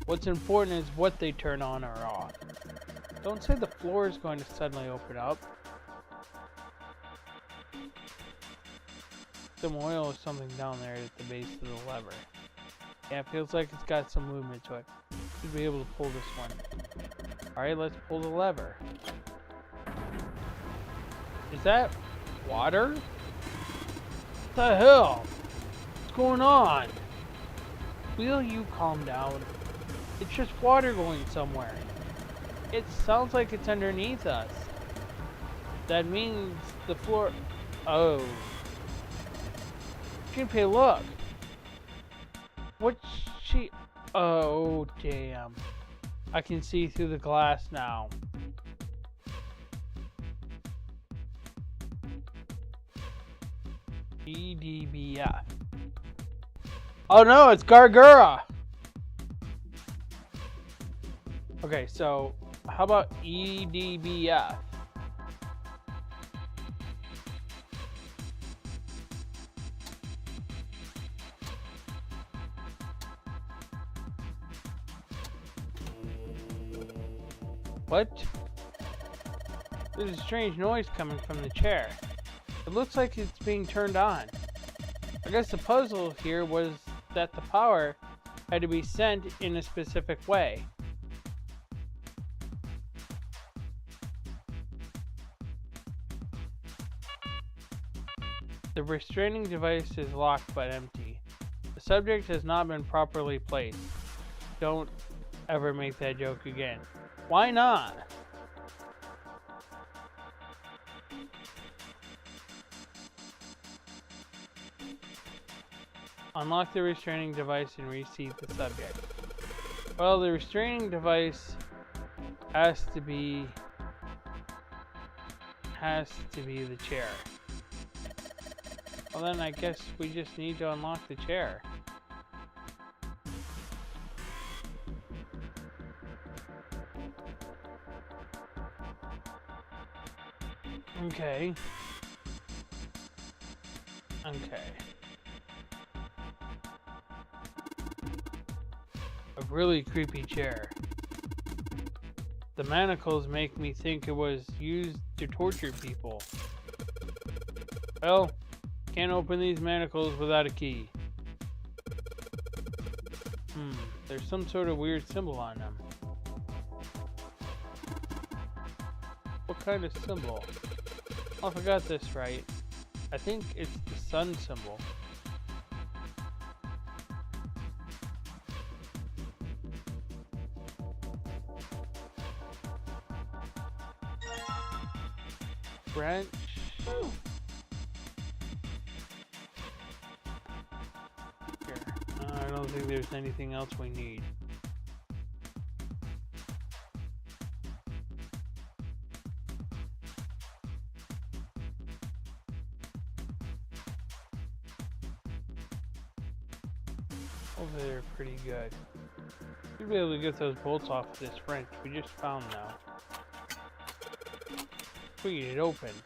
What's important is what they turn on or off. Don't say the floor is going to suddenly open up. Some oil or something down there at the base of the lever. Yeah, it feels like it's got some movement to it. Should be able to pull this one. Alright, let's pull the lever. Is that water? What the hell? What's going on? Will you calm down? It's just water going somewhere. It sounds like it's underneath us. That means the floor... Oh. Junpei, look. What's she... Oh, damn. I can see through the glass now. EDBF. Oh no, it's Gargura! Okay, so how about EDBF? What? There's a strange noise coming from the chair. It looks like it's being turned on. I guess the puzzle here was that the power had to be sent in a specific way. The restraining device is locked but empty. The subject has not been properly placed. Don't ever make that joke again. Why not? Unlock the restraining device and reseat the subject. Well, the restraining device has to be the chair. Well then I guess we just need to unlock the chair. Okay. Okay. A really creepy chair. The manacles make me think it was used to torture people. Well, can't open these manacles without a key. There's some sort of weird symbol on them. What kind of symbol? Oh, if I got this right, I think it's the sun symbol. Branch. Here. I don't think there's anything else we need. Hopefully they're pretty good. Should be able to get those bolts off of this wrench we just found now. We get it opened.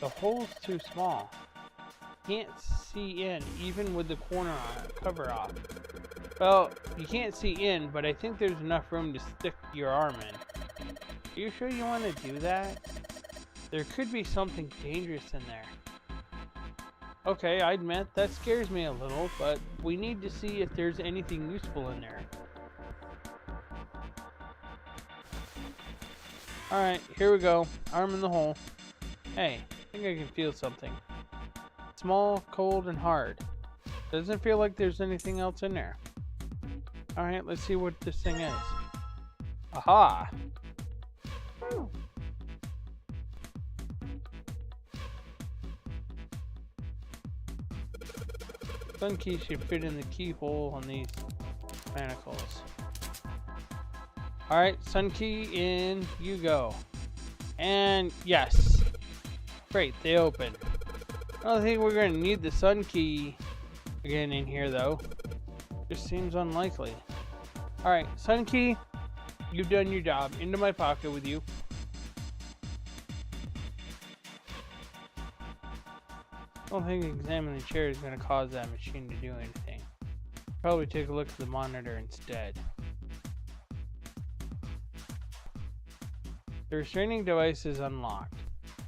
The hole's too small. Can't see in, even with the corner cover off. Well, you can't see in, but I think there's enough room to stick your arm in. Are you sure you want to do that? There could be something dangerous in there. Okay, I admit, that scares me a little, but we need to see if there's anything useful in there. Alright, here we go. Arm in the hole. Hey, I think I can feel something. Small, cold, and hard. Doesn't feel like there's anything else in there. Alright, let's see what this thing is. Aha! Sun key should fit in the keyhole on these manacles. Alright, sun key in you go. And yes. Great, they open. I don't think we're going to need the sun key again in here though. Just seems unlikely. Alright, sun key, you've done your job. Into my pocket with you. I don't think examining the chair is going to cause that machine to do anything. Probably take a look at the monitor instead. The restraining device is unlocked.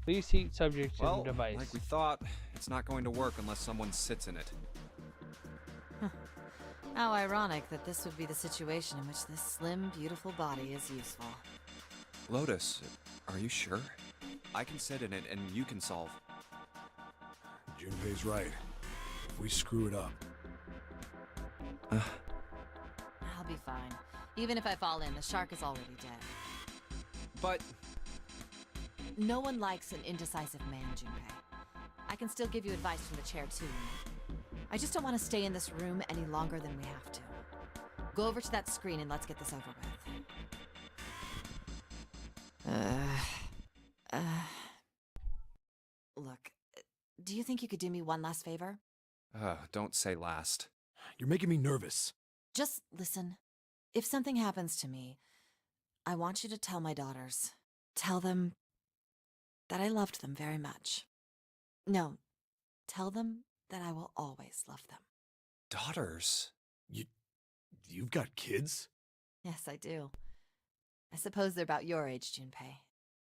Please seat subject to the device. Like we thought, it's not going to work unless someone sits in it. How ironic that this would be the situation in which this slim, beautiful body is useful. Lotus, are you sure? I can sit in it and you can solve. Junpei's right. If we screw it up... I'll be fine. Even if I fall in, the shark is already dead. But... No one likes an indecisive man, Junpei. I can still give you advice from the chair, too. I just don't want to stay in this room any longer than we have to. Go over to that screen and let's get this over with. Look, do you think you could do me one last favor? Don't say last. You're making me nervous. Just listen. If something happens to me, I want you to tell my daughters. Tell them that I loved them very much. No, tell them that I will always love them. Daughters? You've got kids? Yes, I do. I suppose they're about your age, Junpei.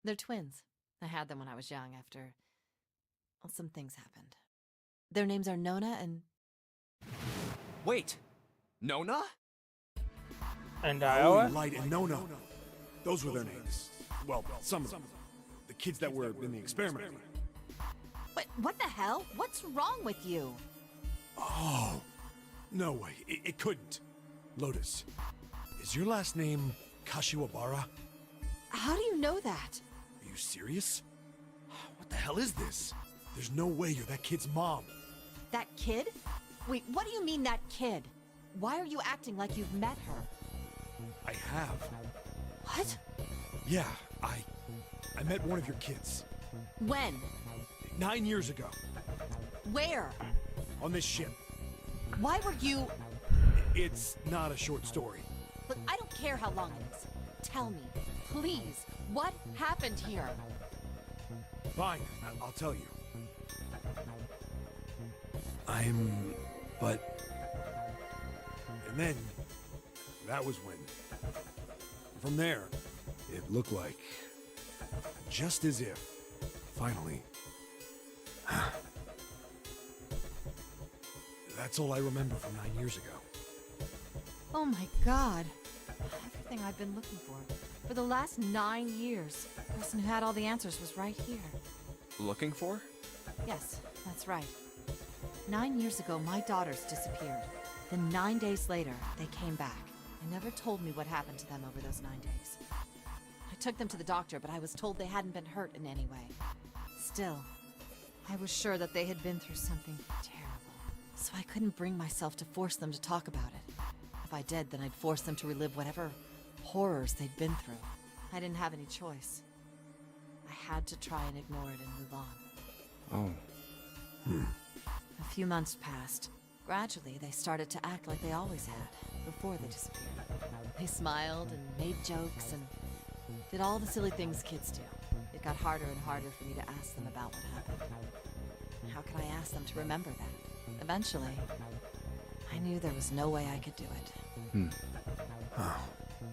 They're twins. I had them when I was young after... well, some things happened. Their names are Nona and... Wait! Nona? And Iowa? Light and Nona. Those were their names. Well, some of them. The kids that were in the experiment. But what the hell? What's wrong with you? Oh, no way. It couldn't. Lotus, is your last name Kashiwabara? How do you know that? Are you serious? What the hell is this? There's no way you're that kid's mom. That kid? Wait, what do you mean that kid? Why are you acting like you've met her? I have. What? Yeah, I met one of your kids. When? 9 years ago. Where? On this ship. Why were you... It's not a short story. Look, I don't care how long it is. Tell me, please, what happened here? Fine, I'll tell you. But... And then, that was when. From there, it looked like... just as if, finally... That's all I remember from 9 years ago. Oh my god. Everything I've been looking for. For the last 9 years. The person who had all the answers was right here. Looking for? Yes, that's right. 9 years ago, my daughters disappeared. Then 9 days later, they came back. They never told me what happened to them over those 9 days. I took them to the doctor, but I was told they hadn't been hurt in any way. Still, I was sure that they had been through something terrible. So I couldn't bring myself to force them to talk about it. If I did, then I'd force them to relive whatever horrors they'd been through. I didn't have any choice. I had to try and ignore it and move on. Oh. A few months passed. Gradually, they started to act like they always had, before they disappeared. They smiled and made jokes and did all the silly things kids do. It got harder and harder for me to ask them about what happened. How could I ask them to remember that? Eventually, I knew there was no way I could do it.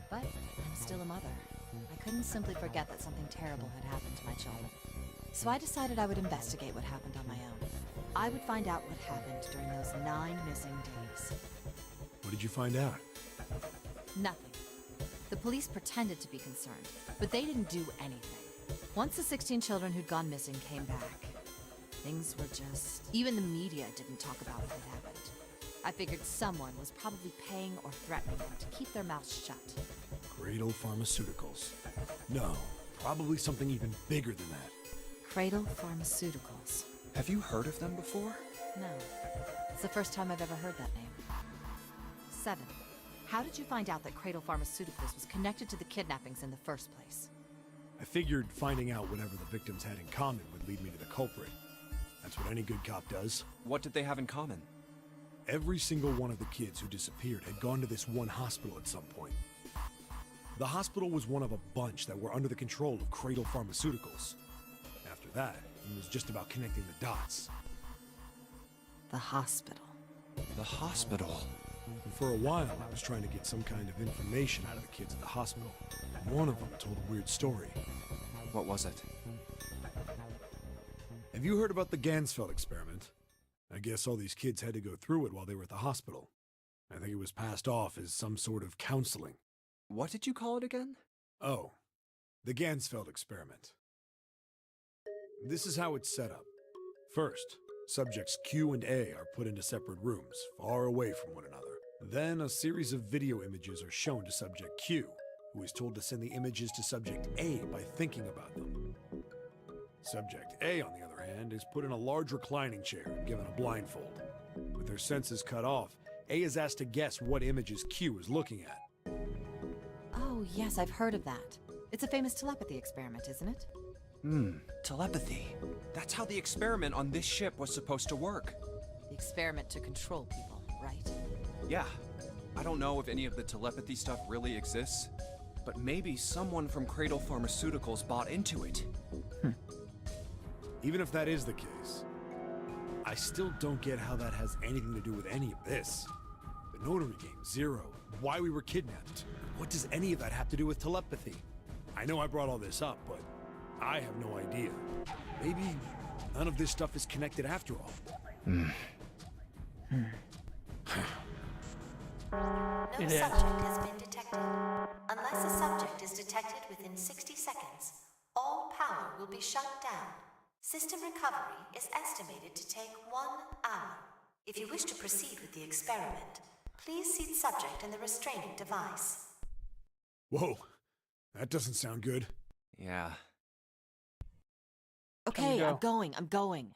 But I'm still a mother. I couldn't simply forget that something terrible had happened to my children. So I decided I would investigate what happened on my own. I would find out what happened during those 9 missing days. What did you find out? Nothing. The police pretended to be concerned, but they didn't do anything. Once the 16 children who'd gone missing came back, things were just... Even the media didn't talk about what had happened. I figured someone was probably paying or threatening them to keep their mouths shut. Cradle Pharmaceuticals. No, probably something even bigger than that. Cradle Pharmaceuticals. Have you heard of them before? No. It's the first time I've ever heard that name. 7. How did you find out that Cradle Pharmaceuticals was connected to the kidnappings in the first place? I figured finding out whatever the victims had in common would lead me to the culprit. That's what any good cop does. What did they have in common? Every single one of the kids who disappeared had gone to this one hospital at some point. The hospital was one of a bunch that were under the control of Cradle Pharmaceuticals. After that, it was just about connecting the dots. The hospital. The hospital? And for a while, I was trying to get some kind of information out of the kids at the hospital. One of them told a weird story. What was it? Have you heard about the Gansfeld experiment? I guess all these kids had to go through it while they were at the hospital. I think it was passed off as some sort of counseling. What did you call it again? Oh, the Gansfeld experiment. This is how it's set up. First, subjects Q and A are put into separate rooms, far away from one another. Then a series of video images are shown to subject Q, who is told to send the images to subject A by thinking about them. Subject A, on the other hand, is put in a large reclining chair and given a blindfold. With their senses cut off, A is asked to guess what images Q is looking at. Oh, yes, I've heard of that. It's a famous telepathy experiment, isn't it? Telepathy. That's how the experiment on this ship was supposed to work. The experiment to control people, right? Yeah. I don't know if any of the telepathy stuff really exists, but maybe someone from Cradle Pharmaceuticals bought into it. Even if that is the case, I still don't get how that has anything to do with any of this. The notary game, Zero, why we were kidnapped. What does any of that have to do with telepathy? I know I brought all this up, but I have no idea. Maybe none of this stuff is connected after all. No It is. subject has been detected. Unless a subject is detected within 60 seconds, all power will be shut down. System recovery is estimated to take 1 hour. If you wish to proceed with the experiment, please seat subject in the restraining device. Whoa, that doesn't sound good. Yeah. Okay, go. I'm going.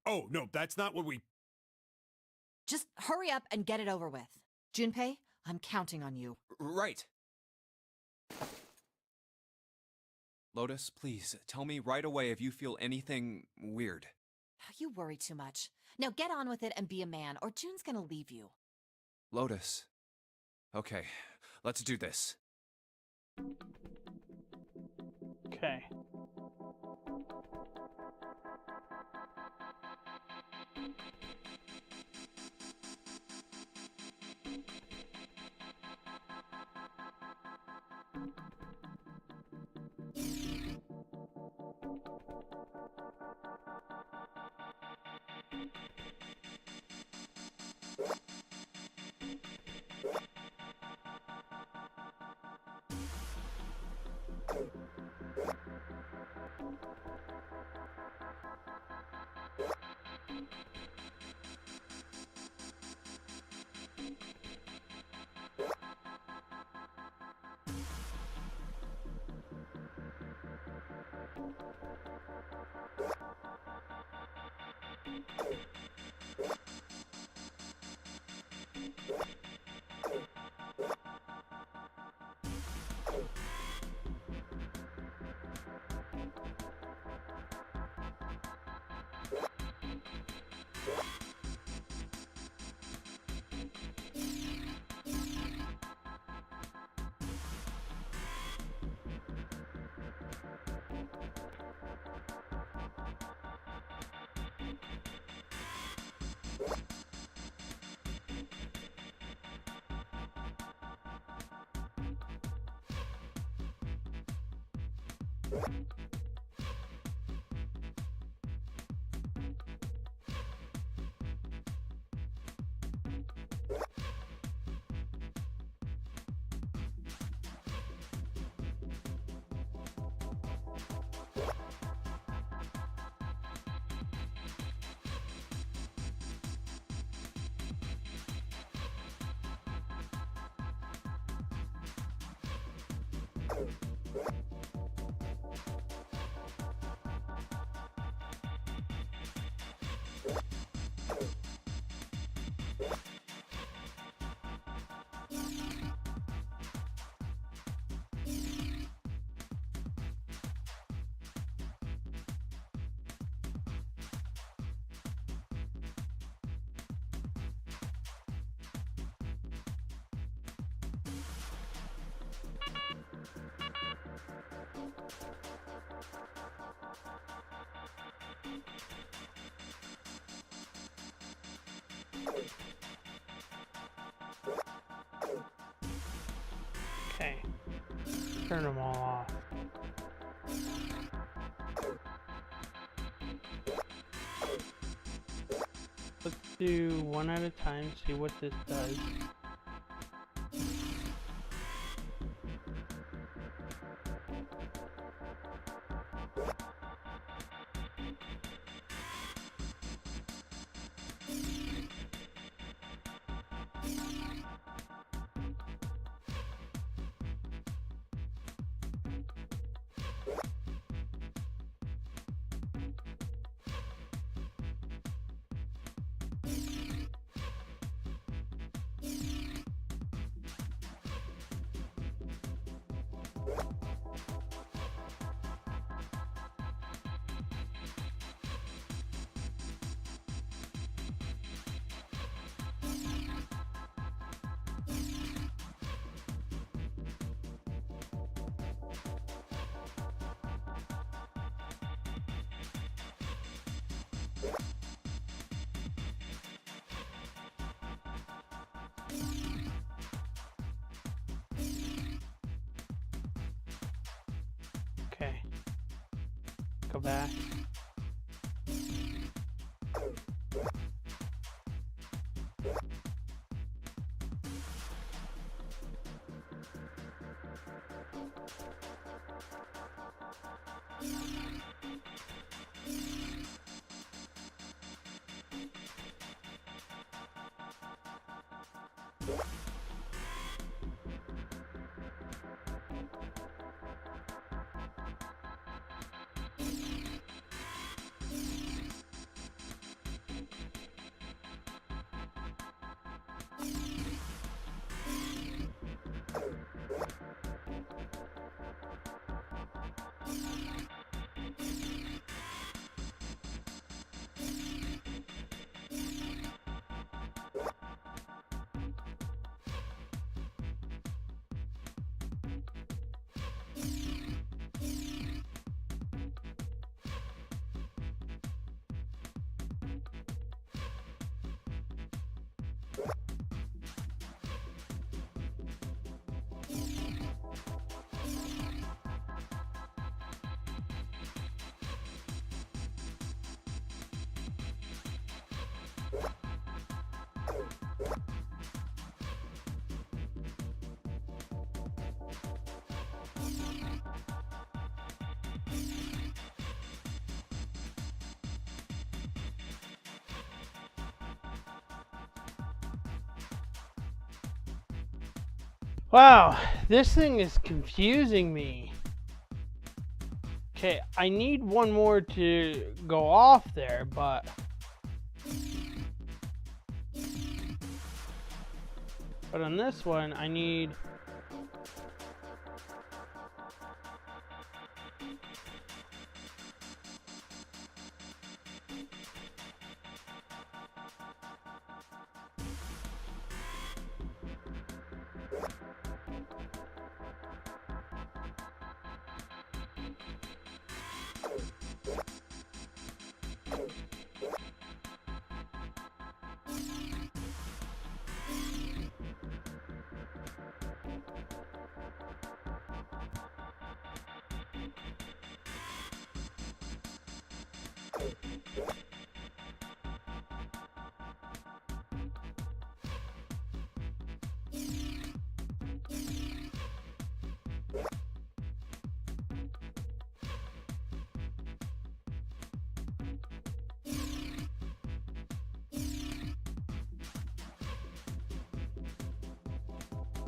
Oh, no, that's not what we... Just hurry up and get it over with. Junpei, I'm counting on you. Right. Lotus, please, tell me right away if you feel anything weird. You worry too much. Now get on with it and be a man, or June's gonna leave you. Lotus. Okay, let's do this. Okay. Okay. Turn them all off. Let's do one at a time, see what this does. Okay. Go back. Wow, this thing is confusing me. Okay, I need one more to go off there, but on this one, I need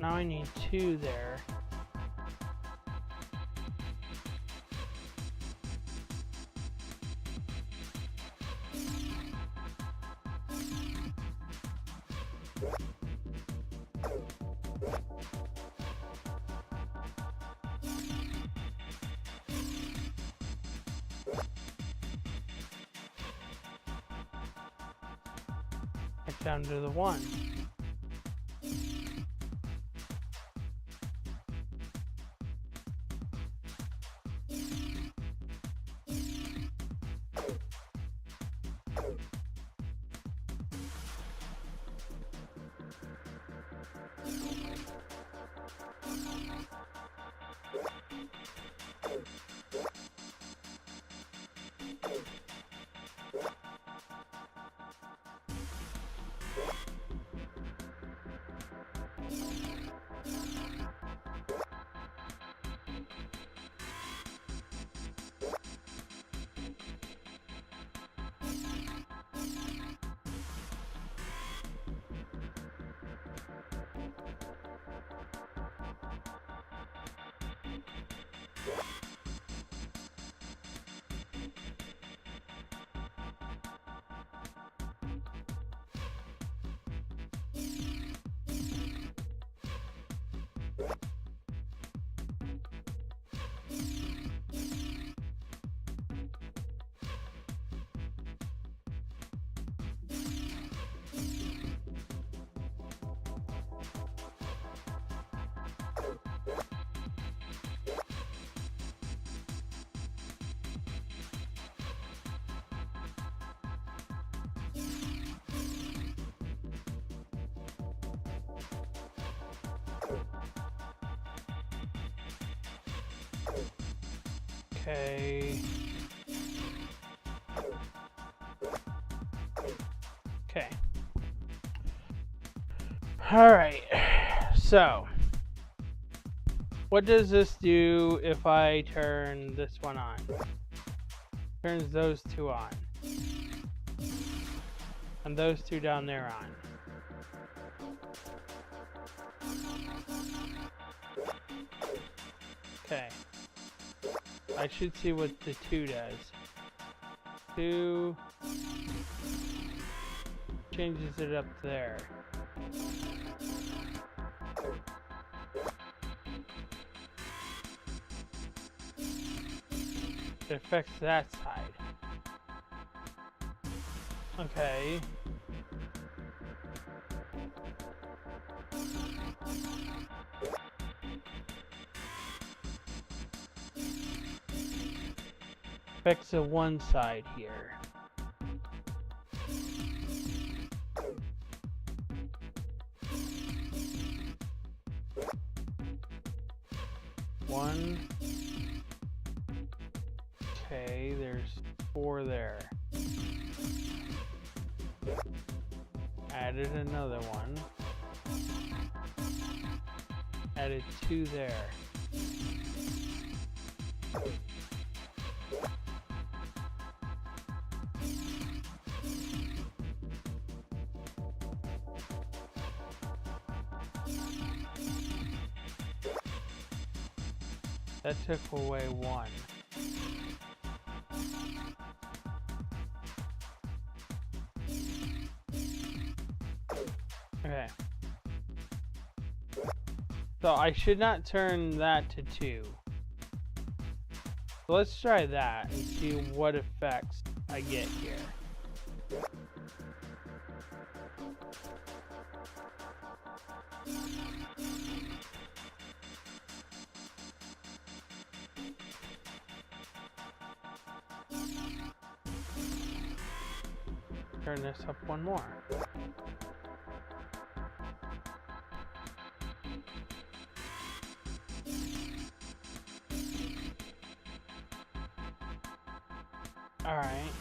Now I need 2 there. It's down to the 1. Okay. Okay. Alright. So, what does this do if I turn this one on? Turns those 2 on. And those 2 down there on. Okay. I should see what the 2 does. 2 changes it up there. It affects that side. Okay. Affects the one side here. One. Okay, there's 4 there. Added another one. Added 2 there. That took away 1. Okay. So I should not turn that to 2. So let's try that and see what effects I get here. Turn this up 1 more. All right.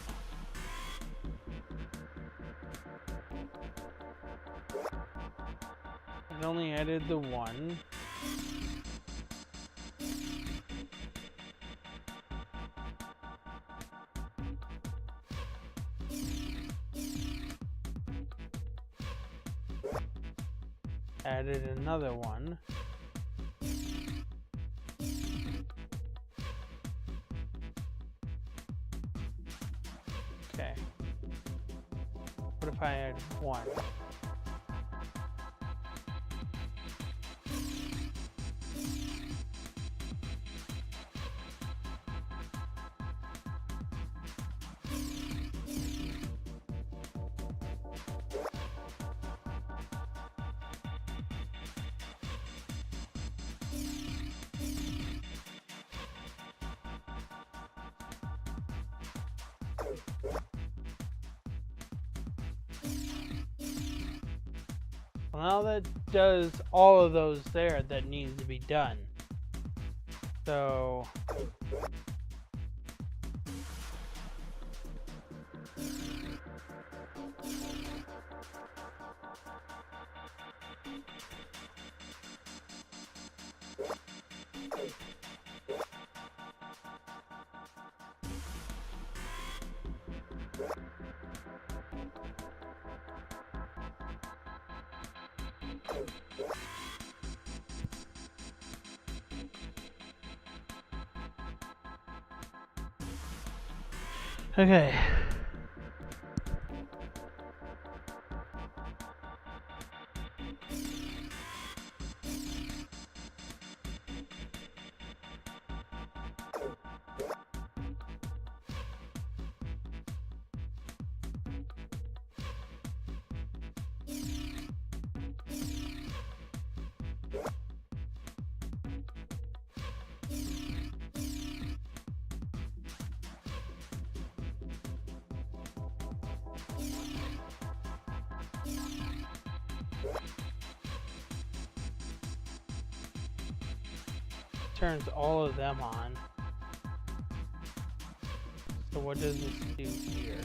It only added the 1. Added another one. Okay. What if I add one? Well, that does all of those there that needs to be done. So okay. Turns all of them on. So what does this do here?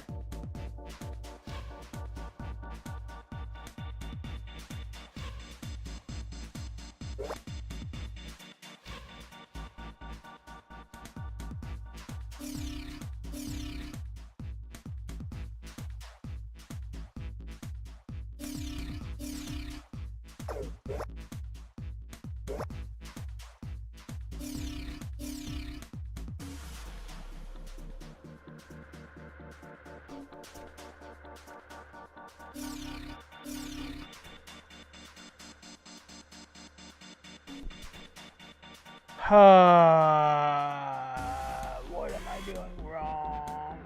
What am I doing wrong?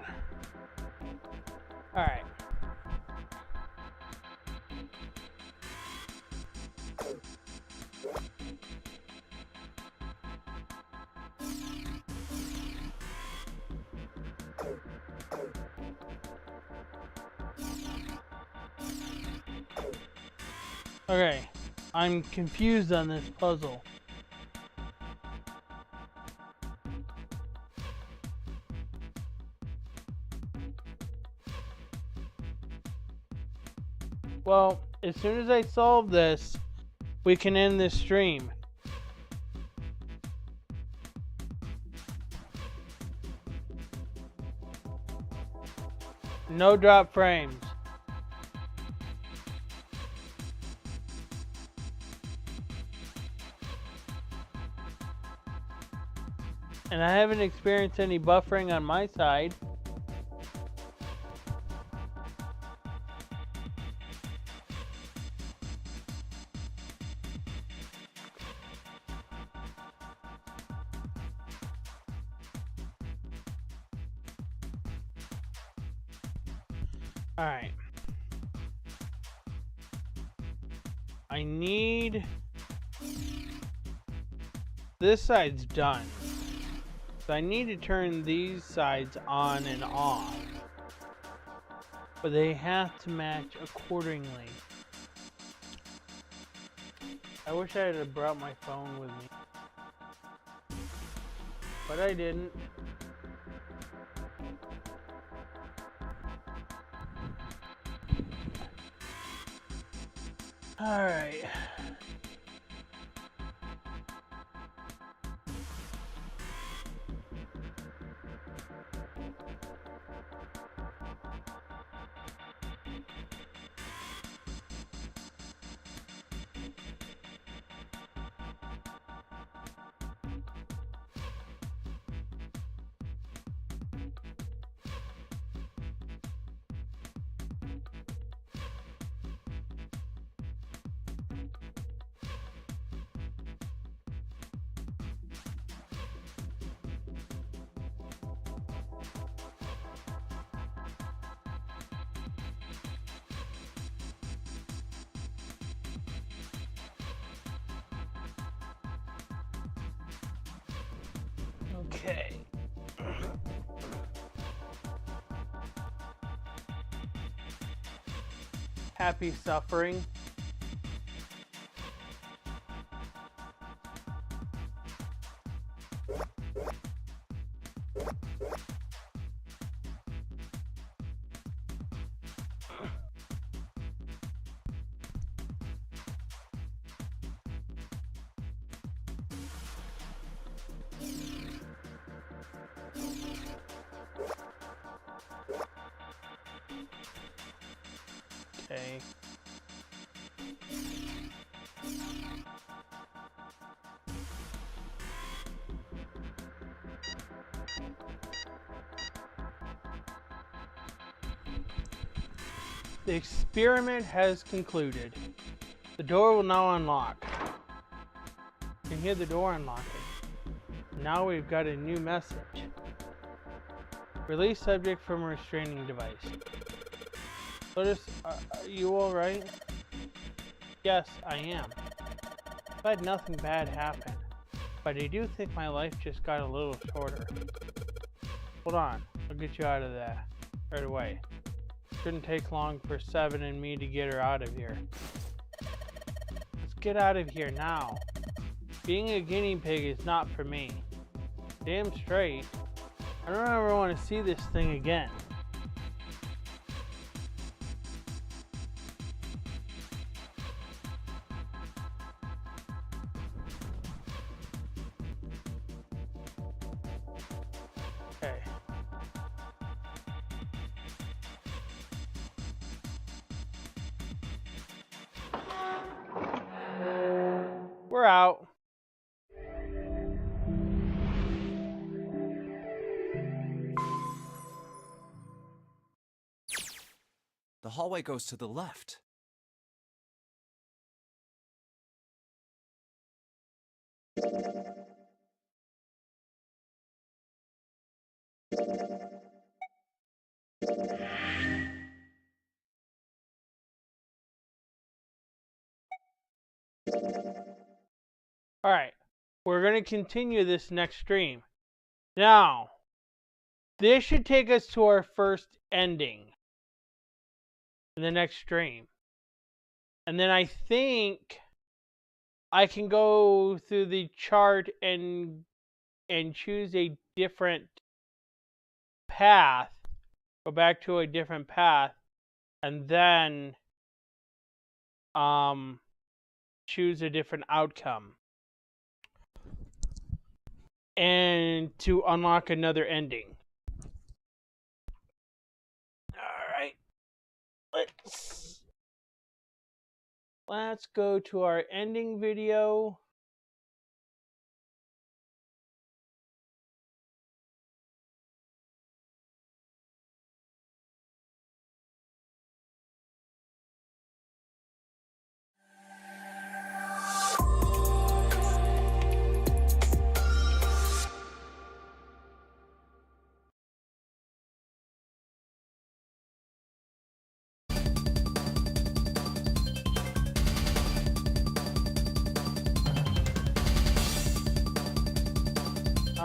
All right. Okay, I'm confused on this puzzle. Well, as soon as I solve this, we can end this stream. No drop frames. And I haven't experienced any buffering on my side. All right. I need... This side's done. So I need to turn these sides on and off. But they have to match accordingly. I wish I had brought my phone with me. But I didn't. Alright. Okay. Happy suffering. Okay. The experiment has concluded. The door will now unlock. You can hear the door unlocking. Now we've got a new message. Release subject from restraining device. Lotus, are you alright? Yes, I am. I've had nothing bad happen, but I do think my life just got a little shorter. Hold on, I'll get you out of there right away. Shouldn't take long for Seven and me to get her out of here. Let's get out of here now. Being a guinea pig is not for me. Damn straight. I don't ever want to see this thing again. Okay. We're out. The hallway goes to the left. Alright, we're going to continue this next stream. Now, this should take us to our first ending in the next stream. And then I think I can go through the chart and choose a different path. Go back to a different path. And then choose a different outcome. And to unlock another ending. Alright. Let's go to our ending video.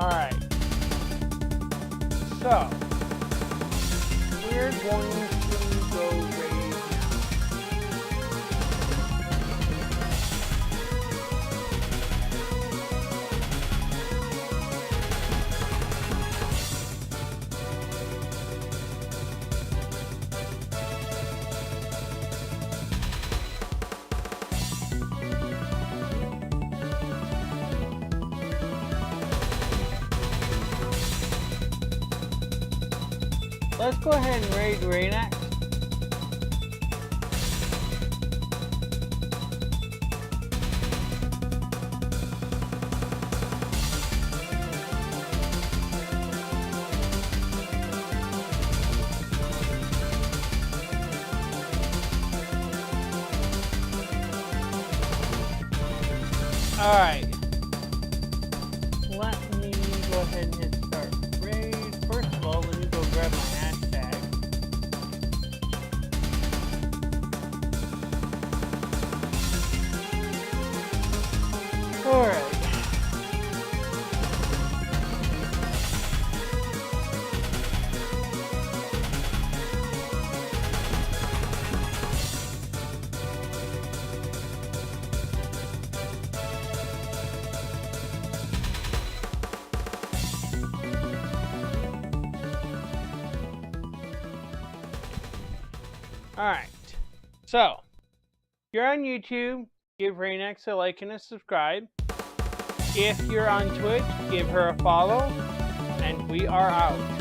Alright, so we're going to go raid Let's go ahead and raid Raynax. Alright. Let me go ahead and hit start raid. First of all, let me go grab my hashtag. Alright. Alright. So, if you're on YouTube, give Rainax a like and a subscribe. If you're on Twitch, give her a follow. And we are out.